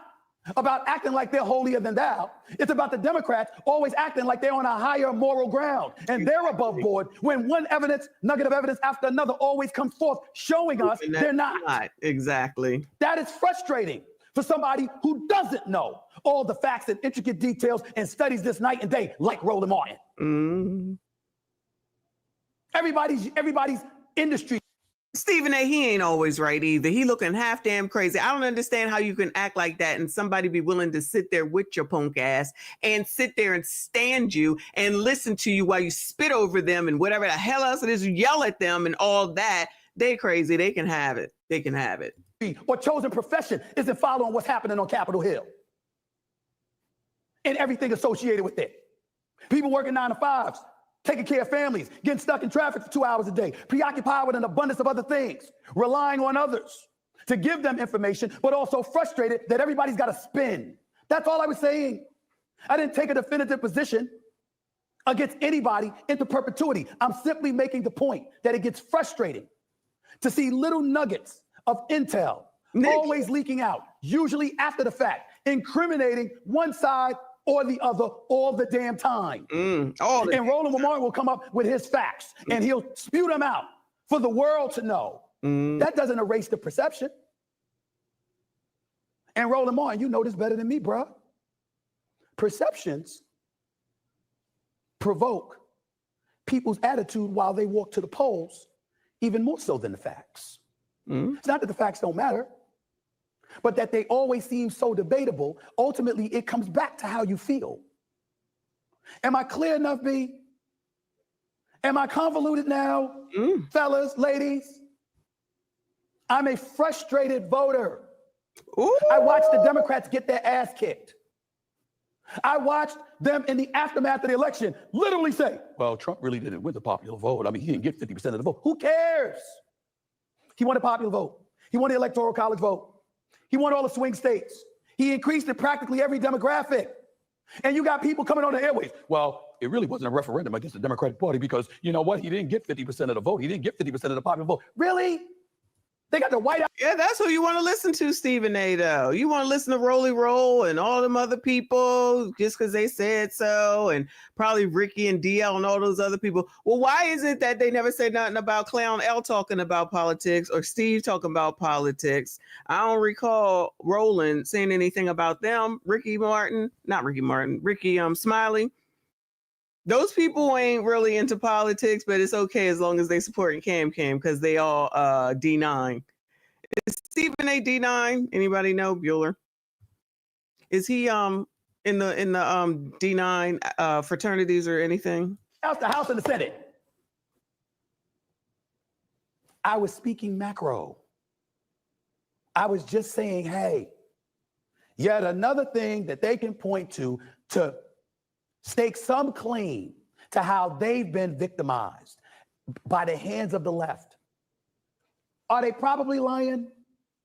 about acting like they're holier than thou. It's about the Democrats always acting like they're on a higher moral ground and they're above board when one nugget of evidence after another always comes forth showing us they're not.
Exactly. That is
Frustrating for somebody who doesn't know all the facts and intricate details and studies this night and day like Roland Martin. Everybody's industry.
Stephen A., he ain't always right either. He looking half damn crazy. I don't understand how you can act like that and somebody be willing to sit there with your punk ass and sit there and stand you and listen to you while you spit over them and whatever the hell else it is, you yell at them and all that. They crazy. They can have it. They can have it.
Or chosen profession isn't following what's happening on Capitol Hill and everything associated with it. People working 9 to 5s. Taking care of families, getting stuck in traffic for 2 hours a day, preoccupied with an abundance of other things, relying on others to give them information, but also frustrated that everybody's got to spin. That's all I was saying. I didn't take a definitive position against anybody into perpetuity. I'm simply making the point that it gets frustrating to see little nuggets of intel always leaking out, usually after the fact, incriminating one side or the other all the damn time. And Roland Martin will come up with his facts and he'll spew them out for the world to know. That doesn't erase the perception. And Roland Martin, you know this better than me, bro. Perceptions provoke people's attitude while they walk to the polls, even more so than the facts. It's not that the facts don't matter, but that they always seem so debatable. Ultimately, it comes back to how you feel. Am I clear enough, B? Am I convoluted now, fellas, ladies? I'm a frustrated voter. I watched the Democrats get their ass kicked. I watched them in the aftermath of the election literally say, well, Trump really didn't win the popular vote. I mean, he didn't get 50% of the vote. Who cares? He won the popular vote. He won the electoral college vote. He won all the swing states. He increased in practically every demographic. And you got people coming on the airways. Well, it really wasn't a referendum against the Democratic Party because you know what? He didn't get 50% of the vote. He didn't get 50% of the popular vote. Really? They got the White House.
Yeah, that's who you want to listen to, Stephen A., though. You want to listen to Rolly Roll and all them other people just because they said so, and probably Ricky and DL and all those other people. Well, why is it that they never said nothing about Clown L talking about politics or Steve talking about politics? I don't recall Roland saying anything about them. Ricky Smiley. Those people ain't really into politics, but it's okay as long as they supporting Cam because they all D9. Is Stephen A D9? Anybody know Bueller? Is he in the D9 fraternities or anything?
Out the House and the Senate. I was speaking macro. I was just saying, hey, yet another thing that they can point to stake some claim to how they've been victimized by the hands of the left. Are they probably lying?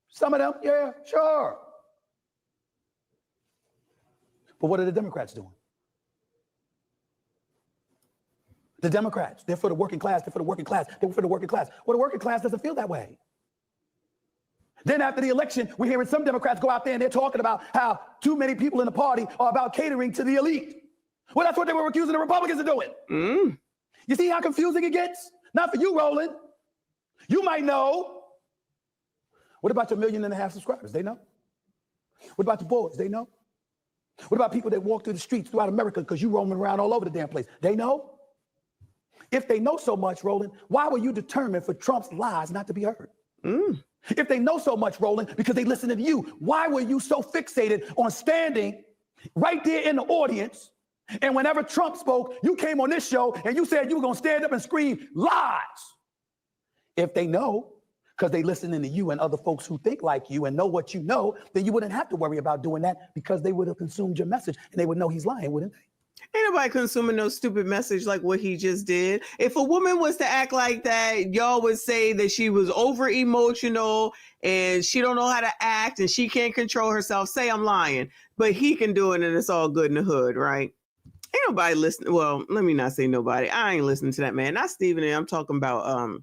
Some of them, yeah, sure. But what are the Democrats doing? The Democrats, they're for the working class, they're for the working class, they're for the working class. Well, the working class doesn't feel that way. Then after the election, we're hearing some Democrats go out there and they're talking about how too many people in the party are about catering to the elite. Well, that's what they were accusing the Republicans of doing. You see how confusing it gets? Not for you, Roland. You might know. What about your 1.5 million subscribers? They know. What about the boys? They know. What about people that walk through the streets throughout America because you roaming around all over the damn place? They know. If they know so much, Roland, why were you determined for Trump's lies not to be heard? If they know so much, Roland, because they listen to you, why were you so fixated on standing right there in the audience? And whenever Trump spoke, you came on this show and you said you were going to stand up and scream lies. If they know, because they listening to you and other folks who think like you and know what you know, then you wouldn't have to worry about doing that because they would have consumed your message and they would know he's lying, wouldn't they?
Ain't nobody consuming no stupid message like what he just did. If a woman was to act like that, y'all would say that she was over emotional and she don't know how to act and she can't control herself. Say I'm lying, but he can do it and it's all good in the hood, right? Ain't nobody listening. Well, let me not say nobody. I ain't listening to that man. Not Stephen A. I'm talking about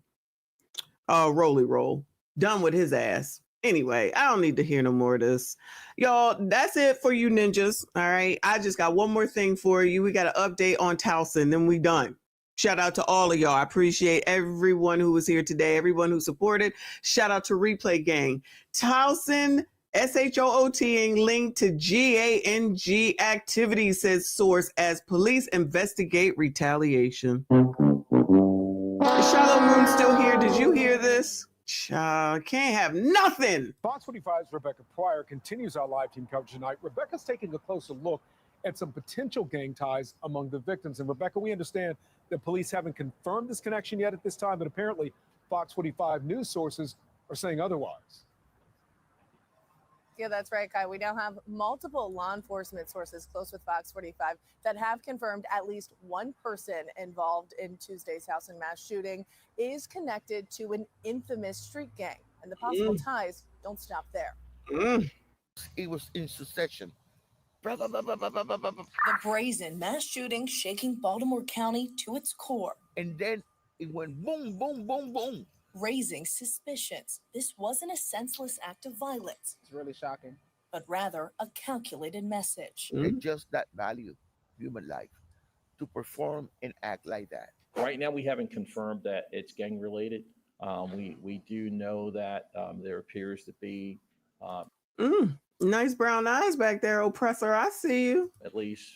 Roly Roll. Done with his ass. Anyway, I don't need to hear no more of this. Y'all, that's it for you ninjas. All right. I just got one more thing for you. We got an update on Towson, then we done. Shout out to all of y'all. I appreciate everyone who was here today, everyone who supported. Shout out to Replay Gang. Towson, SHOOTing linked to GANG activities, says source, as police investigate retaliation. Is Shallow Moon still here? Did you hear this? Can't have nothing.
Fox 45's Rebecca Pryor continues our live team coverage tonight. Rebecca's taking a closer look at some potential gang ties among the victims. And Rebecca, we understand that police haven't confirmed this connection yet at this time, but apparently Fox 45 news sources are saying otherwise.
Yeah, that's right, Kai. We now have multiple law enforcement sources close with Fox 45 that have confirmed at least one person involved in Tuesday's house and mass shooting is connected to an infamous street gang. And the possible ties don't stop there.
It was in succession.
The brazen mass shooting shaking Baltimore County to its core.
And then it went boom, boom, boom, boom.
Raising suspicions this wasn't a senseless act of violence.
It's really shocking.
But rather a calculated message.
It's just that value, human life, to perform and act like that.
Right now, we haven't confirmed that it's gang related. We do know that there appears to be
nice brown eyes back there, oppressor. I see you.
At least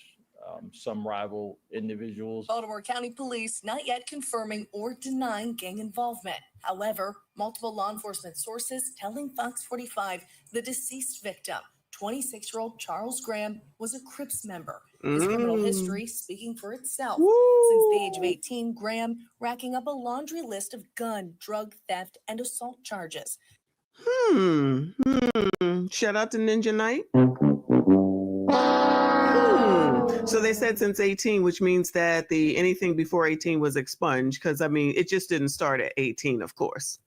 some rival individuals.
Baltimore County Police not yet confirming or denying gang involvement. However, multiple law enforcement sources telling Fox 45 the deceased victim, 26-year-old Charles Graham, was a Crips member. His criminal history speaking for itself. Since the age of 18, Graham racking up a laundry list of gun, drug theft, and assault charges.
Shout out to Ninja Knight. So they said since 18, which means that anything before 18 was expunged, because I mean it just didn't start at 18, of course.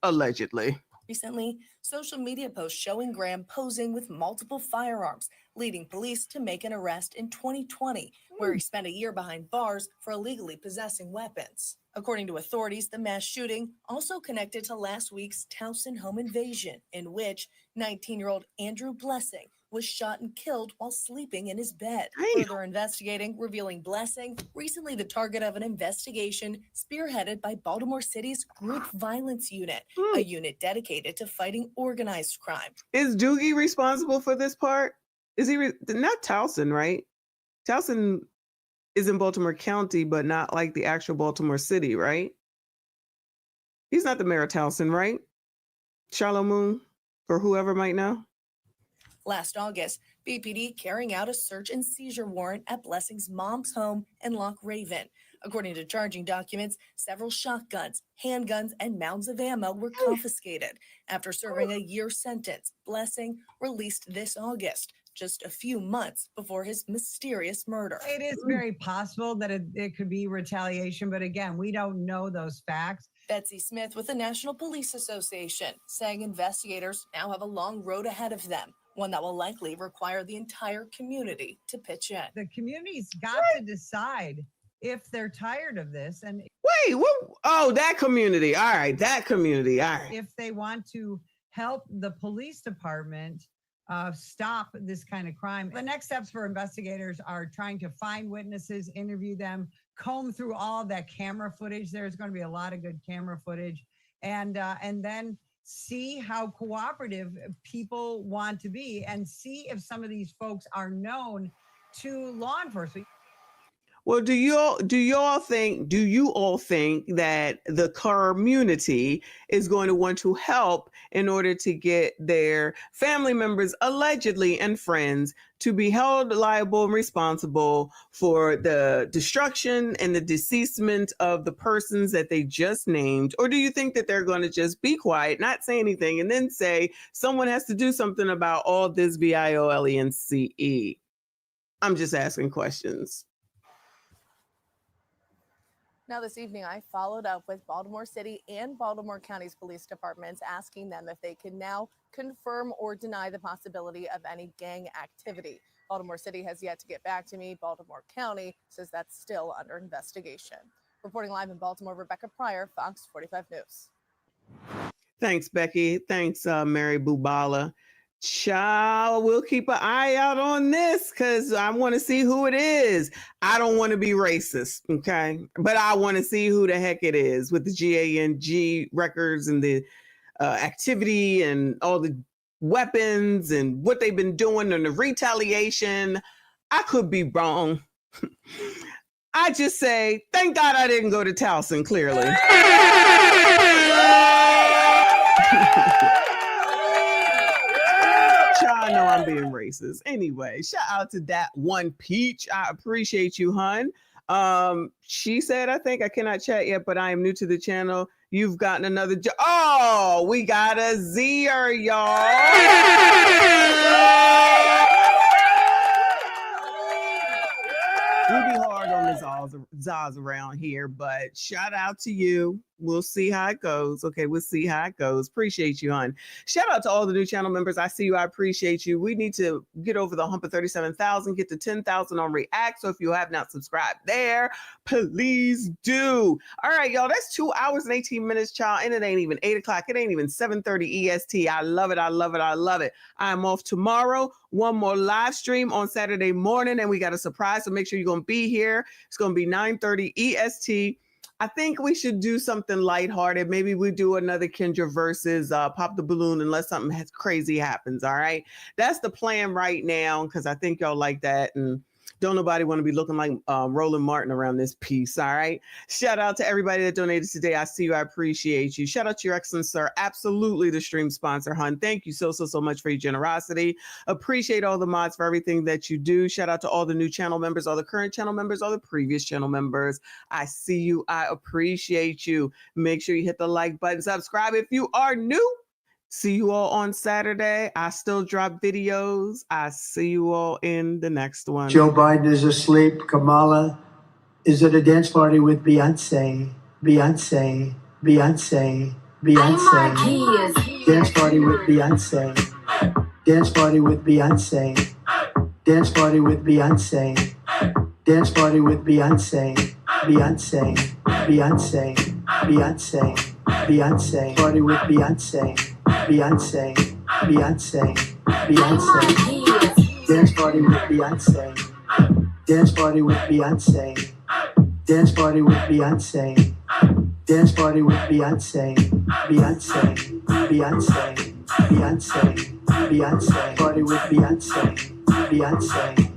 Allegedly.
Recently, social media posts showing Graham posing with multiple firearms, leading police to make an arrest in 2020, where he spent a year behind bars for illegally possessing weapons. According to authorities, the mass shooting also connected to last week's Towson home invasion, in which 19-year-old Andrew Blessing was shot and killed while sleeping in his bed. Further investigating, revealing Blessing, recently the target of an investigation spearheaded by Baltimore City's Group Violence Unit, a unit dedicated to fighting organized crime.
Is Doogie responsible for this part? Is he not Towson, right? Towson is in Baltimore County, but not like the actual Baltimore city, right? He's not the mayor of Towson, right? Charlo Moon, or whoever might know.
Last August, BPD carrying out a search and seizure warrant at Blessing's mom's home in Loch Raven. According to charging documents, several shotguns, handguns, and mounds of ammo were confiscated. After serving a year sentence, Blessing released this August, just a few months before his mysterious murder.
It is very possible that it could be retaliation, but again, we don't know those facts.
Betsy Smith with the National Police Association saying investigators now have a long road ahead of them, one that will likely require the entire community to pitch in.
The community's got to decide if they're tired of this and
wait, what? Oh, that community. All right, that community. All right.
If they want to help the police department stop this kind of crime. The next steps for investigators are trying to find witnesses, interview them, comb through all of that camera footage. There's going to be a lot of good camera footage, and then see how cooperative people want to be, and see if some of these folks are known to law enforcement.
Well, do you all think that the community is going to want to help in order to get their family members allegedly and friends to be held liable and responsible for the destruction and the deceasement of the persons that they just named? Or do you think that they're going to just be quiet, not say anything, and then say someone has to do something about all this violence? I'm just asking questions.
Now this evening, I followed up with Baltimore City and Baltimore County's police departments, asking them if they can now confirm or deny the possibility of any gang activity. Baltimore City has yet to get back to me. Baltimore County says that's still under investigation. Reporting live in Baltimore, Rebecca Pryor, Fox 45 News.
Thanks, Becky. Thanks, Mary Bubala. Child, we'll keep an eye out on this because I want to see who it is. I don't want to be racist, okay? But I want to see who the heck it is with the GANG records and the activity and all the weapons and what they've been doing and the retaliation. I could be wrong. I just say, thank God I didn't go to Towson, clearly. I know I'm being racist. Anyway, shout out to that one Peach. I appreciate you, hun. She said, I think I cannot chat yet, but I am new to the channel. You've gotten another oh, we got a Zer, y'all. We be hard on the Zaz around here, but shout out to you. We'll see how it goes. Okay, we'll see how it goes. Appreciate you, hon. Shout out to all the new channel members. I see you. I appreciate you. We need to get over the hump of 37,000, get to 10,000 on React. So if you have not subscribed there, please do. All right, y'all. That's 2 hours and 18 minutes, child. And it ain't even 8 o'clock. It ain't even 7:30 EST. I love it. I love it. I love it. I'm off tomorrow. One more live stream on Saturday morning, and we got a surprise. So make sure you're going to be here. It's going to be 9:30 EST. I think we should do something lighthearted. Maybe we do another Kendra versus Pop the Balloon unless something crazy happens, all right? That's the plan right now because I think y'all like that. And don't nobody want to be looking like Roland Martin around this piece, all right? Shout out to everybody that donated today. I see you. I appreciate you. Shout out to your excellent sir. Absolutely the stream sponsor, hun. Thank you so much for your generosity. Appreciate all the mods for everything that you do. Shout out to all the new channel members, all the current channel members, all the previous channel members. I see you. I appreciate you. Make sure you hit the like button. Subscribe if you are new. See you all on Saturday. I still drop videos. I see you all in the next one.
Joe Biden is asleep. Kamala is at a dance party with Beyonce. Beyonce. Beyonce. Beyonce. Dance party with Beyonce. Dance party with Beyonce. Dance party with Beyonce. Dance party with Beyonce. Beyonce. Beyonce. Beyonce. Beyonce. Party with Beyonce. Beyonce, Beyonce, Beyonce. Dance party with Beyonce. Dance party with Beyonce. Dance party with Beyonce. Dance party with Beyonce. Beyonce, Beyonce, Beyonce, Beyonce. Party with Beyonce. Beyonce.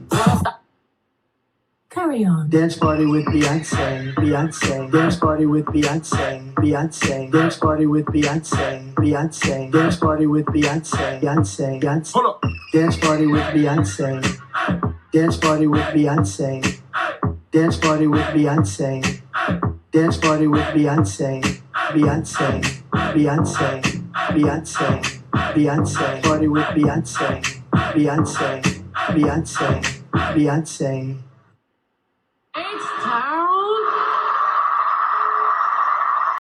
carry on. Dance party with Beyonce, Beyonce. Dance party with Beyonce, Beyonce. Dance party with Beyonce, Beyonce. Dance party with Beyonce, Beyonce, Beyonce. Hold up. Dance party with Beyonce. Dance party with Beyonce. Dance party with Beyonce. Dance party with Beyonce, Beyonce, Beyonce, Beyonce, Beyonce. Party with Beyonce, Beyonce, Beyonce, Beyonce.